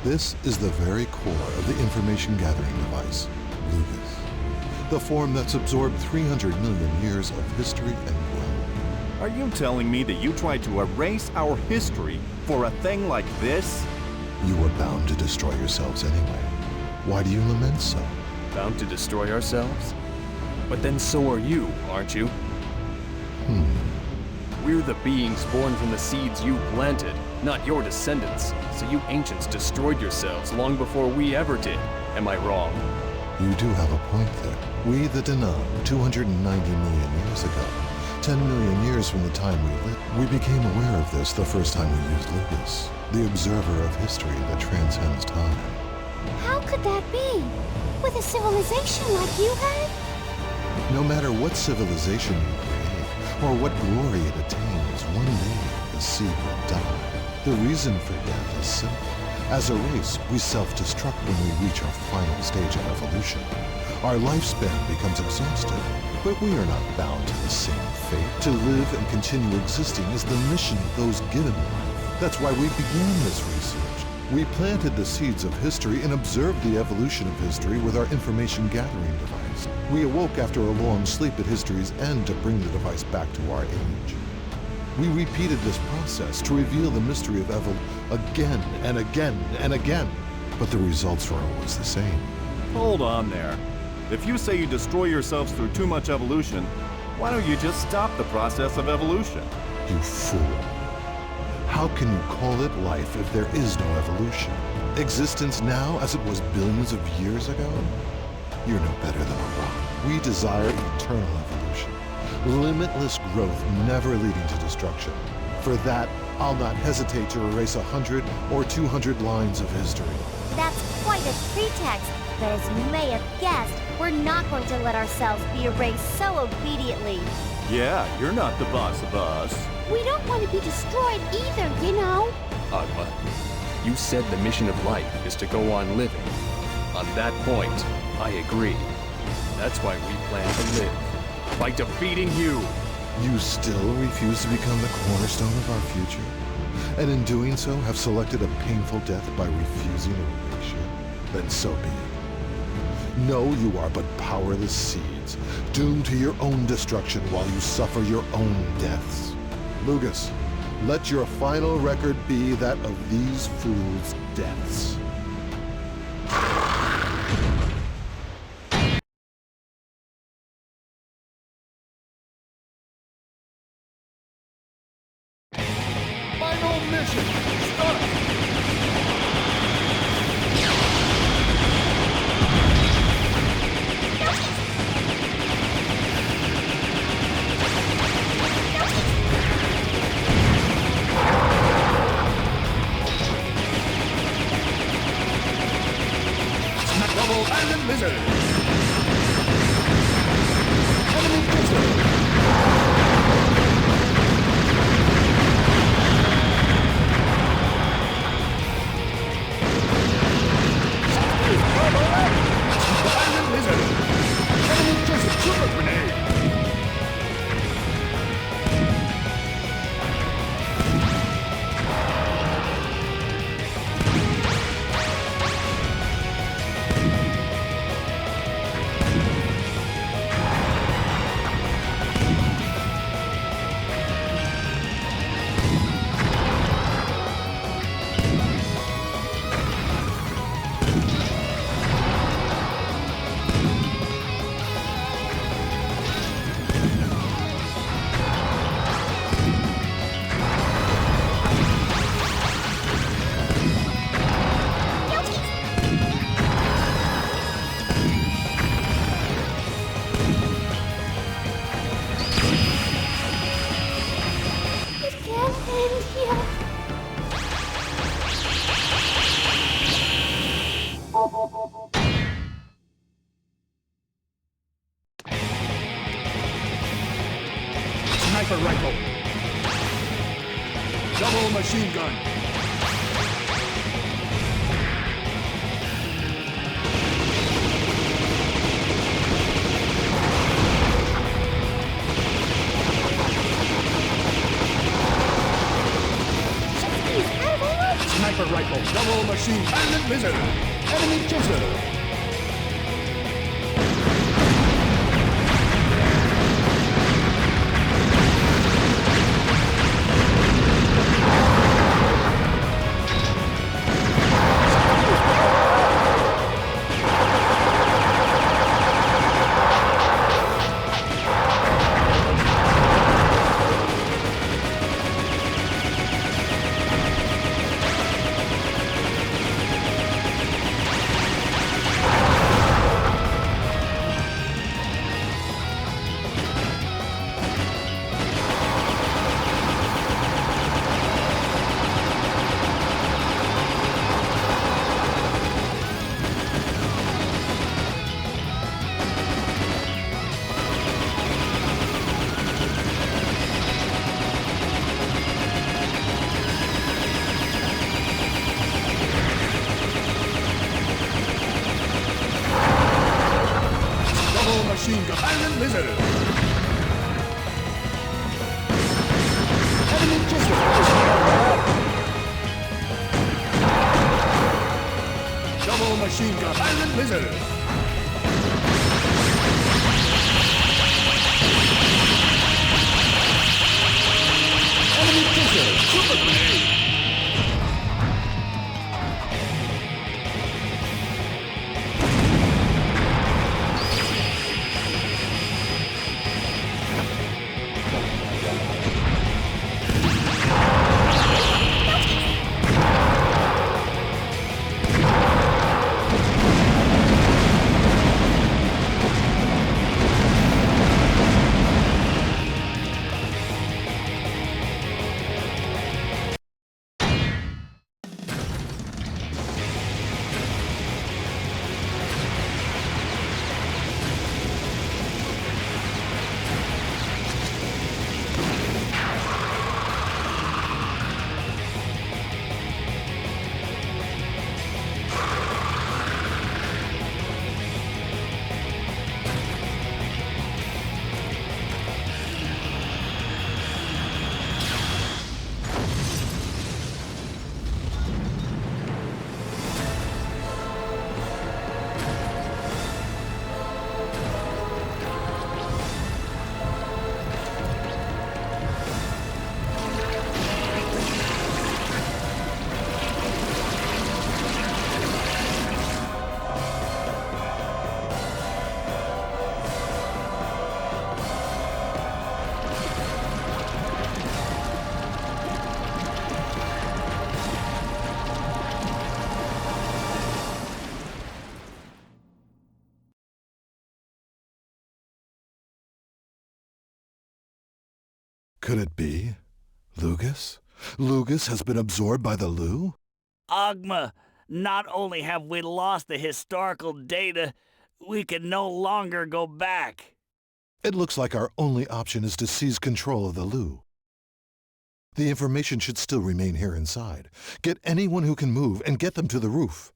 This is the very core of the information gathering device, Lugas. The form that's absorbed 300 million years of history and growth. Are you telling me that you tried to erase our history for a thing like this? You were bound to destroy yourselves anyway. Why do you lament so? Bound to destroy ourselves? But then so are you, aren't you? We're the beings born from the seeds you planted, not your descendants. So you ancients destroyed yourselves long before we ever did. Am I wrong? You do have a point there. We, the Denom, 290 million years ago, 10 million years from the time we lived, we became aware of this the first time we used Lucas, the observer of history that transcends time. How could that be? With a civilization like you had? No matter what civilization you create, or what glory it attains, one day the seed will die. The reason for death is simple. As a race, we self-destruct when we reach our final stage of evolution. Our lifespan becomes exhausted, but we are not bound to the same fate. To live and continue existing is the mission of those given life. That's why we began this research. We planted the seeds of history and observed the evolution of history with our information gathering device. We awoke after a long sleep at history's end to bring the device back to our age. We repeated this process to reveal the mystery of evolution again and again and again. But the results were always the same. Hold on there. If you say you destroy yourselves through too much evolution, why don't you just stop the process of evolution? You fool. How can you call it life if there is no evolution? Existence now as it was billions of years ago? You're no better than a rock. We desire eternal evolution. Limitless growth never leading to destruction. For that, I'll not hesitate to erase 100 or 200 lines of history. That's quite a pretext, but as you may have guessed, we're not going to let ourselves be erased so obediently. Yeah, you're not the boss of us. We don't want to be destroyed either, you know? Agma, you said the mission of life is to go on living. On that point, I agree. That's why we plan to live. By defeating you! You still refuse to become the cornerstone of our future? And in doing so, have selected a painful death by refusing erasure? Then so be it. Know you are but powerless seeds, doomed to your own destruction while you suffer your own deaths. Lucas, let your final record be that of these fools' deaths. Final mission, start! Double Iron Lizard! Enemy pistol! Iron Lizard! Enemy pistol! Super grenade! It can't end here. Sniper rifle! Double machine gun! Sniper rifle! Double machine! Iron Lizard! Enemy chaser! machine gun. Silent missile. Enemy chaser. Super grenade. Could it be? Lugus? Lugus has been absorbed by the Lu? Ogma, not only have we lost the historical data, we can no longer go back. It looks like our only option is to seize control of the Lu. The information should still remain here inside. Get anyone who can move and get them to the roof.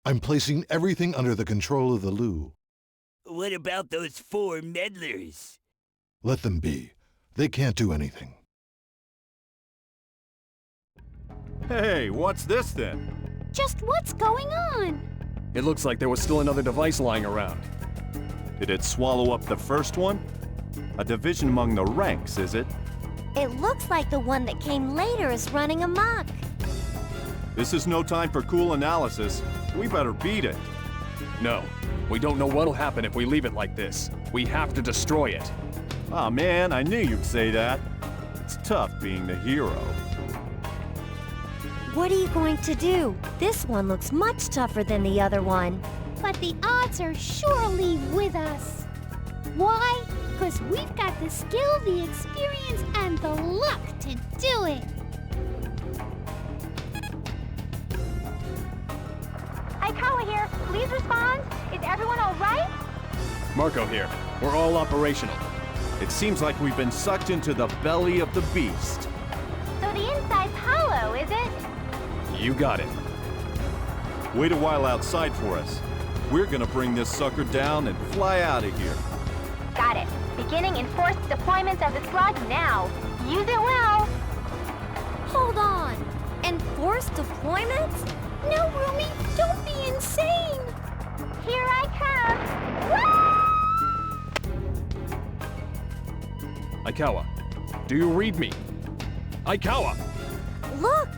I'm placing everything under the control of the Lu. What about those 4 meddlers? Let them be. They can't do anything. Hey, what's this then? Just what's going on? It looks like there was still another device lying around. Did it swallow up the first one? A division among the ranks, is it? It looks like the one that came later is running amok. This is no time for cool analysis. We better beat it. No, we don't know what'll happen if we leave it like this. We have to destroy it. Aw, man, I knew you'd say that. It's tough being the hero. What are you going to do? This one looks much tougher than the other one. But the odds are surely with us. Why? Because we've got the skill, the experience, and the luck to do it. Aikawa here. Please respond. Is everyone all right? Marco here. We're all operational. It seems like we've been sucked into the belly of the beast. So the inside's hollow, is it? You got it. Wait a while outside for us. We're gonna bring this sucker down and fly out of here. Got it. Beginning enforced deployments of the Slug now. Use it well. Hold on. Enforced deployments? No, Rumi, don't be insane. Here I come. Aikawa, do you read me? Aikawa! Look!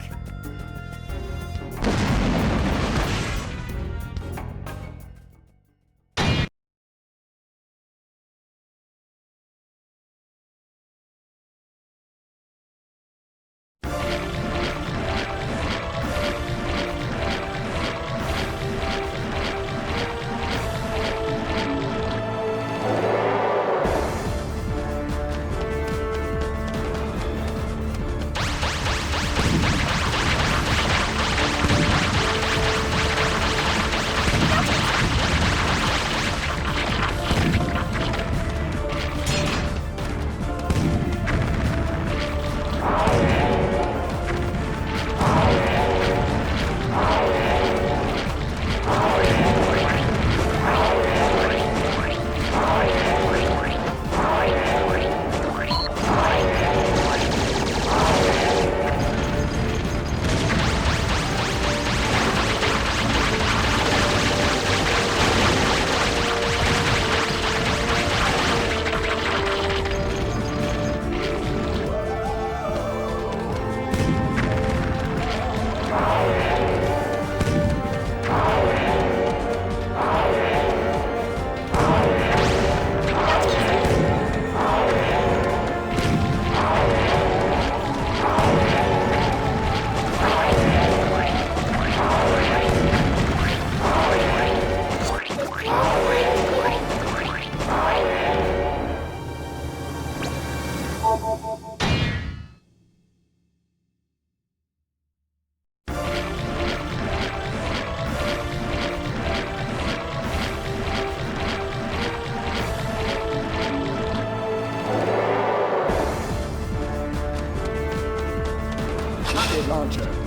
Rocket launcher.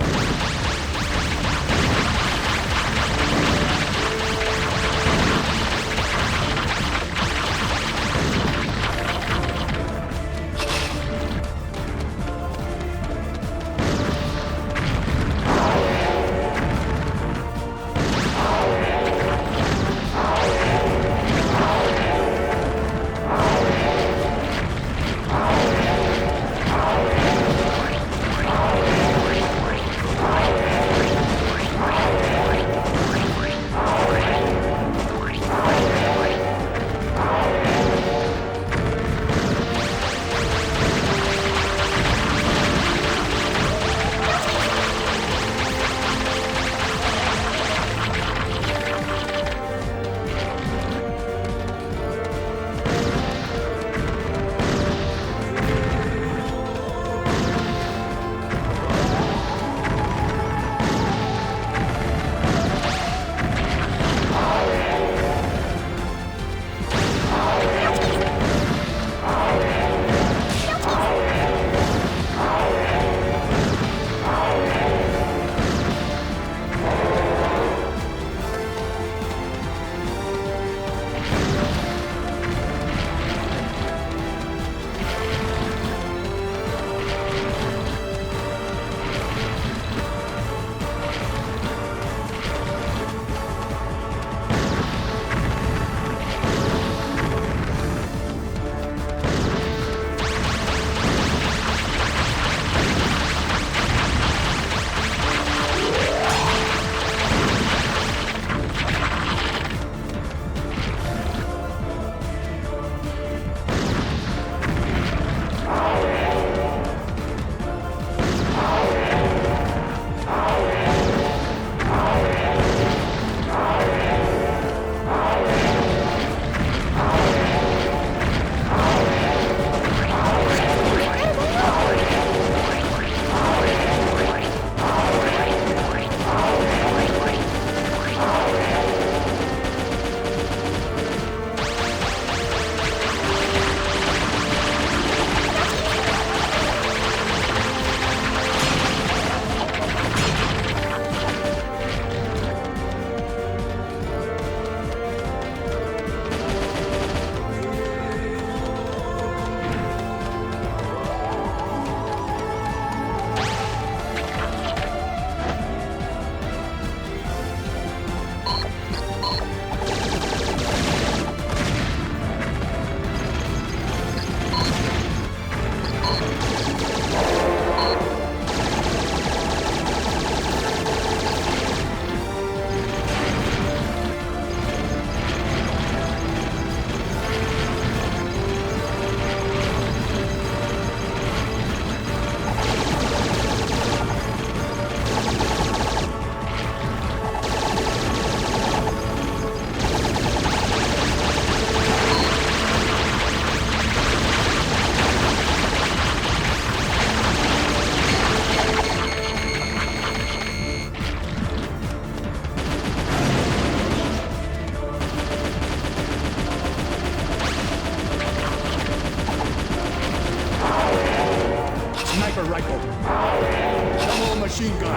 machine gun.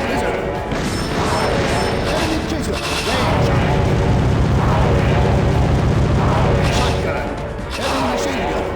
Lizard. Enemy chaser. Range. Shotgun. Heavy machine gun.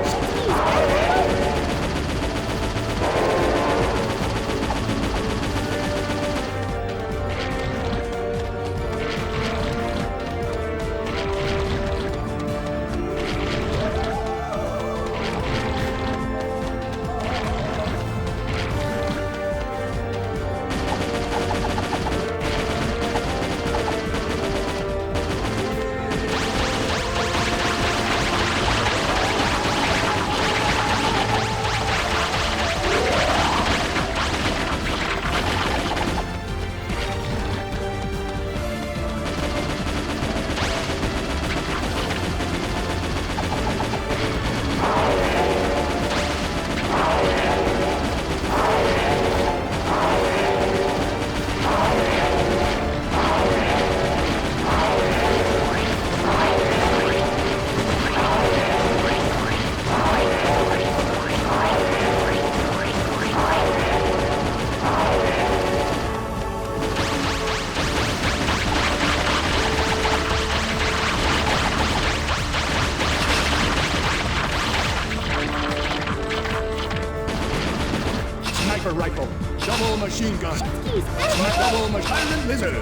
sniper rifle. Double machine gun. Double machine. Iron lizard.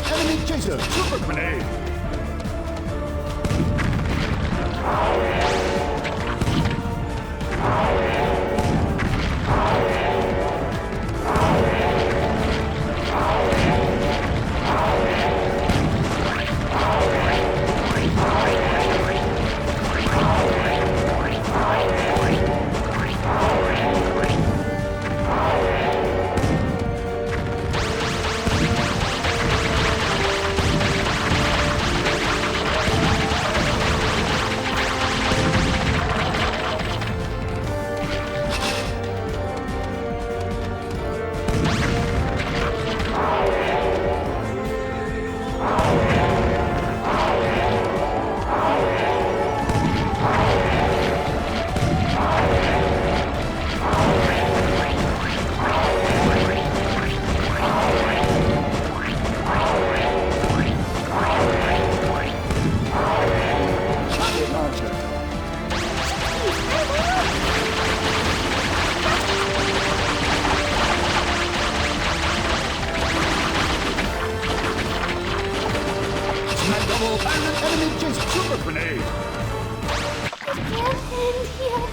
Enemy chaser. Super grenade. Enemy chaser. Super grenade. It can't end yet.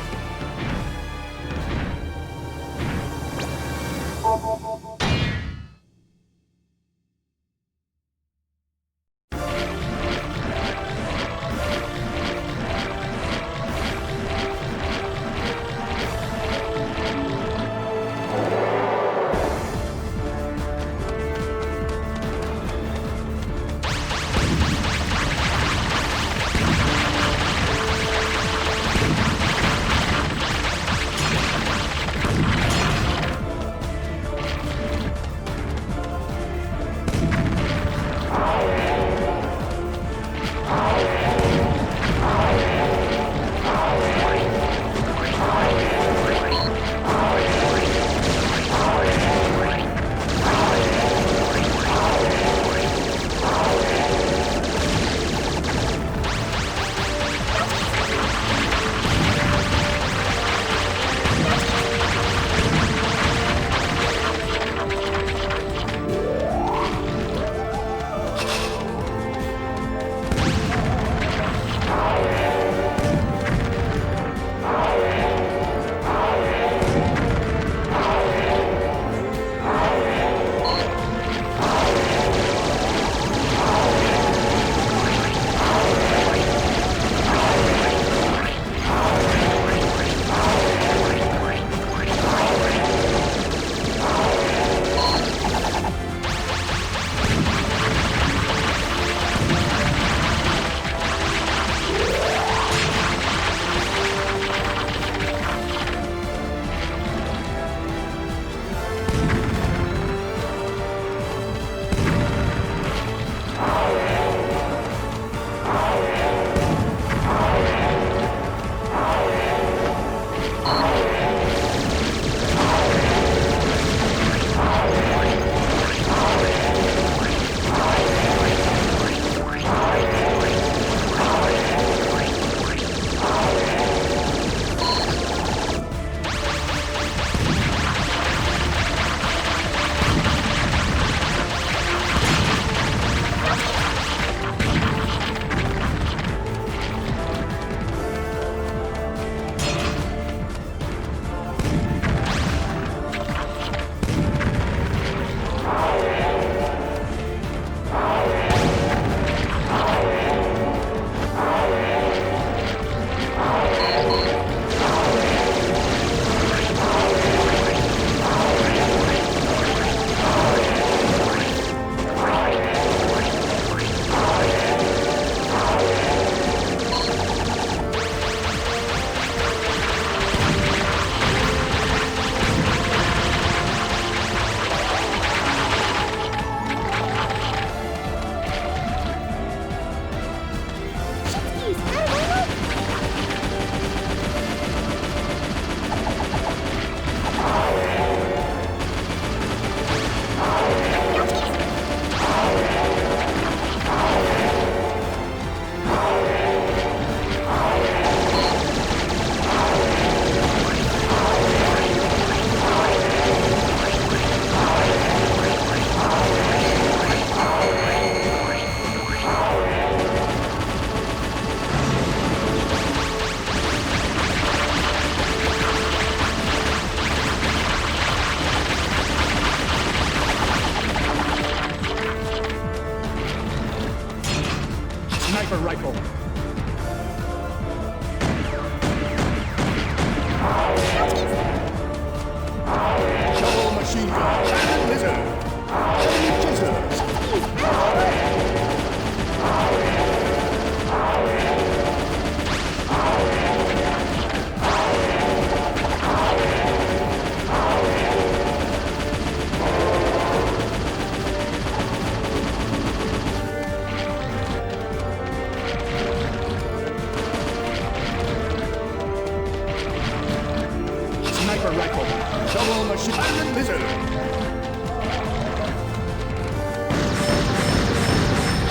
Sniper rifle. Double machine. Iron lizard.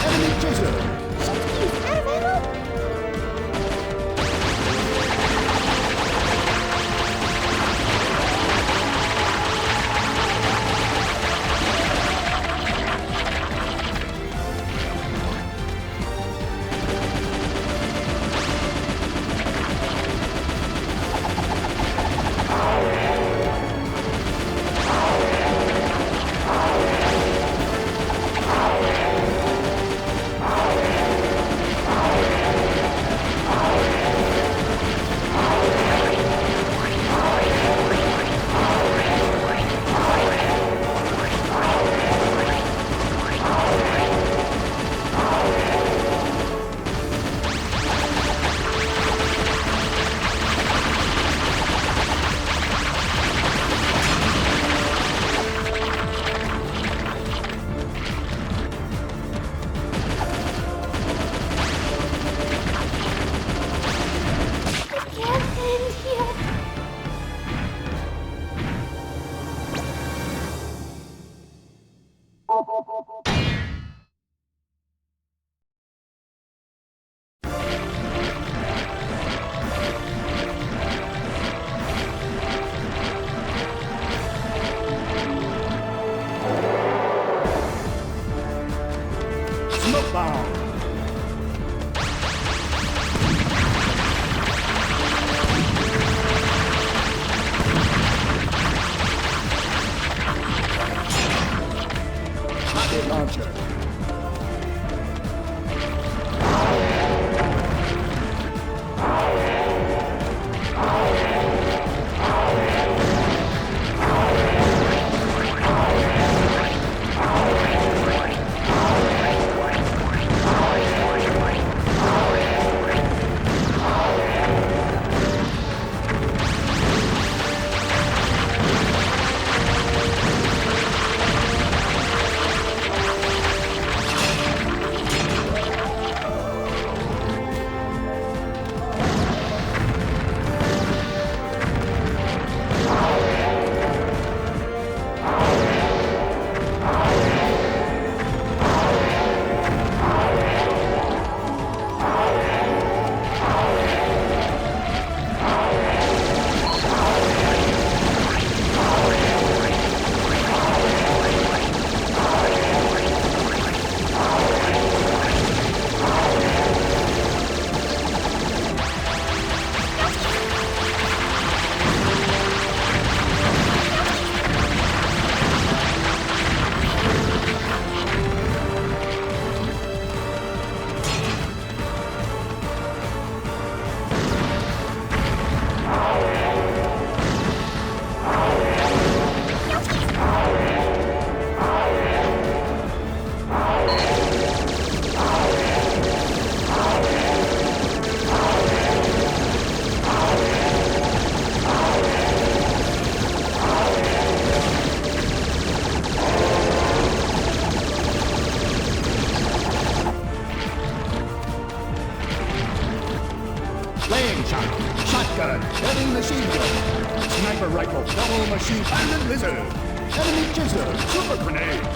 Enemy chaser. Shitskis, out of ammo? Smoke bomb. Rocket launcher. Flame shot. Shotgun. Heavy machine gun. Sniper rifle. Double machine. Iron lizard. Enemy chaser. Super grenade.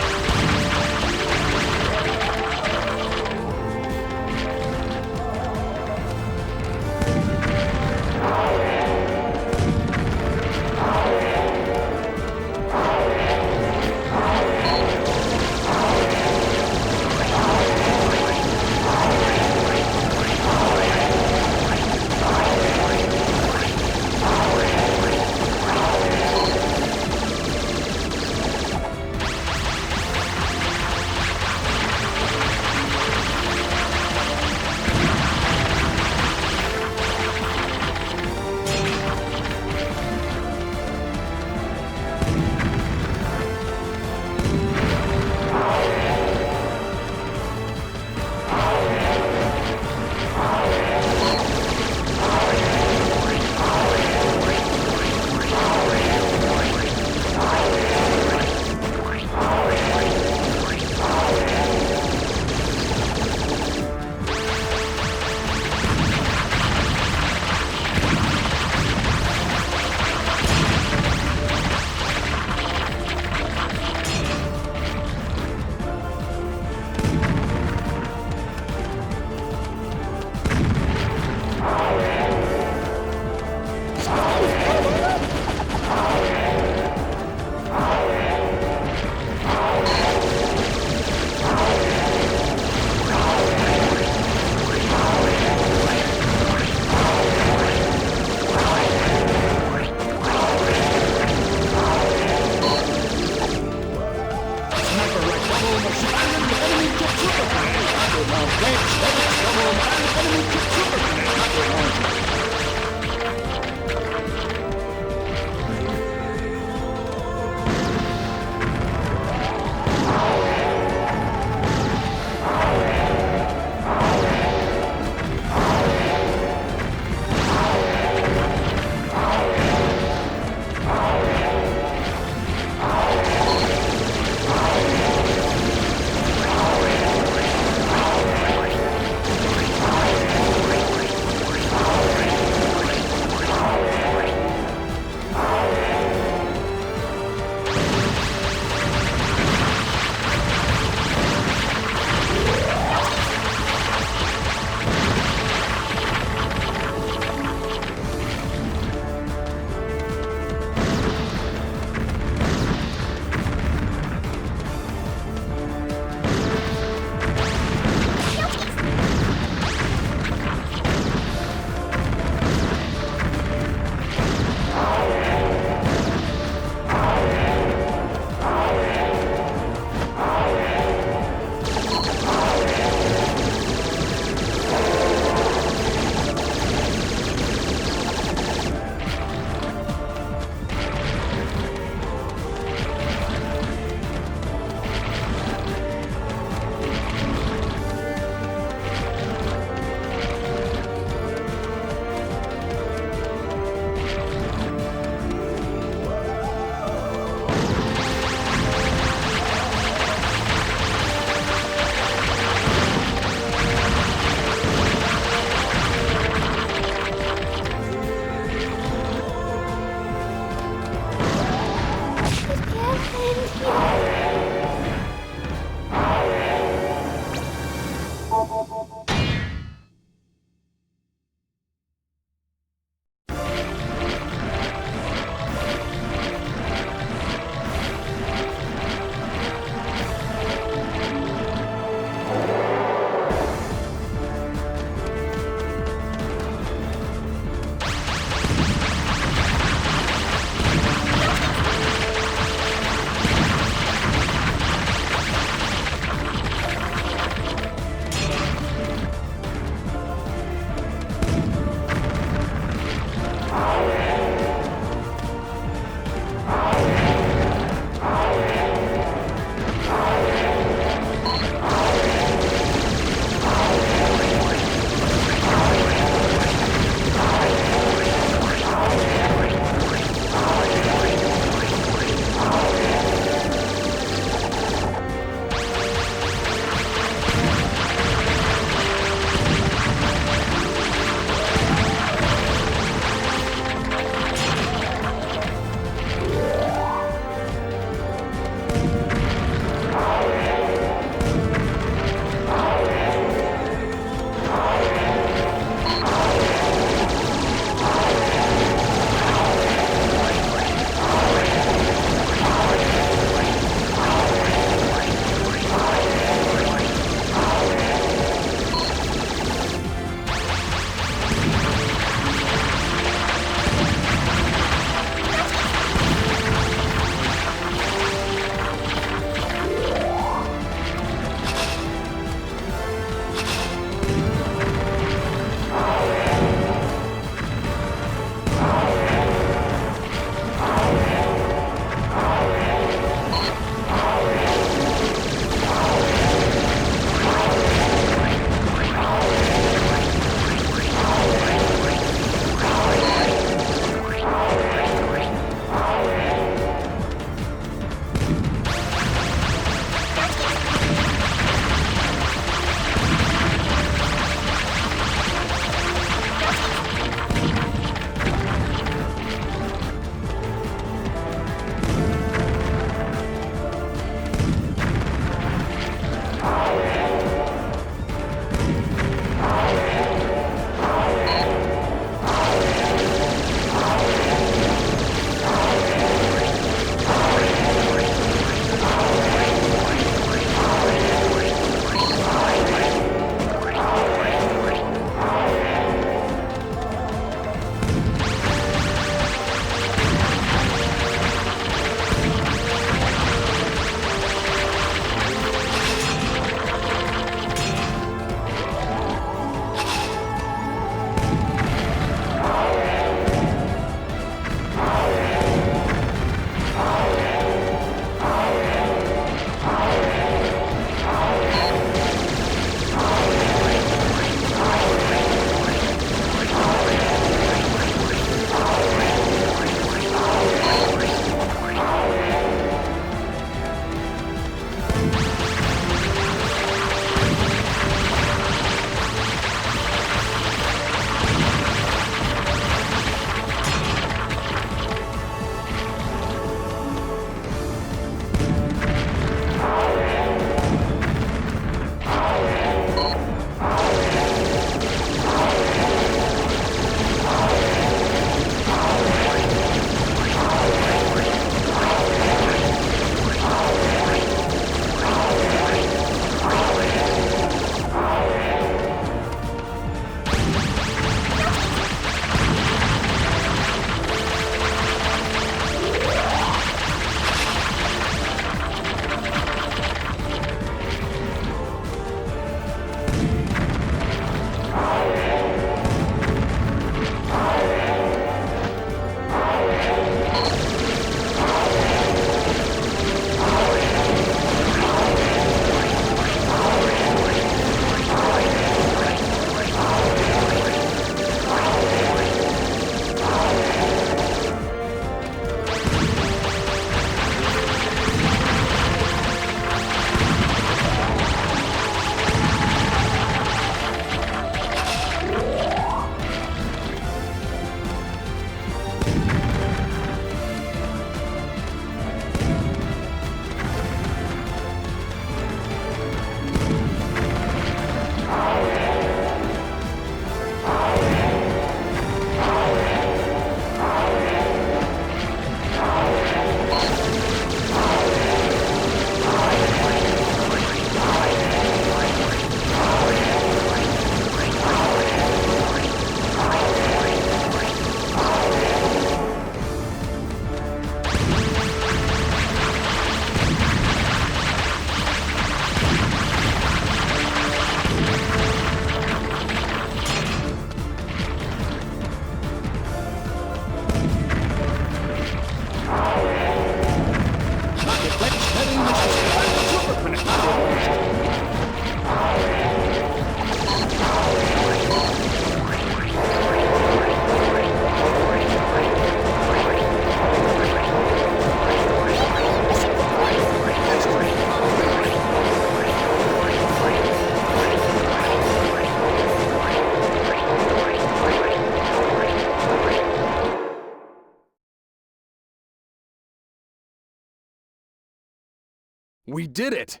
We did it!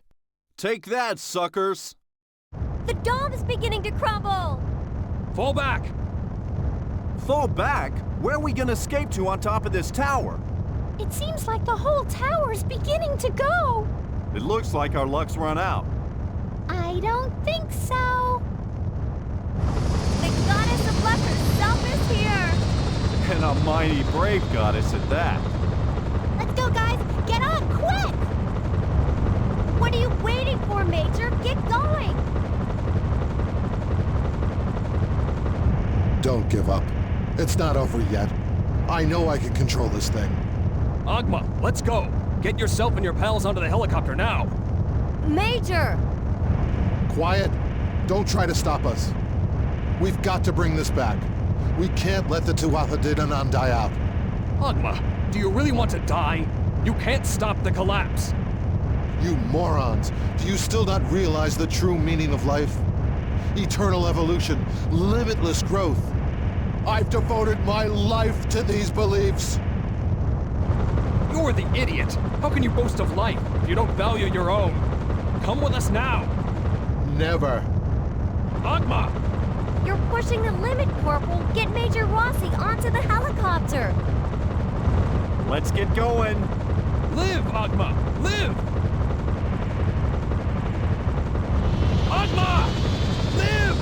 Take that, suckers! The dome is beginning to crumble! Fall back! Fall back? Where are we gonna escape to on top of this tower? It seems like the whole tower is beginning to go! It looks like our luck's run out. I don't think so. The goddess of luck herself is here! And a mighty brave goddess at that. Let's go, guys! Get on, quick! What are you waiting for, Major? Get going! Don't give up. It's not over yet. I know I can control this thing. Agma, let's go! Get yourself and your pals onto the helicopter now! Major! Quiet. Don't try to stop us. We've got to bring this back. We can't let the Tuatha De Danann die out. Agma, do you really want to die? You can't stop the collapse! You morons! Do you still not realize the true meaning of life? Eternal evolution, limitless growth. I've devoted my life to these beliefs. You're the idiot! How can you boast of life if you don't value your own? Come with us now! Never. Agma! You're pushing the limit, Corporal. Get Major Rossi onto the helicopter. Let's get going. Live, Agma! Live! Agma! Live!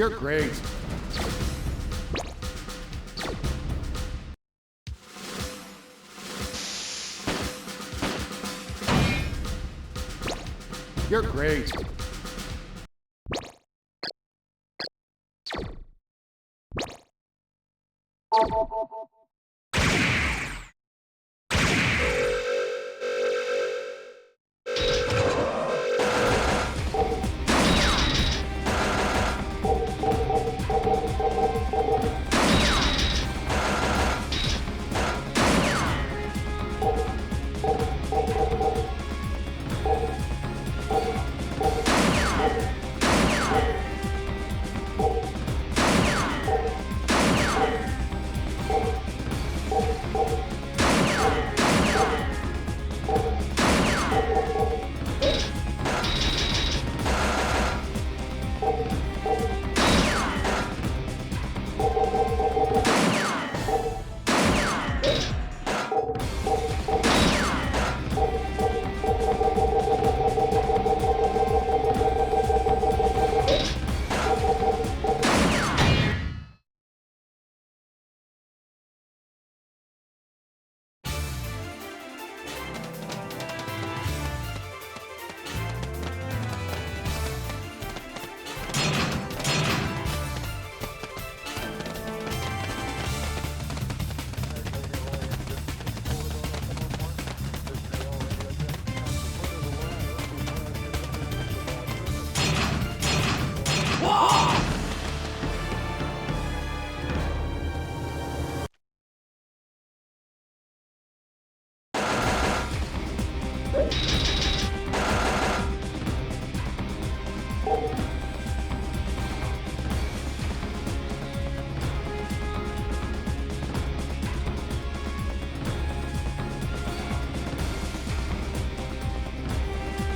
You're great. You're great.